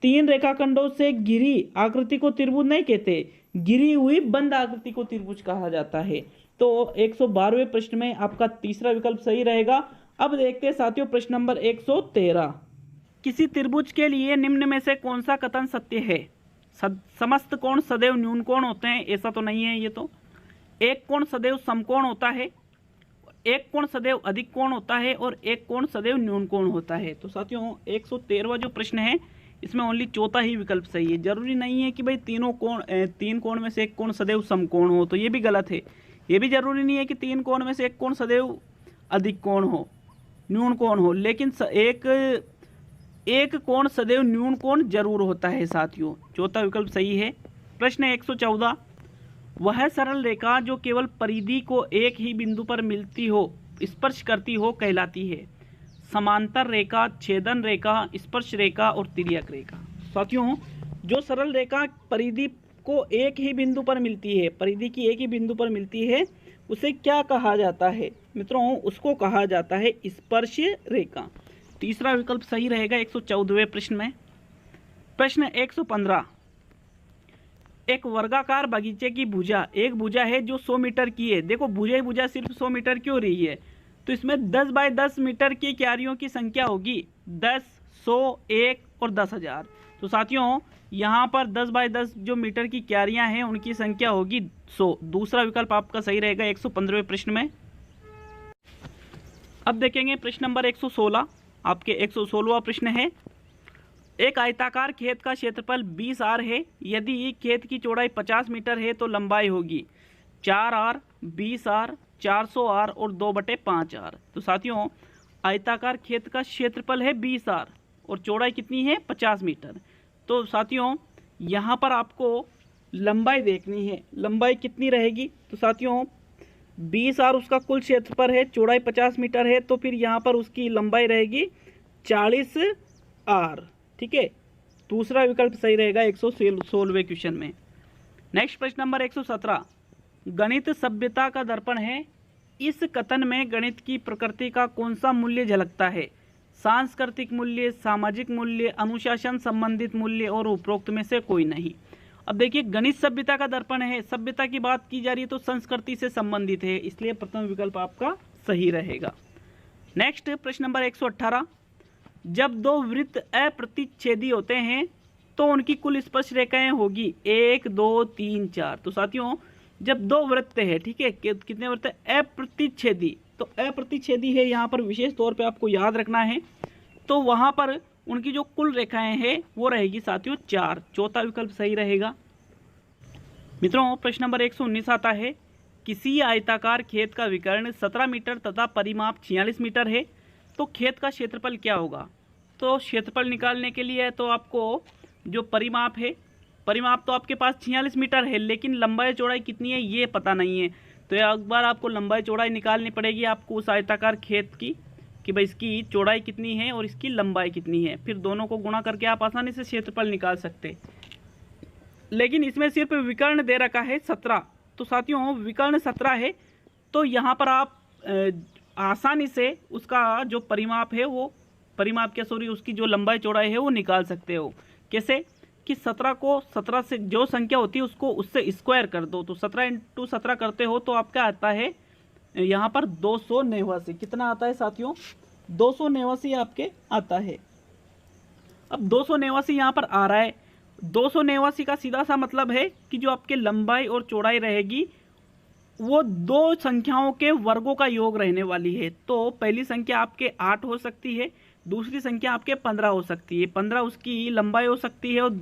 3 रेखाखंडों से घिरी आकृति को त्रिभुज नहीं कहते, घिरी हुई बंद आकृति को त्रिभुज कहा जाता है। तो 112वें प्रश्न में आपका तीसरा विकल्प सही रहेगा। अब देखते हैं साथियों प्रश्न नंबर 113, किसी त्रिभुज के लिए निम्न में से कौन सा कथन सत्य है? समस्त कोण सदैव न्यून कोण होते हैं, ऐसा तो नहीं है ये तो। एक कोण सदैव समकोण होता है, एक कोण सदैव अधिक कोण होता है और एक कोण सदैव न्यून कोण होता है। तो साथियों, 113वां जो प्रश्न है इसमें ओनली चौथा ही विकल्प सही है। जरूरी नहीं है कि भाई 3 कोण में से एक कोण सदैव समकोण हो, तो ये भी गलत है। ये भी जरूरी नहीं है कि 3 कोण में से एक कोण सदैव अधिक कोण हो, न्यून कोण हो, लेकिन एक कोण सदैव न्यून कोण जरूर होता है साथियों। चौथा विकल्प सही है। प्रश्न 114, वह सरल रेखा जो केवल परिधि को एक ही बिंदु पर मिलती हो, स्पर्श करती हो, कहलाती है? समांतर रेखा, छेदन रेखा, स्पर्श रेखा और तिर्यक रेखा। साथियों, जो सरल रेखा परिधि को एक ही बिंदु पर मिलती है, परिधि की एक ही बिंदु पर मिलती है, उसे क्या कहा जाता है? मित्रों, उसको कहा जाता है स्पर्श रेखा। तीसरा विकल्प सही रहेगा 114वें प्रश्न में। प्रश्न 115, एक वर्गाकार बगीचे की भुजा, एक भुजा है जो 100 मीटर की है। देखो, भुजा सिर्फ 100 मीटर क्यों रही है? तो इसमें 10 बाय 10 मीटर की क्यारियों की संख्या होगी 10, 100, 1 और 10,000। तो साथियों, यहाँ पर 10 बाय 10 जो मीटर की क्यारियाँ हैं उनकी संख्या होगी 100। दूसरा विकल्प आपका सही रहेगा 115वें प्रश्न में। अब देखेंगे प्रश्न नंबर 116, आपके 116वां प्रश्न है, एक आयताकार खेत का क्षेत्रफल 20 आर है। यदि खेत की चौड़ाई 50 मीटर है तो लंबाई होगी 4 आर, 20 आर, 400 आर और 2/5 आर। तो साथियों, आयताकार खेत का क्षेत्रफल है 20 आर और चौड़ाई कितनी है, 50 मीटर। तो साथियों, यहाँ पर आपको लंबाई देखनी है, लंबाई कितनी रहेगी? तो साथियों, 20 आर उसका कुल क्षेत्रफल है, चौड़ाई 50 मीटर है, तो फिर यहाँ पर उसकी लंबाई रहेगी 40 आर। ठीक है, दूसरा विकल्प सही रहेगा 116वें क्वेश्चन में। नेक्स्ट प्रश्न नंबर 117, गणित सभ्यता का दर्पण है। इस कथन में गणित की प्रकृति का कौन सा मूल्य झलकता है? सांस्कृतिक मूल्य, सामाजिक मूल्य, अनुशासन संबंधित मूल्य और उपरोक्त में से कोई नहीं। अब देखिए, गणित सभ्यता का दर्पण है, सभ्यता की बात की जा रही है तो संस्कृति से संबंधित है, इसलिए प्रथम विकल्प आपका सही रहेगा। नेक्स्ट प्रश्न नंबर 118, जब 2 वृत्त अप्रतिच्छेदी होते हैं तो उनकी कुल स्पर्श रेखाएं होगी 1, 2, 3, 4। तो साथियों, जब दो वृत्त है, ठीक है, कितने वृत्त है, अप्रतिच्छेदी, तो अप्रतिच्छेदी है, यहाँ पर विशेष तौर पे आपको याद रखना है। तो वहाँ पर उनकी जो कुल रेखाएं हैं वो रहेगी साथियों 4, चौथा विकल्प सही रहेगा। मित्रों प्रश्न नंबर 119 आता है, किसी आयताकार खेत का विकर्ण 17 मीटर तथा परिमाप 46 मीटर है, तो खेत का क्षेत्रफल क्या होगा। तो क्षेत्रफल निकालने के लिए तो आपको जो परिमाप है, परिमाप तो आपके पास 46 मीटर है, लेकिन लंबाई चौड़ाई कितनी है ये पता नहीं है। तो एक बार आपको लंबाई चौड़ाई निकालनी पड़ेगी आपको उस आयताकार खेत की, कि भाई इसकी चौड़ाई कितनी है और इसकी लंबाई कितनी है, फिर दोनों को गुणा करके आप आसानी से क्षेत्रफल निकाल सकते। लेकिन इसमें सिर्फ विकर्ण दे रखा है 17, तो साथियों विकर्ण 17 है, तो यहाँ पर आप आसानी से उसका जो परिमाप है वो उसकी जो लंबाई चौड़ाई है वो निकाल सकते हो। कैसे कि 17 को 17 से जो संख्या होती है उसको उससे स्क्वायर कर दो, तो 17 इंटू 17 करते हो तो आपका आता है यहाँ पर 289। कितना आता है साथियों, 289 आपके आता है। अब 289 यहाँ पर आ रहा है, 289 का सीधा सा मतलब है कि जो आपके लंबाई और चौड़ाई रहेगी वो दो संख्याओं के वर्गों का योग रहने वाली है। तो पहली संख्या आपके 8 हो सकती है, दूसरी संख्या आपके 15 हो सकती है। 15 उसकी लंबाई हो सकती है और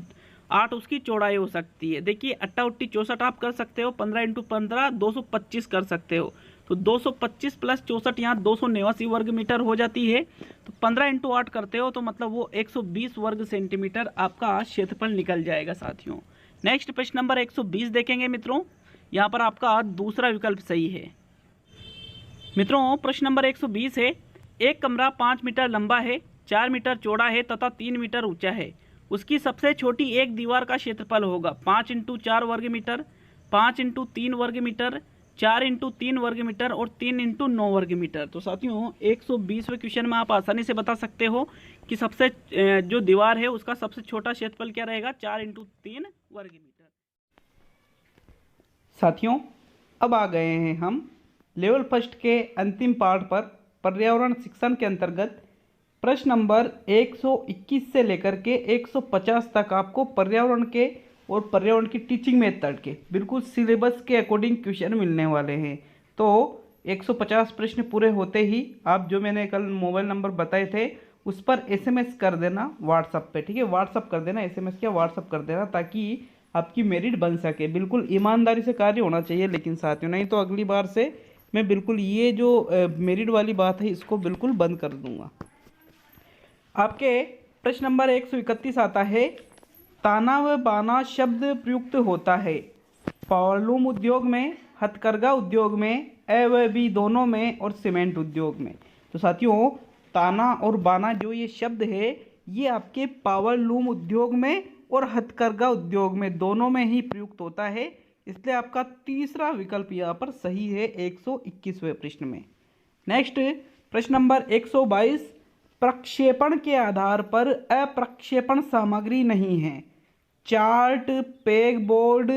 8 उसकी चौड़ाई हो सकती है। देखिए 8 8 64 आप कर सकते हो, 15 इंटू 15 225 कर सकते हो। तो 225 प्लस 64 यहाँ 289 वर्ग मीटर हो जाती है। तो 15 इंटू 8 करते हो तो मतलब वो 120 वर्ग सेंटीमीटर आपका क्षेत्रफल निकल जाएगा साथियों। नेक्स्ट प्रश्न नंबर 120 देखेंगे मित्रों, यहाँ पर आपका दूसरा विकल्प सही है। मित्रों प्रश्न नंबर 120 है, एक कमरा 5 मीटर लंबा है, 4 मीटर चौड़ा है तथा 3 मीटर ऊंचा है। उसकी सबसे छोटी एक दीवार का क्षेत्रफल होगा 5 इंटू 4 वर्ग मीटर, 5 इंटू 3 वर्ग मीटर, 4 इंटू 3 वर्ग मीटर और 3 इंटू 9 वर्ग मीटर। तो साथियों 120वें क्वेश्चन में आप आसानी से बता सकते हो कि सबसे जो दीवार है उसका सबसे छोटा क्षेत्रफल क्या रहेगा, 4 इंटू 3 वर्ग मीटर। साथियों अब आ गए हैं हम लेवल फर्स्ट के अंतिम पार्ट पर। पर्यावरण शिक्षण के अंतर्गत प्रश्न नंबर 121 से लेकर के 150 तक आपको पर्यावरण के और पर्यावरण की टीचिंग मेथड के बिल्कुल सिलेबस के अकॉर्डिंग क्वेश्चन मिलने वाले हैं। तो 150 प्रश्न पूरे होते ही आप जो मैंने कल मोबाइल नंबर बताए थे उस पर SMS कर देना व्हाट्सअप पे, ठीक है, व्हाट्सअप कर देना, SMS क्या व्हाट्सअप कर देना, ताकि आपकी मेरिट बन सके। बिल्कुल ईमानदारी से कार्य होना चाहिए लेकिन साथियों, नहीं तो अगली बार से मैं बिल्कुल ये जो मेरिट वाली बात है इसको बिल्कुल बंद कर दूंगा। आपके प्रश्न नंबर 131 आता है, ताना व बाना शब्द प्रयुक्त होता है पावरलूम उद्योग में, हथकरघा उद्योग में, ए व बी दोनों में और सीमेंट उद्योग में। तो साथियों ताना और बाना जो ये शब्द है ये आपके पावरलूम उद्योग में और हथकरघा उद्योग में दोनों में ही प्रयुक्त होता है, इसलिए आपका तीसरा विकल्प यहाँ पर सही है 121वें प्रश्न में। नेक्स्ट प्रश्न नंबर 122, प्रक्षेपण के आधार पर अप्रक्षेपण सामग्री नहीं है। चार्ट, पेग बोर्ड,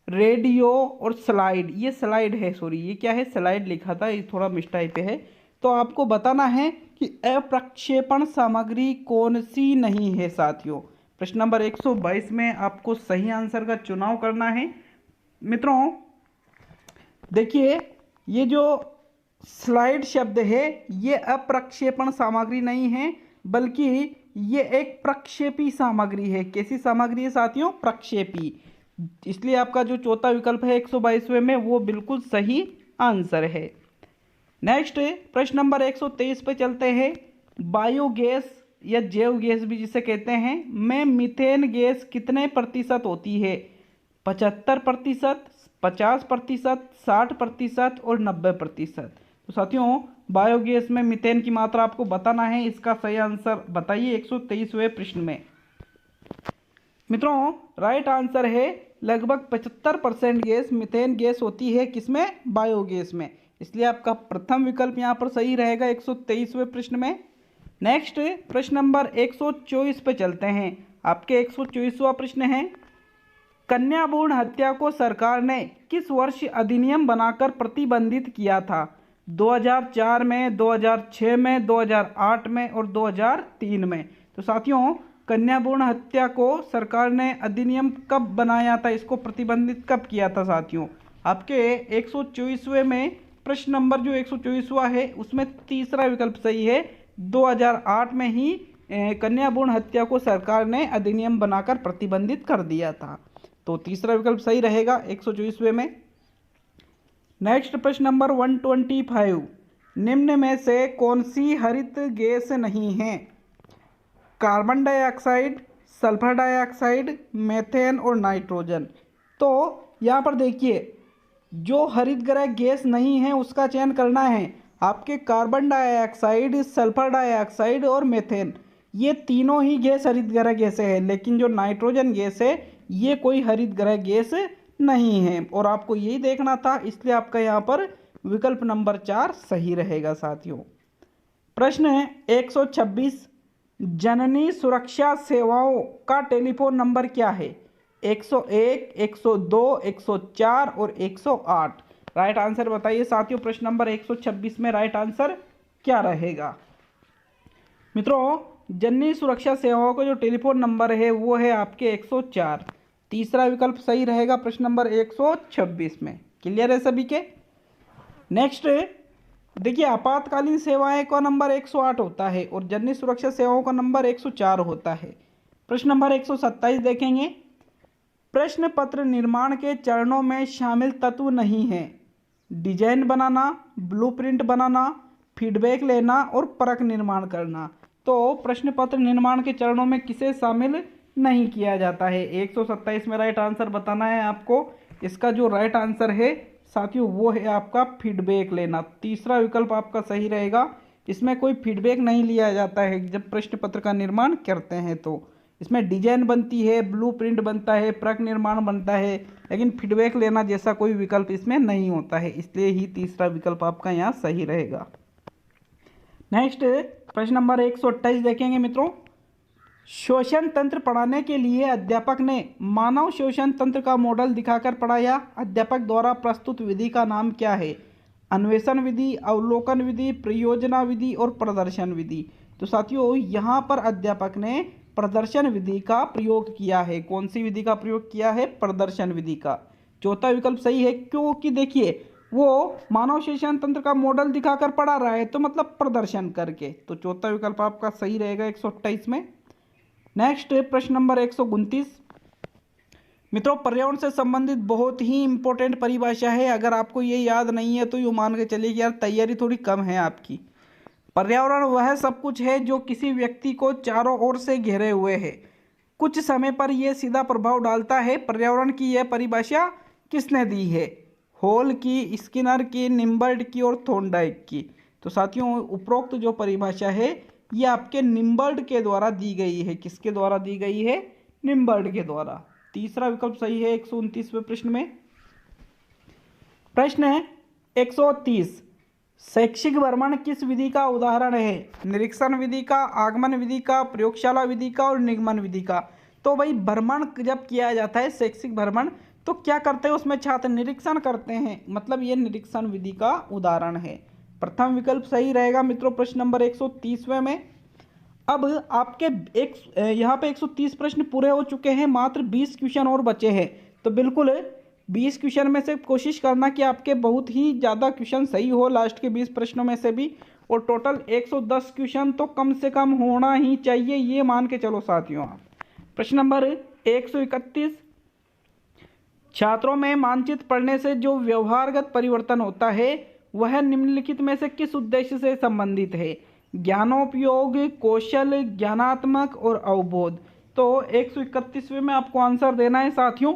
रेडियो और स्लाइड। ये स्लाइड है, सॉरी ये क्या है, स्लाइड लिखा था, ये थोड़ा मिस्टाइप है। तो आपको बताना है कि अप्रक्षेपण सामग्री कौन सी नहीं है साथियों। प्रश्न नंबर 122 में आपको सही आंसर का चुनाव करना है। मित्रों देखिए ये जो स्लाइड शब्द है ये अप्रक्षेपण सामग्री नहीं है, बल्कि ये एक प्रक्षेपी सामग्री है। कैसी सामग्री है साथियों, प्रक्षेपी। इसलिए आपका जो चौथा विकल्प है 122वें में वो बिल्कुल सही आंसर है। नेक्स्ट प्रश्न नंबर 123 पे चलते हैं। बायोगैस या जैव गैस भी जिसे कहते हैं में मीथेन गैस कितने प्रतिशत होती है, 75%, 50%, 60% और 90%। तो साथियों बायोगैस में मीथेन की मात्रा आपको बताना है, इसका सही आंसर बताइए 123वें प्रश्न में। मित्रों राइट आंसर है लगभग 75% गैस मीथेन गैस होती है, किसमें, बायोगैस में। इसलिए आपका प्रथम विकल्प यहाँ पर सही रहेगा 123वें प्रश्न में। नेक्स्ट प्रश्न नंबर 124 पे चलते हैं। आपके 124वां प्रश्न है, कन्या भ्रूण हत्या को सरकार ने किस वर्ष अधिनियम बनाकर प्रतिबंधित किया था, 2004 में, 2006 में, 2008 में और 2003 में। तो साथियों कन्या भ्रूण हत्या को सरकार ने अधिनियम कब बनाया था, इसको प्रतिबंधित कब किया था साथियों, आपके 124वें में प्रश्न नंबर जो 124वां है उसमें तीसरा विकल्प सही है। 2008 में ही कन्या भ्रूण हत्या को सरकार ने अधिनियम बनाकर प्रतिबंधित कर दिया था। तो तीसरा विकल्प सही रहेगा 124वें में। नेक्स्ट प्रश्न नंबर 125, निम्न में से कौन सी हरित गैस नहीं है? Carbon dioxide, sulphur dioxide, methane और नाइट्रोजन। तो यहाँ पर देखिए जो हरित गृह गैस नहीं है उसका चयन करना है। आपके कार्बन डाइऑक्साइड, सल्फर डाइऑक्साइड और मीथेन ये तीनों ही गैस हरित गृह गैसें हैं, लेकिन जो नाइट्रोजन गैस है ये कोई हरित गृह गैस नहीं है और आपको यही देखना था, इसलिए आपका यहाँ पर विकल्प नंबर 4 सही रहेगा साथियों। प्रश्न है 126, जननी सुरक्षा सेवाओं का टेलीफोन नंबर क्या है? 101, 102, 104 और 108। राइट आंसर बताइए साथियों। प्रश्न नंबर 126 में राइट आंसर क्या रहेगा? मित्रों जननी सुरक्षा सेवाओं का जो टेलीफोन नंबर है वो है आपके 104। तीसरा विकल्प सही रहेगा प्रश्न नंबर 126 में। क्लियर है सभी के? नेक्स्ट देखिए आपातकालीन सेवाएं का नंबर 108 होता है और जननी सुरक्षा सेवाओं का नंबर 104 होता है। प्रश्न नंबर 127 देखेंगे, प्रश्न पत्र निर्माण के चरणों में शामिल तत्व नहीं है। डिजाइन बनाना, ब्लूप्रिंट बनाना, फीडबैक लेना और परख निर्माण करना। तो प्रश्न पत्र निर्माण के चरणों में किसे शामिल नहीं किया जाता है? 127 में राइट आंसर बताना है आपको। इसका जो राइट आंसर है साथियों वो है आपका फीडबैक लेना। तीसरा विकल्प आपका सही रहेगा। इसमें कोई फीडबैक नहीं लिया जाता है जब प्रश्न पत्र का निर्माण करते हैं। तो इसमें डिजाइन बनती है, ब्लूप्रिंट बनता है, परख निर्माण बनता है, लेकिन फीडबैक लेना जैसा कोई विकल्प इसमें नहीं होता है, इसलिए ही तीसरा विकल्प आपका यहाँ सही रहेगा। नेक्स्ट प्रश्न नंबर 128 देखेंगे मित्रों, शोषण तंत्र पढ़ाने के लिए अध्यापक ने मानव शोषण तंत्र का मॉडल दिखाकर पढ़ाया। अध्यापक द्वारा प्रस्तुत विधि का नाम क्या है? अन्वेषण विधि, अवलोकन विधि, प्रयोजना विधि और प्रदर्शन विधि। तो साथियों यहाँ पर अध्यापक ने प्रदर्शन विधि का प्रयोग किया है। कौन सी विधि का प्रयोग किया है? प्रदर्शन विधि का। चौथा विकल्प सही है क्योंकि देखिए वो मानव शोषण तंत्र का मॉडल दिखाकर पढ़ा रहा है तो मतलब प्रदर्शन करके। तो चौथा विकल्प आपका सही रहेगा 128 में। नेक्स्ट प्रश्न नंबर 129, मित्रों पर्यावरण से संबंधित बहुत ही इंपॉर्टेंट परिभाषा है। अगर आपको ये याद नहीं है तो यूँ मान के चलिए कि यार तैयारी थोड़ी कम है आपकी। पर्यावरण वह सब कुछ है जो किसी व्यक्ति को चारों ओर से घेरे हुए है, कुछ समय पर यह सीधा प्रभाव डालता है। पर्यावरण की यह परिभाषा किसने दी है? हॉल की, स्किनर की, निम्बर्ड की और थॉर्नडाइक की। तो साथियों उपरोक्त जो परिभाषा है ये आपके निम्बर्ड के द्वारा दी गई है। किसके द्वारा दी गई है? निम्बर्ड के द्वारा। तीसरा विकल्प सही है 129वें प्रश्न में। प्रश्न है 130, शैक्षिक भ्रमण किस विधि का उदाहरण है? निरीक्षण विधि का, आगमन विधि का, प्रयोगशाला विधि का और निगमन विधि का। तो भाई भ्रमण जब किया जाता है शैक्षिक भ्रमण तो क्या करते हैं उसमें छात्र? निरीक्षण करते हैं, मतलब ये निरीक्षण विधि का उदाहरण है। प्रथम विकल्प सही रहेगा मित्रों प्रश्न नंबर 130वें में। अब आपके यहाँ पे 130 प्रश्न पूरे हो चुके हैं, मात्र 20 क्वेश्चन और बचे हैं। तो बिल्कुल 20 क्वेश्चन में से कोशिश करना कि आपके बहुत ही ज़्यादा क्वेश्चन सही हो लास्ट के 20 प्रश्नों में से भी, और टोटल 110 क्वेश्चन तो कम से कम होना ही चाहिए, ये मान के चलो साथियों आप। प्रश्न नंबर 131, छात्रों में मानचित्र पढ़ने से जो व्यवहारगत परिवर्तन होता है वह निम्नलिखित में से किस उद्देश्य से संबंधित है? ज्ञानोपयोग, कौशल, ज्ञानात्मक और अवबोध। तो 131वें में आपको आंसर देना है साथियों।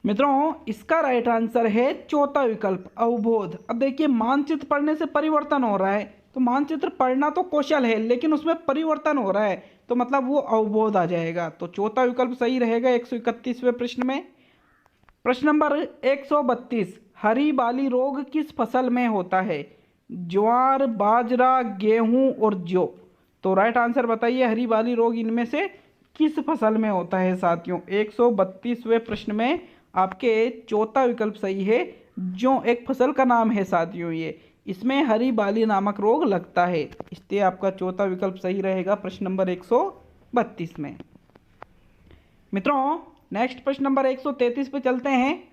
मित्रों इसका राइट आंसर है चौथा विकल्प अवबोध। अब देखिए मानचित्र पढ़ने से परिवर्तन हो रहा है, तो मानचित्र पढ़ना तो कौशल है लेकिन उसमें परिवर्तन हो रहा है तो मतलब वो अवबोध आ जाएगा। तो चौथा विकल्प सही रहेगा 131वें प्रश्न में। प्रश्न नंबर 132, हरी बाली रोग किस फसल में होता है? ज्वार, बाजरा, गेहूं और जौ। तो राइट आंसर बताइए हरी बाली रोग इनमें से किस फसल में होता है साथियों? 132वें प्रश्न में आपके चौथा विकल्प सही है। जौ एक फसल का नाम है साथियों, ये इसमें हरी बाली नामक रोग लगता है, इसलिए आपका चौथा विकल्प सही रहेगा प्रश्न नंबर 132 में। मित्रों नेक्स्ट प्रश्न नंबर 133 पे चलते हैं।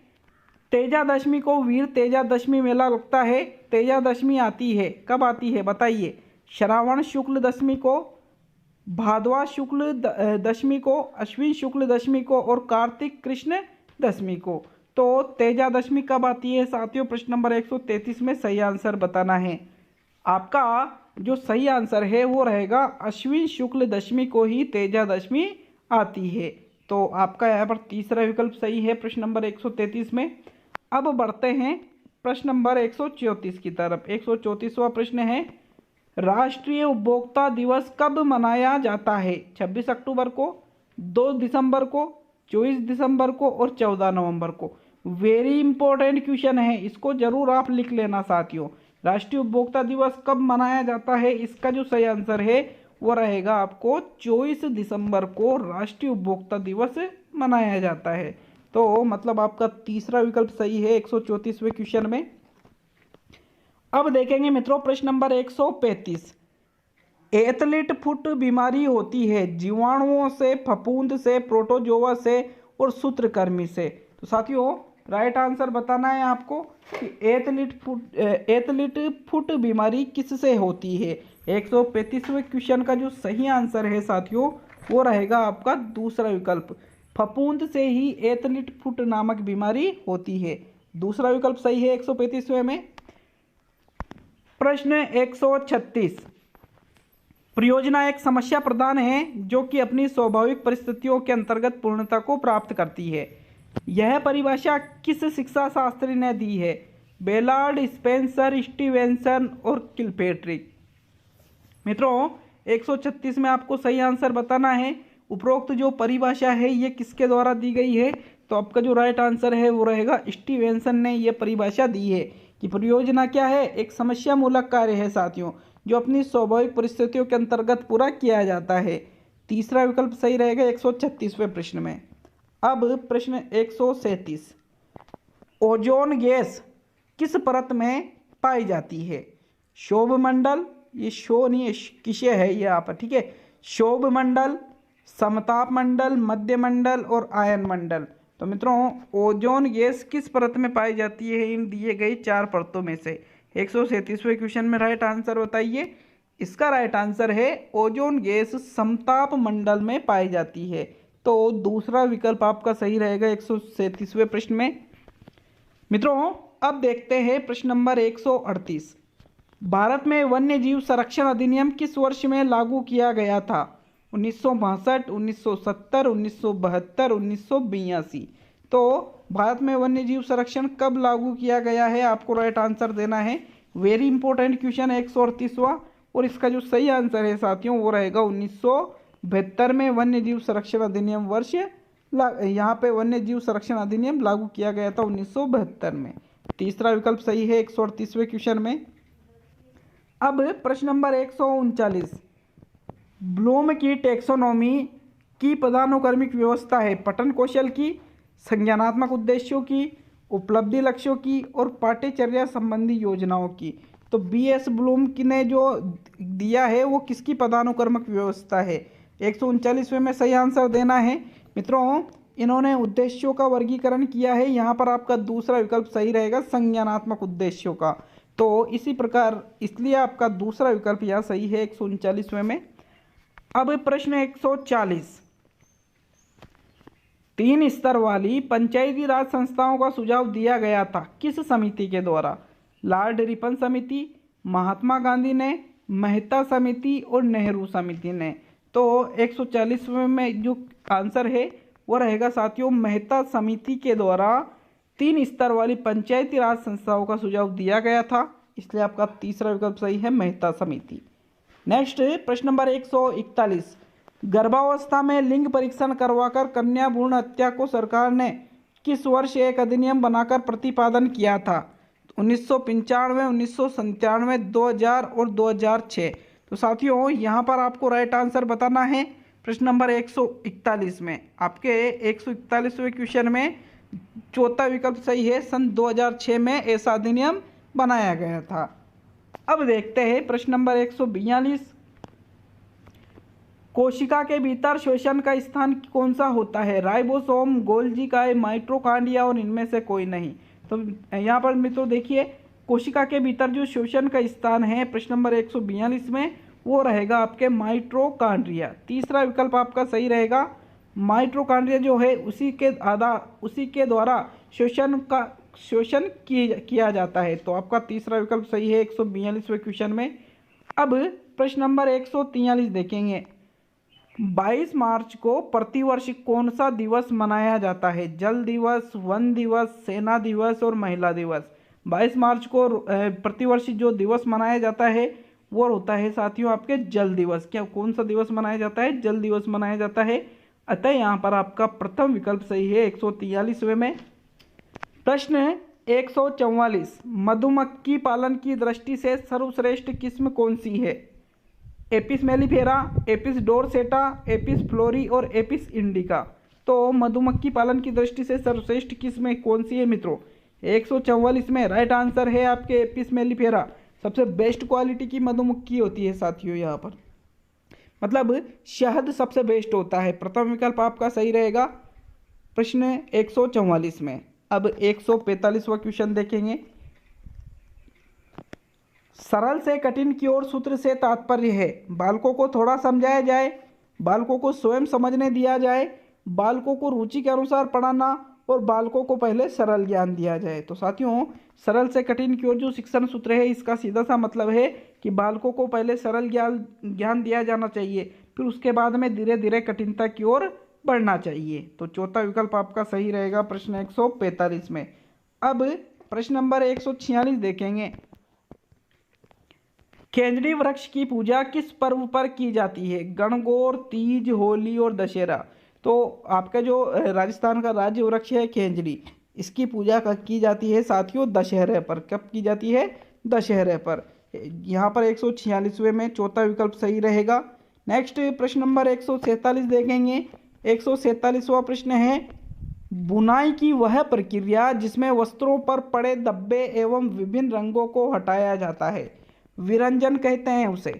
तेजादशमी को वीर तेजादशमी मेला लगता है। तेजादशमी आती है, कब आती है बताइए? श्रावण शुक्ल दशमी को, भादवा शुक्ल दशमी को, अश्विन शुक्ल दशमी को और कार्तिक कृष्ण दशमी को। तो तेजादशमी कब आती है साथियों? प्रश्न नंबर 133 में सही आंसर बताना है। आपका जो सही आंसर है वो रहेगा अश्विन शुक्ल दशमी को ही तेजादशमी आती है। तो आपका यहाँ पर तीसरा विकल्प सही है प्रश्न नंबर 133 में। अब बढ़ते हैं प्रश्न नंबर 134 की तरफ। 134वां प्रश्न है, राष्ट्रीय उपभोक्ता दिवस कब मनाया जाता है? 26 अक्टूबर को, 2 दिसंबर को, 24 दिसंबर को और 14 नवंबर को। वेरी इंपॉर्टेंट क्वेश्चन है, इसको जरूर आप लिख लेना साथियों। राष्ट्रीय उपभोक्ता दिवस कब मनाया जाता है? इसका जो सही आंसर है वो रहेगा आपको 24 दिसंबर को राष्ट्रीय उपभोक्ता दिवस मनाया जाता है। तो मतलब आपका तीसरा विकल्प सही है 134वें क्वेश्चन में। अब देखेंगे मित्रों प्रश्न नंबर 135। एथलीट फुट बीमारी होती है जीवाणुओं से, फफूंद से, प्रोटोजोआ से और सूत्रकृमि से। तो साथियों राइट आंसर बताना है आपको कि एथलीट फुट बीमारी किससे होती है। 135वें क्वेश्चन का जो सही आंसर है साथियों वो रहेगा आपका दूसरा विकल्प, फफूंद से ही एथलीट फुट नामक बीमारी होती है। दूसरा विकल्प सही है 135वें में। प्रश्न 136, परियोजना एक समस्या प्रदान है जो कि अपनी स्वाभाविक परिस्थितियों के अंतर्गत पूर्णता को प्राप्त करती है। यह परिभाषा किस शिक्षा शास्त्री ने दी है? बेलार्ड, स्पेंसर, स्टीवेंसन और किलपेट्रिक। मित्रों 136 में आपको सही आंसर बताना है। उपरोक्त जो परिभाषा है ये किसके द्वारा दी गई है? तो आपका जो राइट आंसर है वो रहेगा स्टीवेंसन ने ये परिभाषा दी है कि परियोजना क्या है? एक समस्या मूलक कार्य है साथियों जो अपनी स्वाभाविक परिस्थितियों के अंतर्गत पूरा किया जाता है। तीसरा विकल्प सही रहेगा 136वें प्रश्न में। अब प्रश्न 137, ओजोन गैस किस परत में पाई जाती है? शोभ मंडल, ये शो नहीं है किसे है ये आप, ठीक है, शोभ मंडल, समताप मंडल, मध्य मंडल और आयन मंडल। तो मित्रों ओजोन गैस किस परत में पाई जाती है इन दिए गई 4 परतों में से? 137वें क्वेश्चन में राइट आंसर बताइए। इसका राइट आंसर है ओजोन गैस समताप मंडल में पाई जाती है। तो दूसरा विकल्प आपका सही रहेगा 137वें प्रश्न में। मित्रों अब देखते हैं प्रश्न नंबर 138। भारत में वन्य जीव संरक्षण अधिनियम किस वर्ष में लागू किया गया था? 1962, 1970, 1972, 1982। तो भारत में वन्य जीव संरक्षण कब लागू किया गया है? आपको राइट आंसर देना है। वेरी इंपॉर्टेंट क्वेश्चन है 138वां और इसका जो सही आंसर है साथियों वो रहेगा 1972 में वन्य जीव संरक्षण अधिनियम वर्ष यहाँ पे वन्य जीव संरक्षण अधिनियम लागू किया गया था 1972 में। तीसरा विकल्प सही है 138वें क्वेश्चन में। अब प्रश्न नंबर 139, ब्लूम की टैक्सोनॉमी की पदानुक्रमिक व्यवस्था है पठन कौशल की, संज्ञानात्मक उद्देश्यों की, उपलब्धि लक्ष्यों की और पाठ्यचर्या संबंधी योजनाओं की। तो BS ब्लूम की ने जो दिया है वो किसकी पदानुक्रमिक व्यवस्था है? 139वें में सही आंसर देना है। मित्रों इन्होंने उद्देश्यों का वर्गीकरण किया है, यहाँ पर आपका दूसरा विकल्प सही रहेगा संज्ञानात्मक उद्देश्यों का। तो इसी प्रकार इसलिए आपका दूसरा विकल्प यहाँ सही है 139वें में। अब प्रश्न 140, 3 स्तर वाली पंचायती राज संस्थाओं का सुझाव दिया गया था किस समिति के द्वारा? लॉर्ड रिपन समिति, महात्मा गांधी ने, मेहता समिति और नेहरू समिति ने। तो 140वें में जो आंसर है वो रहेगा साथियों मेहता समिति के द्वारा 3 स्तर वाली पंचायती राज संस्थाओं का सुझाव दिया गया था, इसलिए आपका तीसरा विकल्प सही है मेहता समिति। नेक्स्ट प्रश्न नंबर 141, गर्भावस्था में लिंग परीक्षण करवाकर कन्या भ्रूण हत्या को सरकार ने किस वर्ष एक अधिनियम बनाकर प्रतिपादन किया था? 1995, 1997, 2000 और 2006। तो साथियों यहाँ पर आपको राइट आंसर बताना है प्रश्न नंबर 141 में। आपके 141वें क्वेश्चन में चौथा विकल्प सही है, सन 2006 में ऐसा अधिनियम बनाया गया था। अब देखते हैं प्रश्न नंबर 142, कोशिका के भीतर श्वसन का स्थान कौन सा होता है? राइबोसोम, गोल्गी काई, माइटोकॉन्ड्रिया और इनमें से कोई नहीं। तो यहाँ पर मित्रों देखिए कोशिका के भीतर जो श्वसन का स्थान है प्रश्न नंबर 142 में वो रहेगा आपके माइटोकॉन्ड्रिया। तीसरा विकल्प आपका सही रहेगा। माइटोकॉन्ड्रिया जो है उसी के द्वारा श्वसन किया जाता है। तो आपका तीसरा विकल्प सही है 142वें क्वेश्चन में। अब प्रश्न नंबर 143 देखेंगे। 22 मार्च को प्रतिवर्ष कौन सा दिवस मनाया जाता है? जल दिवस, वन दिवस, सेना दिवस और महिला दिवस। 22 मार्च को प्रतिवर्ष जो दिवस मनाया जाता है वो होता है साथियों आपके जल दिवस। क्या कौन सा दिवस मनाया जाता है? जल दिवस मनाया जाता है। अतः यहाँ पर आपका प्रथम विकल्प सही है 143वें में। प्रश्न 144 मधुमक्खी पालन की दृष्टि से सर्वश्रेष्ठ किस्म कौन सी है? Apis mellifera, Apis dorsata, Apis florea और एपिस इंडिका। तो मधुमक्खी पालन की दृष्टि से सर्वश्रेष्ठ किस्म कौन सी है मित्रों? 144 में राइट आंसर है आपके एपिस मेलिफेरा। सबसे बेस्ट क्वालिटी की मधुमक्खी होती है साथियों यहाँ पर, मतलब शहद सबसे बेस्ट होता है। प्रथम विकल्प आपका सही रहेगा प्रश्न 144 में। अब 145वां क्वेश्चन देखेंगे। सरल से कठिन की ओर सूत्र से तात्पर्य है बालकों को थोड़ा समझाया जाए, बालकों को स्वयं समझने दिया जाए, बालकों को रुचि के अनुसार पढ़ाना और बालकों को पहले सरल ज्ञान दिया जाए। तो साथियों सरल से कठिन की ओर जो शिक्षण सूत्र है इसका सीधा सा मतलब है कि बालकों को पहले सरल ज्ञान दिया जाना चाहिए, फिर उसके बाद में धीरे धीरे कठिनता की ओर बढ़ना चाहिए। तो चौथा विकल्प आपका सही रहेगा प्रश्न 145 में। अब प्रश्न नंबर 146 देखेंगे। खेजड़ी वृक्ष की पूजा किस पर्व पर की जाती है? गणगौर, तीज, होली और दशहरा। तो आपका जो राजस्थान का राज्य वृक्ष है खेजड़ी, इसकी पूजा कब की जाती है साथियों? दशहरे पर। कब की जाती है? दशहरे पर। यहाँ पर 146वें में चौथा विकल्प सही रहेगा। नेक्स्ट प्रश्न नंबर 147 देखेंगे। 147वां प्रश्न है बुनाई की वह प्रक्रिया जिसमें वस्त्रों पर पड़े धब्बे एवं विभिन्न रंगों को हटाया जाता है। विरंजन कहते हैं उसे,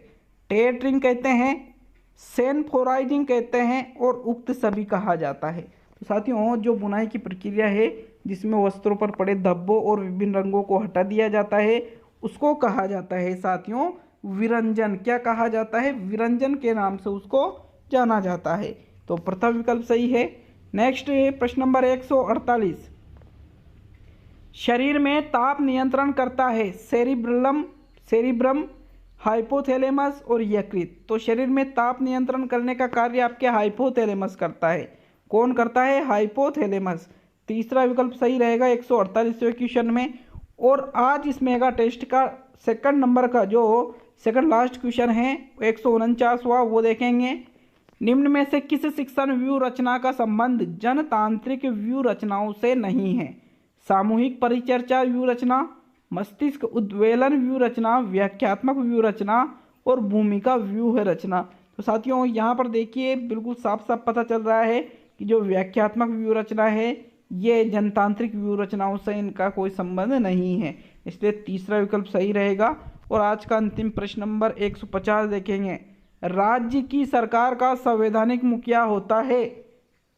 टेयरिंग कहते हैं, सेनफोराइजिंग कहते हैं और उक्त सभी कहा जाता है। तो साथियों जो बुनाई की प्रक्रिया है जिसमें वस्त्रों पर पड़े धब्बों और विभिन्न रंगों को हटा दिया जाता है उसको कहा जाता है साथियों विरंजन। क्या कहा जाता है? विरंजन के नाम से उसको जाना जाता है। तो प्रथम विकल्प सही है। नेक्स्ट प्रश्न नंबर 148 शरीर में ताप नियंत्रण करता है सेरिब्रम, हाइपोथैलेमस और यकृत। तो शरीर में ताप नियंत्रण करने का कार्य आपके हाइपोथैलेमस करता है। कौन करता है? हाइपोथैलेमस। तीसरा विकल्प सही रहेगा 148वें क्वेश्चन में। और आज इस मेगा टेस्ट का सेकंड नंबर का जो सेकंड लास्ट क्वेश्चन है 149वां वो देखेंगे। निम्न में से किस शिक्षण व्यू रचना का संबंध जनतांत्रिक व्यू रचनाओं से नहीं है? सामूहिक परिचर्चा व्यू रचना, मस्तिष्क उद्वेलन व्यू रचना, व्याख्यात्मक व्यू रचना और भूमिका व्यू है रचना। तो साथियों यहाँ पर देखिए बिल्कुल साफ साफ पता चल रहा है कि जो व्याख्यात्मक व्यू रचना है ये जनतांत्रिक व्यू रचनाओं से इनका कोई संबंध नहीं है, इसलिए तीसरा विकल्प सही रहेगा। और आज का अंतिम प्रश्न नंबर 150 देखेंगे। राज्य की सरकार का संवैधानिक मुखिया होता है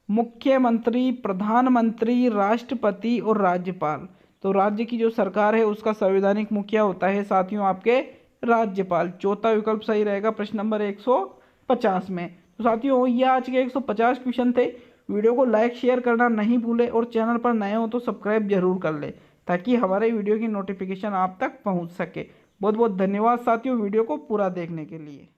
मुख्यमंत्री, प्रधानमंत्री, राष्ट्रपति और राज्यपाल। तो राज्य की जो सरकार है उसका संवैधानिक मुखिया होता है साथियों आपके राज्यपाल। चौथा विकल्प सही रहेगा प्रश्न नंबर 150 में। तो साथियों ये आज के 150 क्वेश्चन थे। वीडियो को लाइक शेयर करना नहीं भूले और चैनल पर नए हो तो सब्सक्राइब जरूर कर ले ताकि हमारे वीडियो की नोटिफिकेशन आप तक पहुंच सके। बहुत बहुत धन्यवाद साथियों वीडियो को पूरा देखने के लिए।